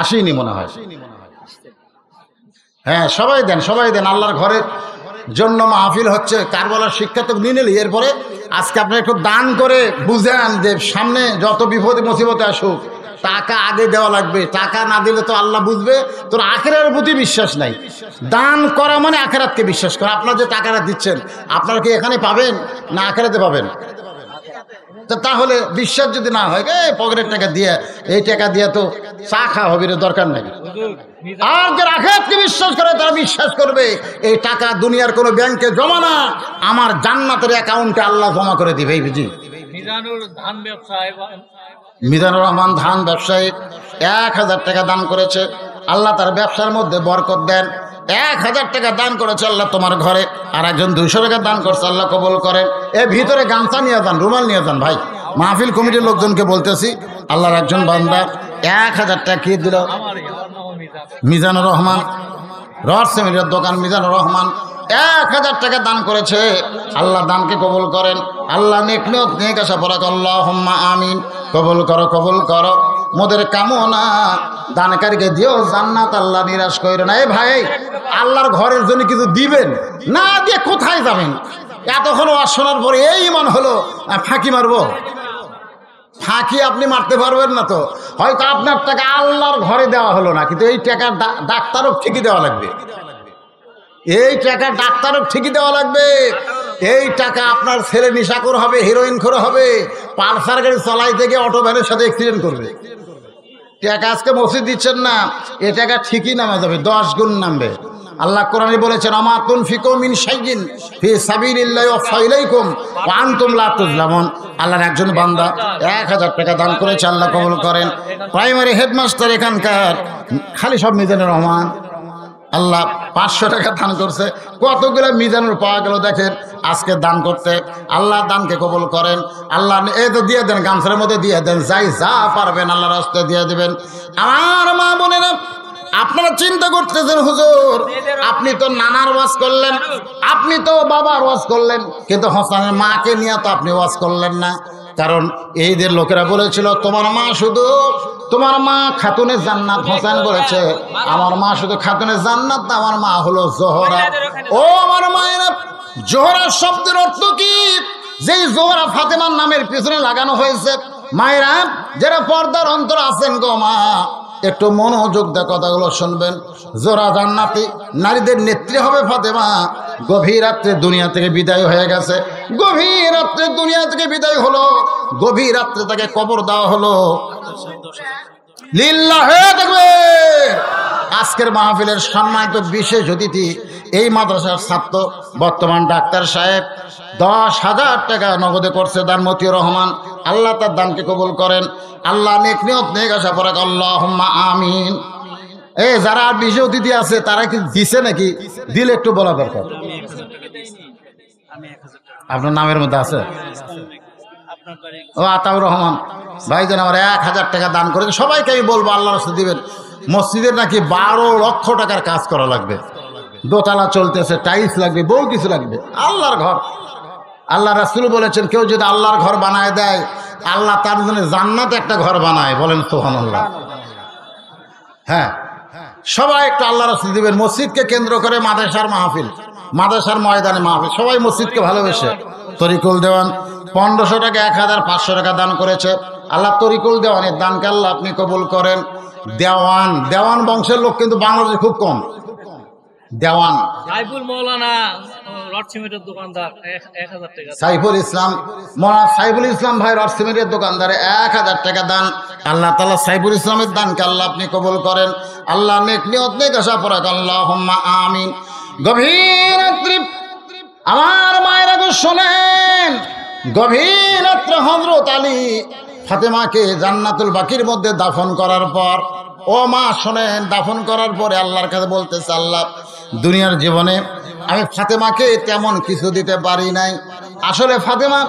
আসেনি মনে হয়। হ্যাঁ, সবাই দেন, সবাই দেন। আল্লাহর ঘরের জন্য মাহফিল হচ্ছে, কারবালার শিক্ষা তো নিয়ে নিলি। এরপরে আজকে আপনারা একটু দান করে বুঝেন যে সামনে যত বিপদে মুসিবতে আসুক টাকা আগে দেওয়া লাগবে। টাকা না দিলে তো আল্লাহ বুঝবে তোর আখিরাতের প্রতি বিশ্বাস নাই। দান করা মানে আখিরাতকে বিশ্বাস করা। আপনারা যে টাকাটা দিচ্ছেন আপনারা কি এখানে পাবেন না আখিরাতে পাবেন? তাহলে বিশ্বাস যদি না হয়, পকেটের টাকা দিয়ে এই টাকা দিয়ে তো চা খাওয়া হবে, দরকার নাই। আর যারা আখিরাতকে বিশ্বাস করে তারা বিশ্বাস করবে এই টাকা দুনিয়ার কোনো ব্যাংকে জমা না, আমার জান্নাতের অ্যাকাউন্টে আল্লাহ জমা করে দিবে। এই বুঝি মিজানুর রহমান ধান ব্যবসায়ী 1000 টাকা দান করেছে। আল্লাহ তার ব্যবসার মধ্যে বরকত দেন। 1000 টাকা দান করেছে আল্লাহ তোমার ঘরে। আর একজন 200 টাকা দান করছে, আল্লাহ কবুল করেন। এর ভিতরে গামছা নিয়ে যান, রুমাল নিয়ে যান ভাই। মাহফিল কমিটির লোকজনকে বলতেছি, আল্লাহর একজন বান্দা 1000 টাকা কি দিল? মিজানুর রহমান, রড সিমেন্টের দোকান মিজানুর রহমান 1000 টাকা দান করেছে। আল্লাহ দানকে কবুল করেন। আল্লাহ নেক নিয়ত নেক আশা পড়াক আল্লাহুম্মা আমিন। কবুল করো, কবুল করো। মোদের কামনা দানকারীকে দিও জান্নাত, আল্লাহ নিরাশ কইরো না। এ ভাই, আল্লাহর ঘরের জন্য কিছু দিবেন না দিয়ে কোথায় যাবেন? এতক্ষণ ওয়াজ শোনার পরে এই মন হলো ফাঁকি মারবো। ফাঁকি আপনি মারতে পারবেন না। তো হয়তো আপনার টাকা আল্লাহর ঘরে দেওয়া হলো না, কিন্তু এই টাকা ডাক্তারও ঠিকই দেওয়া লাগবে। এই টাকা ডাক্তারও ঠিকই দেওয়া লাগবে। এই টাকা আপনার ছেলে নেশাখোর হবে, হিরোইন খোর হবে, পালসার গাড়ি চলাইতে গিয়ে অটো ভ্যানের সাথে অ্যাক্সিডেন্ট করবে। টাকা আজকে মসজিদ দিচ্ছেন না, এ টাকা ঠিকই নামা যাবে, 10 গুণ নামবে। আল্লাহ কোরআনে বলেছেন আমা তুনফিকু মিন শাইইন ফি সাবিলিল্লাহি ওয়াফা ইলাইকুম ওয়া আনতুম লা তুজলামুন। আল্লাহর একজন বান্দা 1000 টাকা দান করেছে, আল্লাহ কবুল করেন। প্রাইমারি হেডমাস্টার এখানকার, খালি সব মিজানুর রহমান। আল্লাহ 500 টাকা দান করছে। কতগুলো মিজানুর পাওয়া গেল দেখেন আজকে দান করতে। আল্লাহ দানকে কবুল করেন। আল্লাহ এই তো দিয়ে দেন, গামছার মধ্যে দিয়ে দেন, যাই যা পারবেন আল্লাহর রাস্তায় দিয়ে দেবেন। আমার মা বোনেরা, আপনারা চিন্তা করতেছেন হুজুর আপনি তো নানার ওয়াজ করলেন, আপনি তো বাবার ওয়াজ করলেন, কিন্তু হোসেনের মাকে নিয়ে তো আপনি ওয়াজ করলেন না। কারণ এইদের লোকেরা বলেছিল তোমার মা শুধু, তোমার মা খাতুনে জান্নাত। হোসেন বলেছে আমার মা শুধু খাতুনে জান্নাত না, আমার মা হলো জোহরা। ও আমার মায়েরা, জোহরা শব্দের অর্থ কি? যেই জোহরা ফাতেমার নামের পিছনে লাগানো হয়েছে। মায়েরা যারা পর্দার অন্তর আছেন গো মা, একটু মনোযোগ দিয়ে কথাগুলো শুনবেন। জোহরা জান্নাতি, নারীদের নেত্রী হবে ফাতেমা। গভীর রাত্রে দুনিয়া থেকে বিদায় হয়ে গেছে, গভীর রাত্রে দুনিয়া থেকে বিদায় হলো, গভীর রাত্রে তাকে কবর দেওয়া হলো। লিল্লাহি তাকবীর। আজকের মাহফিলের সম্মানিত বিশেষ অতিথি এই মাদ্রাসার ছাত্র, বর্তমান ডাক্তার সাহেব 10,000 টাকা নগদে করছে দান মতিউর রহমান। আল্লাহ তার দানকে কবুল করেন। আল্লাহ নেক নিয়ত নেক আশা পড়াক আল্লাহুম্মা আমিন। যারা আর বিশেষ অতিথি আছে তারা কি দিছে নাকি? দিলে একটু বলা দরকার। আপনার নামের মধ্যে আছে? ও আতাউর রহমান ভাইজান আমার 1000 টাকা দান করেছে। সবাইকে আমি বলবো আল্লাহ রাস্তায় দিবেন। মসজিদের নাকি 12 লক্ষ টাকার কাজ করা লাগবে, দোতলা চলতেছে, টাইলস লাগবে, বহু কিছু লাগবে। আল্লাহর ঘর, আল্লাহ রাসূল বলেছেন কেউ যদি আল্লাহর ঘর বানায় দেয় আল্লাহ তার জন্য জান্নাতে একটা ঘর বানায়। বলেন সুবহানাল্লাহ। হ্যাঁ, সবাই একটু আল্লাহ রাসূল দিবেন। মসজিদকে কেন্দ্র করে মাদ্রাসার মাহফিল, মাদ্রাসার ময়দানে মাহফিল, সবাই মসজিদকে ভালোবেসে। তরিকুল দেওয়ান 1500 টাকা 1500 টাকা দান করেছে। আল্লাহ তরিকুল দেওয়ানের দানকে আল্লাহ আপনি কবুল করেন। দেওয়ান, দেওয়ান বংশের লোক কিন্তু বাংলাদেশে খুব কম। দেওয়ান সাইফুল মৌলানা রড সিমেন্টের দোকানদার 1000 টাকা। সাইফুল ইসলাম, মৌলানা সাইফুল ইসলাম ভাই রড সিমেন্টের দোকানদারে 1000 টাকা দান। আল্লাহ তাআলা সাইফুল ইসলামের দানকে আল্লাহ আপনি কবুল করেন। আল্লাহ নেক নিয়ত নেক আশা পরাক, আল্লাহুম্মা আমিন। গভীর রাত্রি আমার মায়েরা গো শোনেন, গভীর রাত্রে হযরত আলী ফাতেমাকে জান্নাতুল বাকির মধ্যে দাফন করার পর, ও মা শোনেন, দাফন করার পরে আল্লাহর কাছে বলতেছে, আল্লাহ দুনিয়ার জীবনে আমি ফাতেমাকে তেমন কিছু দিতে পারি নাই। আসলে ফাতেমা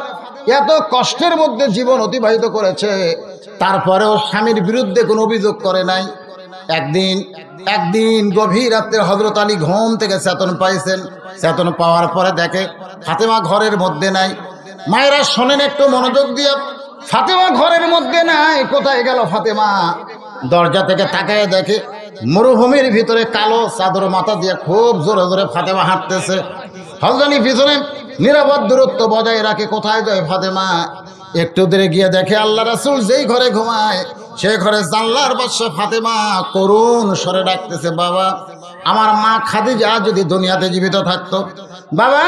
এত কষ্টের মধ্যে জীবন অতিবাহিত করেছে, তারপরেও স্বামীর বিরুদ্ধে কোনো অভিযোগ করে নাই। একদিন গভীর রাত্রে হযরত আলী ঘুম থেকে চেতন পাইছেন। চেতন পাওয়ার পরে দেখে ফাতেমা ঘরের মধ্যে নাই। মায়েরা শোনেন একটু মনোযোগ দিয়ে, ফাতেমা ঘরের মধ্যে নাই। কোথায় গেল ফাতেমা? দরজা থেকে তাকায় দেখে মরুভূমির ভিতরে কালো চাদর মাথা দিয়ে খুব জোরে জোরে ফাতেমা হাঁটতেছে। হযরত আলী পিছনে নিরাপদ দূরত্ব বজায় রাখে। কোথায় যায় ফাতেমা? একটু দূরে গিয়ে দেখে আল্লাহ রাসূল যেই ঘরে ঘুমায় সে ঘরে জানলার পাশে ফাতেমা করুণ স্বরে ডাকতেছে, বাবা আমার মা খাদিজা যদি দুনিয়াতে জীবিত থাকতো, বাবা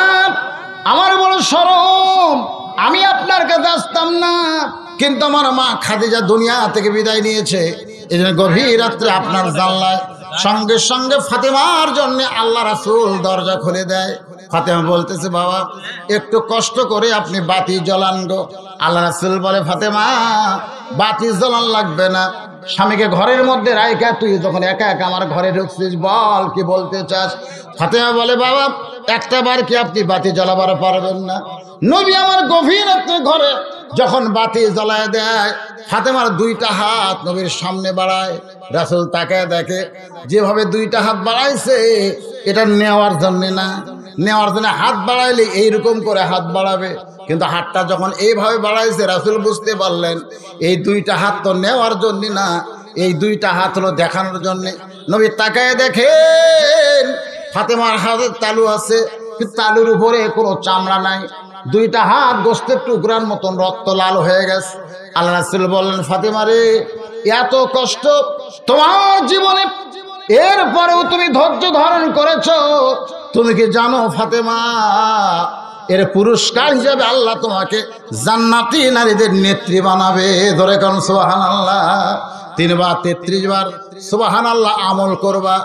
আমার বড় শরম, আমি আপনার কাছে আসতাম না, কিন্তু আমার মা খাদিজা দুনিয়া থেকে বিদায় নিয়েছে। এই জন্য গভীর রাত্রে আপনার জানলায় সঙ্গে সঙ্গে ফাতেমার জন্য আল্লাহ রাসূল দরজা খুলে দেয়। ফাতেমা বলতেছে, বাবা একটু কষ্ট করে আপনি বাতি জ্বালান গো। আল্লাহ রাসূল বলে, ফাতেমা বাতি জ্বালান লাগবে না, স্বামীকে ঘরের মধ্যে রাইখা তুই যখন একা একা আমার ঘরে ঢুকছিস, বল কি বলতে চাস? ফাতেমা বলে, বাবা একটা বার কি আপনি বাতি জ্বালাবার পারবেন না? নবী আমার গভীর রাত্রে ঘরে যখন বাতি জ্বালায় দেয়, ফাতেমার 2টা হাত নবীর সামনে বাড়ায়। রাসূল তাকায় দেখে যেভাবে 2টা হাত বাড়াইছে এটা নেওয়ার জন্য না, নেওয়ার জন্য হাত বাড়াইলে এইরকম করে হাত বাড়াবে, কিন্তু হাতটা যখন এইভাবে বাড়াইছে রাসূল বুঝতে পারলেন এই 2টা হাত তো নেওয়ার জন্য না, এই 2টা হাত হলো দেখানোর জন্য। নবী তাকায় দেখেন ফাতেমার হাতের তালু আছে, কিন্তু তালুর উপরে কোনো চামড়া নাই, 2টা হাত গোস্তের টুকরার মতন রক্ত লাল হয়ে গেছে। আল্লাহ রাসূল বললেন, ফাতেমা রে এত কষ্ট তোমার জীবনে, এরপরেও তুমি ধৈর্য ধারণ করেছো। তুমি কি জানো ফাতেমা, এর পুরস্কার হিসাবে আল্লাহ তোমাকে জান্নাতি নারীদের নেত্রী বানাবে। ধরে কোন সুবহানাল্লাহ। 3 বার 33 বার সুবহানাল্লাহ আমল করবা,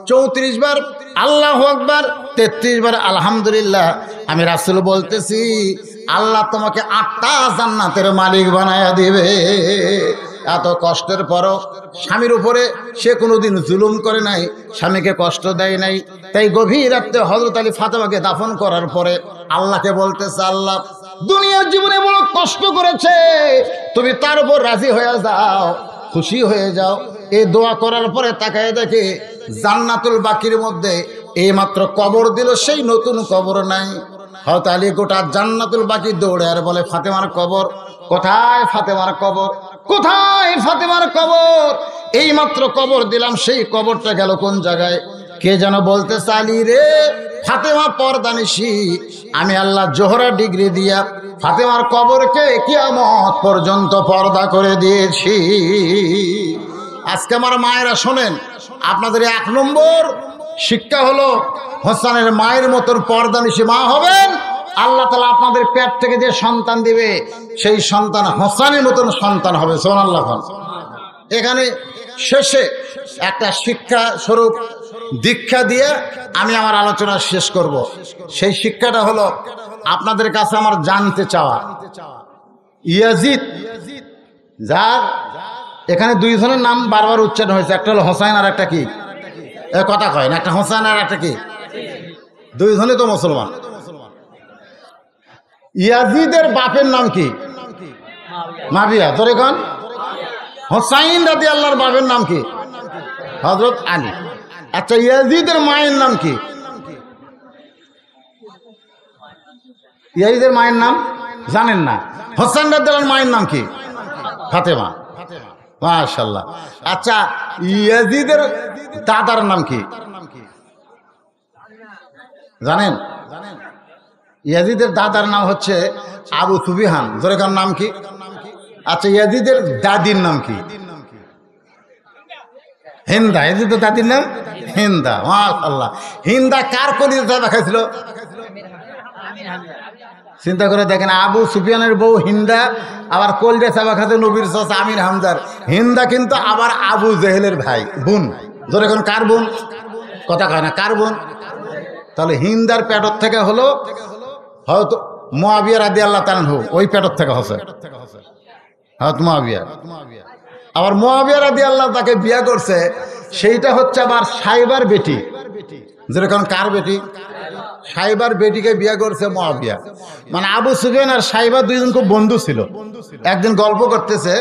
34 বার আল্লাহু আকবার, 33 বার আলহামদুলিল্লাহ। আমি রাসূল বলতেছি আল্লাহ তোমাকে 8টা জান্নাতের মালিক বানায়া দিবে। এত কষ্টের পরও স্বামীর উপরে সে কোনোদিন জুলুম করে নাই, স্বামীকে কষ্ট দেয় নাই। তাই গভীর রাত্রে হযরত আলী ফাতেমাকে দাফন করার পরে আল্লাহকে বলতেছে, আল্লাহ দুনিয়ার জীবনে বড় কষ্ট করেছে, তুমি তার উপর রাজি হয়ে যাও, খুশি হয়ে যাও। এই দোয়া করার পরে তাকায় দেখে জান্নাতুল বাকির মধ্যে এইমাত্র কবর দিল, সেই নতুন কবর নাই। হযরত আলী গোটা জান্নাতুল বাকি দৌড়ে আর বলে, ফাতেমার কবর কোথায়? ফাতেমার কবর কোথায়? ফাতেমার কবর এইমাত্র কবর দিলাম, সেই কবরটা গেল কোন জায়গায়? কে যেন বলতে, আলী রে ফাতেমা পর্দানিশী, আমি আল্লাহ জোহরা ডিগ্রি দিয়া ফাতেমার কবরকে কিয়ামত পর্যন্ত পর্দা করে দিয়েছি। আজকে আমার মায়েরা শোনেন, আপনাদের 1 নম্বর শিক্ষা হলো হোসেনের মায়ের মতন পর্দানিশী মা হবেন। আল্লাহ তাআলা আপনাদের পেট থেকে যে সন্তান দিবে সেই সন্তান হোসেনের মতন সন্তান হবে। সুবহানাল্লাহ। এখানে শেষে একটা শিক্ষা স্বরূপ দীক্ষা দিয়ে আমি আমার আলোচনা শেষ করব। সেই শিক্ষাটা হলো আপনাদের কাছে আমার জানতে চাওয়া, ইয়াজিদ যার এখানে 2 জনের নাম বারবার উচ্চারণ হয়েছে, একটা হলো হোসাইন আর একটা কি এ কথা কয় না, একটা হোসেন আর একটা কি, দুইজনই তো মুসলমান। ইয়াজিদের বাপের নাম কি? মাবিয়া। তোরে কন হোসাইন রাদিয়াল্লাহর বাপের নাম কি? হযরত আলী। আচ্ছা, ইয়াজিদের মায়ের নাম কি? ইয়াজিদের মায়ের নাম জানেন না? হোসেন রাদিয়াল্লাহর মায়ের নাম কি? ফাতেমা। মাশাআল্লাহ। আচ্ছা, ইয়াজিদের দাদার নাম কি জানেন? ইয়াজিদের দাদার নাম হচ্ছে আবু সুফিয়ান। জোরেকার নাম কি? আচ্ছা, ইয়াজিদের দাদির নাম কি? হিন্দা। ইয়াজিদের দাদির নাম হিন্দা। মাশাআল্লাহ। হিন্দা কার কলিজা দেখাইছিল? চিন্তা করে দেখেন, আবু সুফিয়ানের বউ হিন্দা, আবার কলজা চাবা খাতে নবীর চাচা আমির হামজার। হিন্দা কিন্তু আবার আবু জেহেলের ভাই বোন। ধরে এখন কার বোন? কথা কয় না, কার বোন? তাহলে হিন্দার পেটর থেকে হলো হয়তো মুআবিয়া রাদিয়াল্লাহু তাআলা আনহু, ওই পেটর থেকে হচ্ছে হযরত মুআবিয়া। আবার মুআবিয়া রাদিয়াল্লাহু তাকে বিয়ে করছে, সেইটা হচ্ছে আবার সাইবার বেটি। যেরকম কার বেটি? সাইবার বেটিকে বিয়ে করছে মুআবিয়া। মানে আবু সুফিয়ান আর সাইবা দুইজন খুব বন্ধু ছিল। একদিন গল্প করতেছে,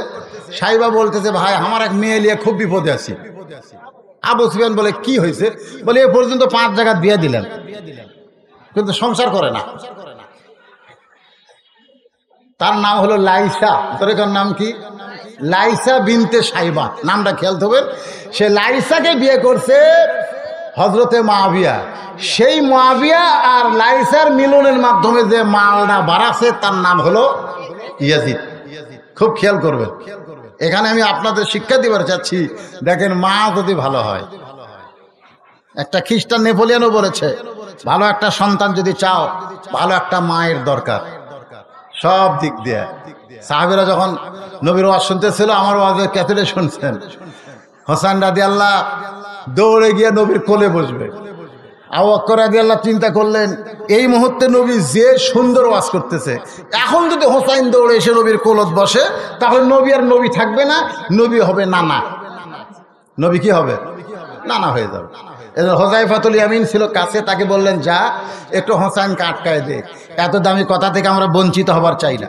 সাইবা বলতেছে, ভাই আমার এক মেয়ে নিয়ে খুব বিপদে আছি। আবু সুফিয়ান বলে, কি হয়েছে? বলে, এ পর্যন্ত 5 জায়গা বিয়ে দিলেন কিন্তু সংসার করে না। তার নাম হলো লাইসা। তোর নাম কি? লাইসা বিনতে সাইবা, নামটা খেয়াল হবে। সে লাইসাকে বিয়ে করছে হযরতে মুআবিয়া। সেই মুআবিয়া আর লাইসার মিলনের মাধ্যমে যে মালটা বাড়াছে তার নাম হলো ইয়াজিদ। খুব খেয়াল করবেন। এখানে আমি আপনাদের শিক্ষা দিবার চাচ্ছি, দেখেন মা যদি ভালো হয়। একটা খ্রিস্টান নেপোলিয়নও বলেছে, ভালো একটা সন্তান যদি চাও, ভালো একটা মায়ের দরকার সব দিক দিয়ে। সাহাবীরা যখন নবীর ওয়াজ শুনতেছিল, আমার ওয়াজের ক্যাসেটে শুনছেন, হোসেন রাদিয়াল্লাহু দৌড়ে গিয়ে নবীর কোলে বসবে। আবু বকর রাদিয়াল্লাহু চিন্তা করলেন, এই মুহূর্তে নবী যে সুন্দর ওয়াজ করতেছে, এখন যদি হোসাইন দৌড়ে এসে নবীর কোলত বসে, তাহলে নবী আর নবী থাকবে না, নবী হবে নানা। নবী কি হবে? নানা হয়ে যাবে। এজন্য হুযায়ফাতুল ইয়ামিন ছিল কাছে, তাকে বললেন, যা একটু হোসাইনকে আটকায় দে, এত দামি কথা থেকে আমরা বঞ্চিত হবার চাই না।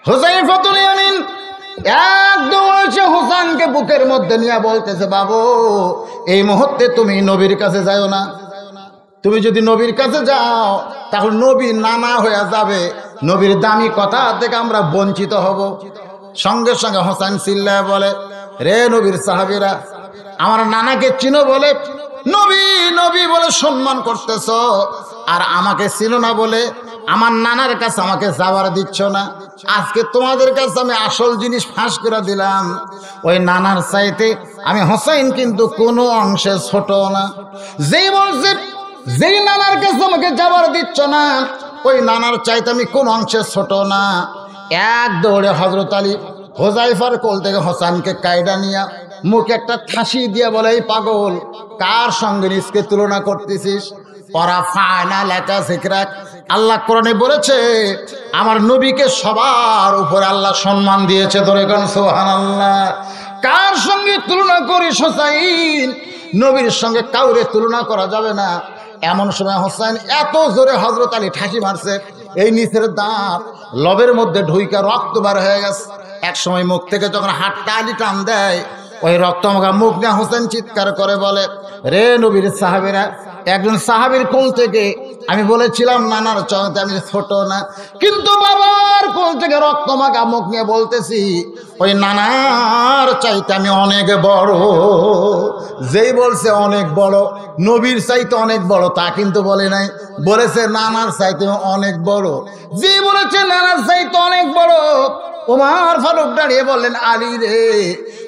হুযায়ফাতুল ইয়ামিন একদম এসে হোসেনকে বুকের মধ্যে নিয়ে বলতেছে, বাবু এই মুহূর্তে তুমি নবীর কাছে যাও না। তুমি যদি নবীর কাছে যাও তাহলে নবী নানা হয়ে যাবে, নবীর দামি কথা থেকে আমরা বঞ্চিত হব। সঙ্গে সঙ্গে হোসেন চিল্লায় বলে, রে নবীর সাহাবীরা, আমার নানাকে চিনো? বলে, নবী নবী বলে সম্মান করতেছ, আর আমাকে চিনো না বলে আমার নানার কাছে আমাকে যাওয়ার দিচ্ছ না। আজকে তোমাদের কাছে আমি আসল জিনিস ফাঁস করে দিলাম। ওই নানার চাইতে আমি হোসেন কিন্তু কোনো অংশে ছোট না। যেই বলছে, যেই নানার কাছে আমাকে যাওয়ার দিচ্ছ না, ওই নানার চাইতে আমি কোন অংশে ছোট না। এক দৌড়ে হযরত আলী হুযায়ফার কোল থেকে হোসেনকে কায়দা নিয়া মুখে একটা ঠাসি দিয়ে বলে, এই পাগল, কার সঙ্গে নিজকে তুলনা করতেছিস? আল্লাহ কোরআনে বলেছে, আমার নবীকে সবার উপরে আল্লাহ সম্মান দিয়েছে। ধরে কোন সুবহানাল্লাহ। কার সঙ্গে তুলনা করিস হোসাইন? নবীর সঙ্গে কাউরে তুলনা করা যাবে না। এমন সময় হোসেন এত জোরে হযরত আলী ঠাসি মারছে, এই নিচের দাঁত লবের মধ্যে ঢুইকা রক্ত বার হয়ে গেছে। এক সময় মুখ থেকে যখন হাতটা আলী টান দেয়, ওই রক্তমাখা মুখ নিয়ে হোসেন চিৎকার করে বলে, রে নবীর সাহাবীরা, একজন সাহাবীর কোল থেকে আমি বলেছিলাম নানার চাইতে আমি ছোট না, কিন্তু বাবার কোল থেকে রক্তমাখা মুখ নিয়ে বলতেছি ওই নানার চাইতে আমি অনেক বড়। যেই বলছে অনেক বড়, নবীর চাইতে অনেক বড় তা কিন্তু বলে নাই, বলেছে নানার চাইতে অনেক বড়। যে বলেছে নানার চাইতে অনেক বড়, ওমর ফারুক দাঁড়িয়ে বললেন, আলী রে,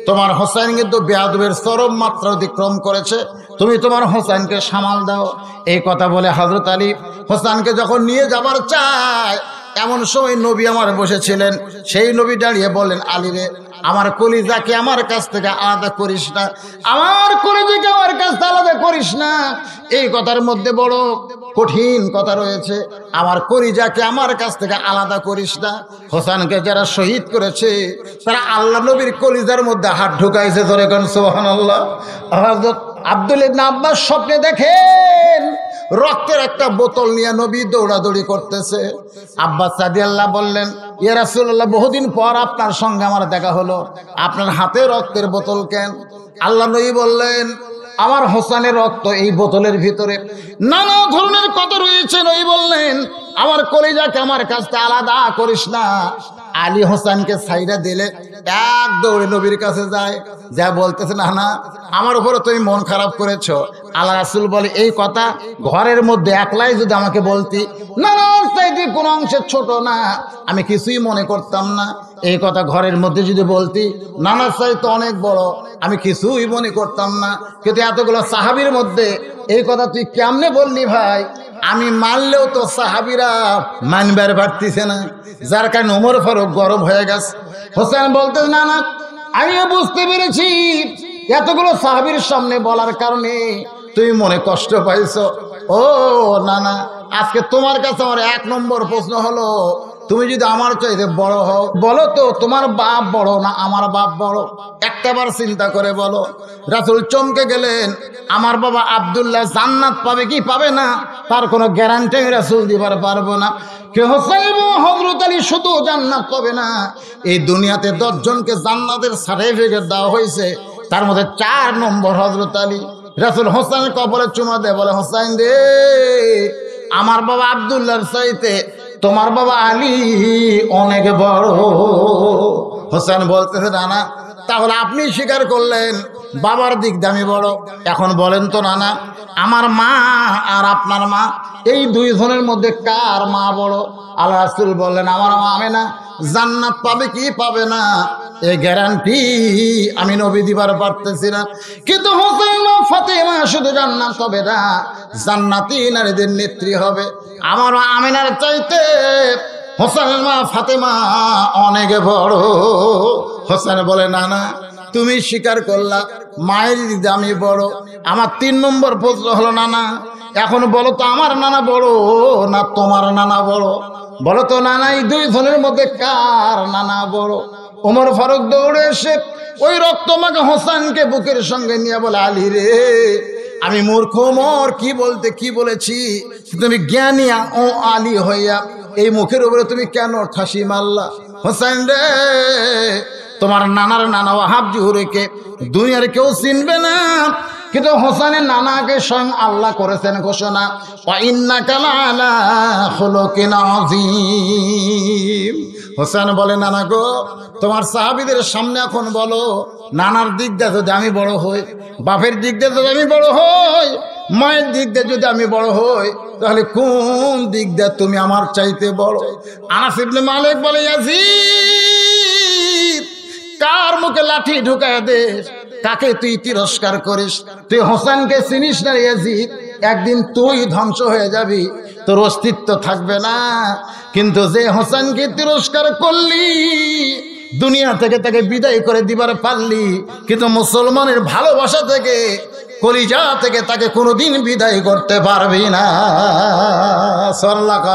তোমার হোসেন কিন্তু বেয়াদবের চরম মাত্রা অতিক্রম করেছে, তুমি তোমার হোসেনকে সামাল দাও। এই কথা বলে হযরত আলী হোসেনকে যখন নিয়ে যাবার চায়, এমন সময় নবী আমার বসেছিলেন। সেই নবী দাঁড়িয়ে বললেন, আলী রে, আমার কলিজাকে আমার কাছ থেকে আলাদা করিস না, আমার কলিজাকে আমার কাছ থেকে আলাদা করিস না। এই কথার মধ্যে বড় কঠিন কথা রয়েছে, আমার কলিজাকে আমার কাছ থেকে আলাদা করিস না। হোসেনকে যারা শহীদ করেছে তারা আল্লাহ নবীর কলিজার মধ্যে হাত ঢুকাইছে। ধরে কোন সুবহানাল্লাহ। হযরত আব্দুল ইবনে আব্বাস স্বপ্নে দেখেন রক্তের একটা বোতল নিয়ে নবী দৌড়াদৌড়ি করতেছে। আব্বাস রাদিয়াল্লাহু বললেন, ইয়া রাসূলুল্লাহ, বহুদিন পর আপনার সঙ্গে আমার দেখা হলো, আপনার হাতে রক্তের বোতল কেন? আল্লাহ নবী বললেন, আমার হোসেনের রক্ত এই বোতলের ভিতরে। নানা ধরনের কথা রয়েছে। নবী বললেন, আমার কলিজাকে আমার কাছ থেকে আলাদা করিস না। আলী হোসেনকে ছাইরা দিলে এক দৌড়ে নবীর কাছে যায়, যা বলতেছে, না না, আমার উপরে তুমি মন খারাপ করেছো। আল্লাহ রাসূল বলে, এই কথা ঘরের মধ্যে একলাই যদি আমাকে বলতি, নানার চাইতে কোন অংশে ছোট না, আমি কিছুই মনে করতাম না। এই কথা ঘরের মধ্যে যদি বলতি, নানার চাইতে অনেক বড়, আমি কিছুই মনে করতাম না। কিন্তু এতগুলো সাহাবীর মধ্যে এই কথা তুই কেমনে বললি ভাই? আমি মানলেও তো সাহাবীরা মানবার পারতিছে না, যার কারণে ওমর ফারুক গরম হয়ে গেছে। হোসেন বলতে, না না, আমিও বুঝতে পেরেছি এতগুলো সাহাবীর সামনে বলার কারণে তুমি মনে কষ্ট পাইছো। ও না না, আজকে তোমার কাছে আমার এক নম্বর প্রশ্ন হলো, তুমি যদি আমার চাইতে বড় হও, বলো তো তোমার বাপ বড় না আমার বাপ বড়? একটাবার চিন্তা করে বলো। রাসূল চমকে গেলেন, আমার বাবা আব্দুল্লাহ জান্নাত পাবে কি পাবে না তার কোনো গ্যারান্টি রাসূল দিবার পারবো না। কে হোসাইব হযরত আলী শুধু জান্নাত পাবে না, এই দুনিয়াতে 10 জনকে জান্নাতের সার্টিফিকেট দেওয়া হয়েছে, তার মধ্যে 4 নম্বর হযরত আলী। রাসূল হোসেনের কপালে চুমা দেয়, বলে, হোসেন রে, আমার বাবা আব্দুল্লাহর চাইতে তোমার বাবা আলী অনেক বড়। হোসেন বলতেছে, নানা, তাহলে আপনি স্বীকার করলেন বাবার দিক দিয়ে আমি বড়। এখন বলেন তো নানা, আমার মা আর আপনার মা, এই 2 জনের মধ্যে কার মা বড়? আল্লাহ রাসূল বললেন, আমার মা আমেনা জান্নাত পাবে কি পাবে না এই গ্যারান্টি আমি নবী দিবার পারতেছি না। কিন্তু হোসেন ও ফাতেমা শুধু জান্নাত হবে না, জান্নাতি নারীদের নেত্রী হবে। আমার আমেনার চাইতে হোসেন মা ফাতেমা অনেক বড়। হোসেন বলে, না না, তুমি স্বীকার করলা মায়ের দিক দিয়ে আমি বড়। আমার 3 নম্বর প্রশ্ন হলো, নানা, এখন বলো তো আমার নানা বড় না তোমার নানা বড়? বলো তো নানা, এই 2 জনের মধ্যে কার নানা বড়? ওমর ফারুক দৌড়ে এসে ওই রক্তমাখা হোসেনকে বুকের সঙ্গে নিয়ে বলে, আলী রে, আমি মূর্খ ওমর, কি বলেছি? তুমি জ্ঞানী ও আলী হইয়া এই মুখের উপরে তুমি কেন ঠাসি মারলা? হোসেন রে, তোমার নানার নানা ওয়াহাব জুহরিকে দুনিয়ার কেউ চিনবে না, কিন্তু হোসেনের নানাকে স্বয়ং আল্লাহ করেছেন ঘোষণা, ওয়া ইন্নাকা লাআলা খুলুকিন আযীম। হোসেন বলে, নানা গো, তোমার সাহাবীদের সামনে এখন বলো, নানার দিক দিয়ে যদি আমি বড় হই, বাপের দিক দিয়ে যদি আমি বড় হই, মায়ের দিক দিয়ে যদি আমি বড় হই, তাহলে কোন দিক দিয়ে তুমি আমার চাইতে বড়? আনাস ইবনে মালিক বলে, ইয়াজিদ, কার মুখে লাঠি ঢুকায় দেশ, কাকে তুই তিরস্কার করিস? তুই হোসেনকে চিনিস না ইয়াজিদ, একদিন তুই ধ্বংস হয়ে যাবি, তোর অস্তিত্ব থাকবে না। কিন্তু যে হোসেনকে তিরস্কার করলি, দুনিয়া থেকে তাকে বিদায় করে দিবার পারলি, কিন্তু মুসলমানের ভালোবাসা থেকে, কলিজা থেকে তাকে কোনোদিন বিদায় করতে পারবি না। সাল্লাল্লাহু।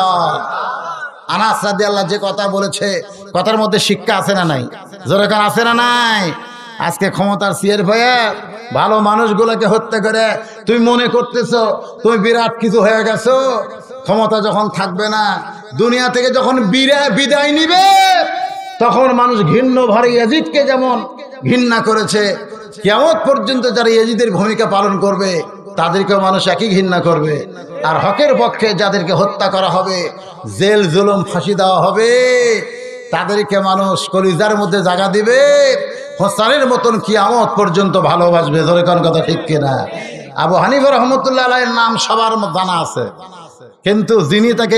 আনাস রাদিয়াল্লাহু যে কথা বলেছে, কথার মধ্যে শিক্ষা আছে না নাই? জোরে কান আছে না নাই? আজকে ক্ষমতার সিয়ের ভয়ে ভালো মানুষগুলোকে হত্যা করে তুমি মনে করতেছো তুমি বিরাট কিছু হয়ে গেছো। ক্ষমতা যখন থাকবে না, দুনিয়া থেকে যখন বিদায় নিবে, তখন মানুষ ঘৃণ্য ভরে ইয়াজিদকে যেমন ঘৃণা করেছে, কিয়ামত পর্যন্ত যারা ইয়াজিদের ভূমিকা পালন করবে তাদেরকেও মানুষ একই ঘৃণা করবে। আর হকের পক্ষে যাদেরকে হত্যা করা হবে, জেল জুলুম ফাঁসি দেওয়া হবে, তাদেরকে মানুষ কলিজার মধ্যে জায়গা দিবে, হোসেনের মতন কিয়ামত পর্যন্ত ভালোবাসবে। ধরে কোন কথা ঠিক কিনা? আবু হানিফা রহমতুল্লাহ আলাইহির নাম সবার জানা আছে, কিন্তু যিনি তাকে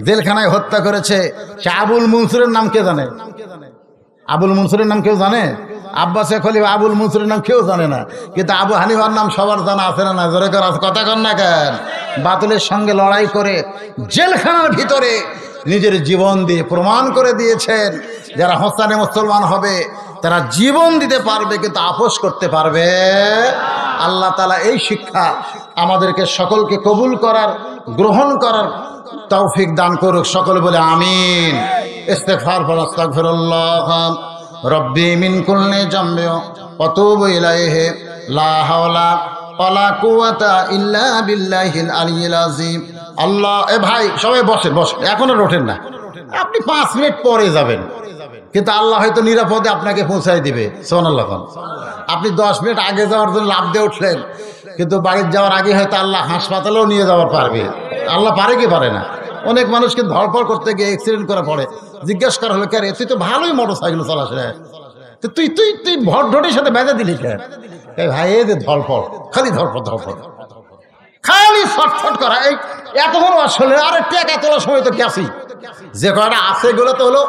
জেলখানায় হত্যা করেছে সে আবুল মনসুরের নাম কে জানে? আবুল মনসুরের নাম কেউ জানে? আব্বাসে খলিফা আবুল মনসুরের নাম কেউ জানে না, কিন্তু আবু হানিফার নাম সবার জানা আছে না? জোরে কর, কথা কন না কেন? বাতিলের সঙ্গে লড়াই করে জেলখানার ভিতরে নিজের জীবন দিয়ে প্রমাণ করে দিয়েছেন, যারা হোসেনে মুসলমান হবে তারা জীবন দিতে পারবে কিন্তু আপোষ করতে পারবে। আল্লাহ তাআলা এই শিক্ষা আমাদেরকে সকলকে কবুল করার, গ্রহণ করার তৌফিক দান করুক। সকলে বলে আমিন। ইস্তিগফার পড়ো। আস্তাগফিরুল্লাহ রব্বি মিন কুল্লি জামবি ওয়া তুবু ইলাইহি লা হাওলা ওয়ালা কুওয়াতা ইল্লা বিল্লাহিল আলিয়্যিল আযীম। আল্লাহ, এ ভাই সবাই বসেন বসেন, এখনো ওঠেন না, আপনি 5 মিনিট পরে যাবেন, কিন্তু আল্লাহ হয়তো নিরাপদে আপনাকে পৌঁছাই দিবে। সুবহানাল্লাহ। আপনি 10 মিনিট আগে যাওয়ার জন্য লাফ দিয়ে উঠলেন, কিন্তু বাড়ির যাওয়ার আগে হয়তো আল্লাহ হাসপাতালেও নিয়ে যাওয়ার পারবে। আল্লাহ পারে কি পারে না? অনেক মানুষকে ধরপড় করতে গিয়ে অ্যাক্সিডেন্ট করে পড়ে, জিজ্ঞাসা করা হলো, কে রে তুই তো ভালোই মোটরসাইকেল চালাস রে, তো তুই তুই তুই ভটঢটির সাথে বেঁধে দিলি কেন? ভাই এই যে ধরপড়, খালি ধরপড় ধরপড়, খালি ছটফট করা, এই এতক্ষণ আসলে আরে টেকা তোলার সময় তো গেছি, যে কয়টা আছে এগুলো তো হলো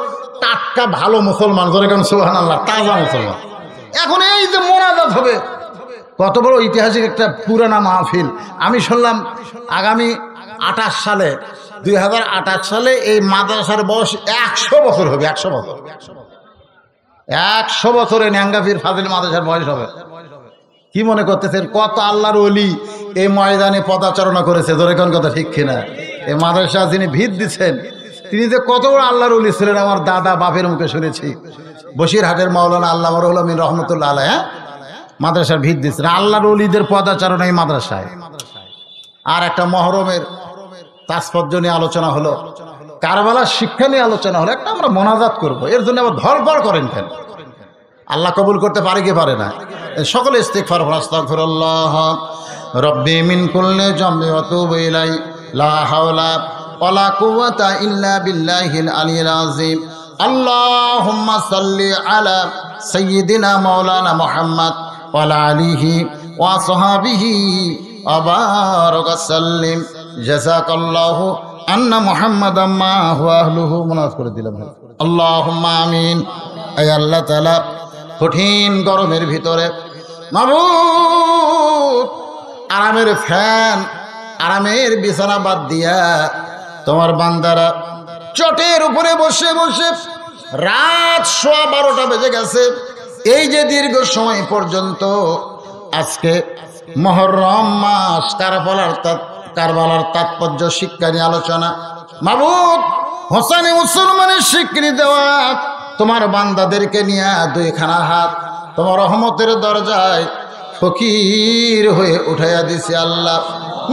টাটকা ভালো মুসলমান, ধরে কেন সুবহানাল্লাহ, তাজা মুসলমান। এখন এই যে মোনাজাত হবে, কত বড় ঐতিহাসিক একটা পুরানা মাহফিল। আমি শুনলাম আগামী 28 সালে 2028 সালে এই মাদ্রাসার বয়স 100 বছর হবে। 100 বছর, 100 বছরে ন্যাঙ্গাফির ফাজিল মাদ্রাসার বয়স হবে। কি মনে করতেছেন কত আল্লাহর ওলি এই ময়দানে পদাচারণা করেছে? ধরে কোন কথা ঠিক কিনা? এই মাদ্রাসা যিনি ভিত দিচ্ছেন তিনি যে কত বড় আল্লাহর ওলি ছিলেন, আমার দাদা বাপের মুখে শুনেছি। বসিরহাটের মাওলানা আল্লামা রুহুল আমিন রহমতুল্লাহ আলাইহি মাদ্রাসার ভিত দিচ্ছেন। আল্লাহর ওলিদের পদাচারণা এই মাদ্রাসায়। আর একটা মহরমের তাৎপর্য নিয়ে আলোচনা হলো, কারবালার শিক্ষা নিয়ে আলোচনা হলো। একটা আমরা মোনাজাত করব, এর জন্য আবার ধরপড় করেন কেন? আল্লাহ কবুল করতে পারে কি পারে না? সকলে ইস্তিগফার, আস্তাগফিরুল্লাহ রব্বি মিন কুল্লি যামবি ওয়া তুবু ইলাই, লা হাওলা ওয়ালা কুওয়াতা ইল্লা বিল্লাহিল আলিয়্যিল আযীম। আল্লাহুম্মা সাল্লি আলা সাইয়্যিদিনা মাওলানা মুহাম্মদ ওয়া আলা আলিহি ওয়া সাহবিহি ওয়া বারাক সাল্লিম। জাযাকাল্লাহু আন্না মুহাম্মাদাম মা হুয়া আহলুহু। মুনাজাত করে দিলাম। আল্লাহুম্মা আমিন। আয় আল্লাহ তাআলা, কঠিন গরমের ভিতরে মাবুদ আরামের ফ্যান, আরামের বিছানা বাদ দিয়া তোমার বান্দারা চটের উপরে বসে বসে রাত 12:15 বেজে গেছে। এই যে দীর্ঘ সময় পর্যন্ত আজকে মুহররম মাস, কারবালার তাৎপর্য শিক্ষা নিয়ে আলোচনা। মাবুদ হোসেনে মুসলমানের স্বীকৃতি দেওয়া তোমার বান্দাদেরকে নিয়ে 2খানা হাত তোমার রহমতের দরজায় ফকির হয়ে উঠাইয়া দিছে। আল্লাহ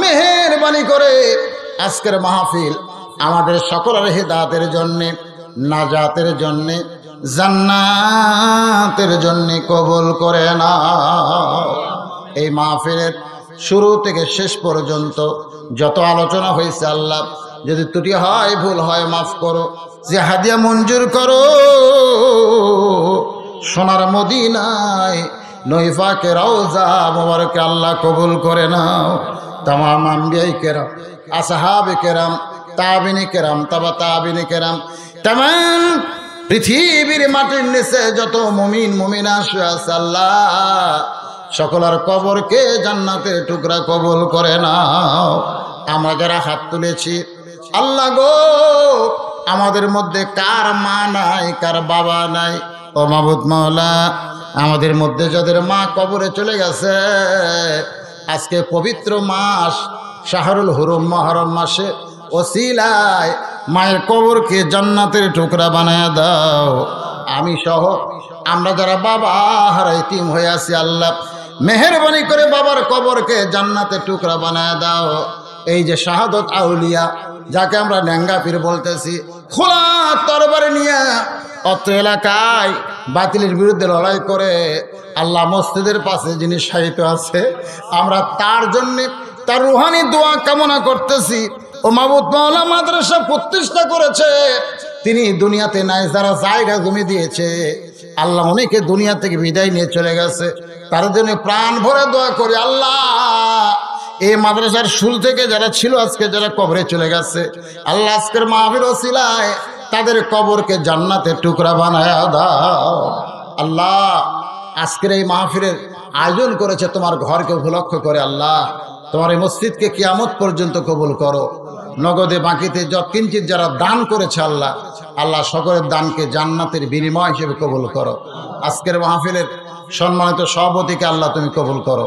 মেহেরবানি করে আজকের মাহফিল আমাদের সকলের হিদায়াতের জন্যে, নাজাতের জন্যে, জান্নাতের জন্যে কবুল করে নাও। এই মাহফিলের শুরু থেকে শেষ পর্যন্ত যত আলোচনা হয়েছে আল্লাহ, যদি ত্রুটি হয়, ভুল হয়, মাফ করো। যে হাদিয়া মঞ্জুর করো, সোনার মদিনায় নৈফাকে রওজা মোবারকে আল্লাহ কবুল করে নাও। তামাম আম্বিয়ায়ে কেরাম, আসহাবে কেরাম, তাবিনে কেরাম, তাবা তাবিনে কেরাম, তামাম পৃথিবীর মাটির নিচে যত মুমিন মুমিনা শুয়ে আছে আল্লাহ, সকলের কবরকে জান্নাতের টুকরা কবুল করে নাও। আমরা যারা হাত তুলেছি আল্লাহ গো, আমাদের মধ্যে কার মা নাই, কার বাবা নাই, ও মাবুদ মাওলা, আমাদের মধ্যে যাদের মা কবরে চলে গেছে, আজকে পবিত্র মাস শাহরুল হুরুম মুহররম মাসে ওসিলায় মায়ের কবরকে জান্নাতের টুকরা বানায় দাও। আমি সহ আমরা যারা বাবা হারা ইতিম হয়ে আছি আল্লাহ, মেহেরবানি করে বাবার কবরকে জান্নাতের টুকরা বানায় দাও। এই যে শাহাদত আউলিয়া, যাকে আমরা ন্যাঙ্গা পীর বলতেছি, খোলা তরবারি নিয়ে অত এলাকায় বাতিলের বিরুদ্ধে লড়াই করে আল্লাহ মসজিদের পাশে যিনি শায়িত আছে, আমরা তার জন্যে তার রুহানি দোয়া কামনা করতেছি। ও মাবুদ মাওলা মাদ্রাসা প্রতিষ্ঠা করেছে, তিনি দুনিয়াতে নাই, যারা জায়গা জমি দিয়েছে আল্লাহ অনেকে দুনিয়া থেকে বিদায় নিয়ে চলে গেছে, তার জন্য প্রাণ ভরে দোয়া করি আল্লাহ এই মাদ্রাসার শুরু থেকে যারা ছিল আজকে যারা কবরে চলে গেছে আল্লাহ আজকের মাহফিল ওসিলায় তাদের কবরকে জান্নাতের টুকরা বানায়া দাও। আল্লাহ আজকের এই মাহফিলের আয়োজন করেছে তোমার ঘরকে উপলক্ষ করে, আল্লাহ তোমার এই মসজিদকে কিয়ামত পর্যন্ত কবুল করো। নগদে বাকিতে কিঞ্চিত যারা দান করেছে আল্লাহ, আল্লাহ সকলের দানকে জান্নাতের বিনিময় হিসেবে কবুল করো। আজকের মাহফিলের সম্মানিত সভাপতিকে আল্লাহ তুমি কবুল করো,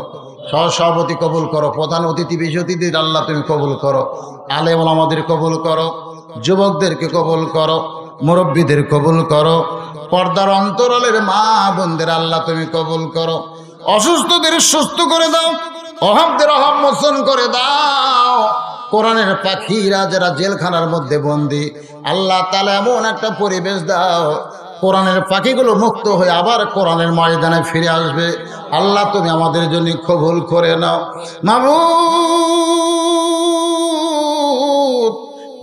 সহসভাপতি কবুল করো, প্রধান অতিথি বিশেষ অতিথির আল্লাহ তুমি কবুল করো, আলেম ওলামাদের কবুল করো, যুবকদেরকে কবুল করো, মুরব্বীদের কবুল করো, পর্দার অন্তরালের মা বোনদের আল্লাহ তুমি কবুল করো, অসুস্থদের সুস্থ করে দাও, অহমদের অহম মোচন করে দাও। কোরআনের পাখিরা যারা জেলখানার মধ্যে বন্দী, আল্লাহ তাআলা এমন একটা পরিবেশ দাও, কোরআনের পাখিগুলো মুক্ত হয়ে আবার কোরআনের ময়দানে ফিরে আসবে। আল্লাহ তুমি আমাদের জন্য কবুল করে নাও। মাবুদ,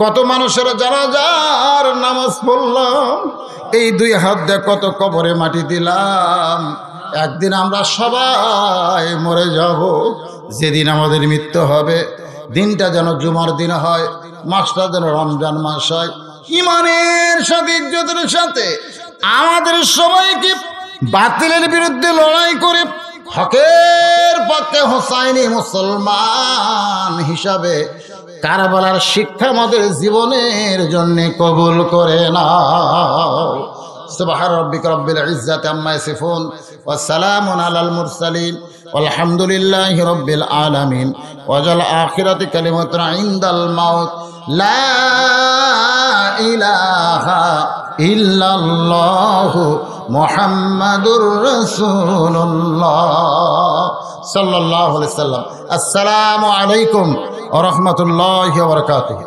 কত মানুষের জানাজার নামাজ পড়লাম, এই দুই হাত দিয়ে কত কবরে মাটি দিলাম। একদিন আমরা সবাই মরে যাব। যেদিন আমাদের মৃত্যু হবে, দিনটা যেন জুমার দিন হয়, মাসটা যেন রমজান মাস হয়। ইমানের সাথে, ইজ্জতের সাথে আমাদের সবাইকে বাতিলের বিরুদ্ধে লড়াই করে হকের পক্ষে হোসাইনি মুসলমান হিসাবে কারবালার শিক্ষা আমাদের জীবনের জন্য কবুল করে নাও। সুবহান রাব্বিকা রাব্বিল ইজ্জাতি আম্মা ইয়াসিফুন ওয়া সালামুন আলাল মুরসালিন ওয়ালহামদুলিল্লাহি রাব্বিল আলামিন। ওয়াজাল আখিরাতি কালিমাতুন ইনদাল মাউত লা ইলাহা ইল্লাল্লাহু মুহাম্মাদুর রাসূলুল্লাহ সাল্লাল্লাহু আলাইহি ওয়াসাল্লাম। আসসালামু আলাইকুম ওয়া রাহমাতুল্লাহি ওয়া বারাকাতুহু।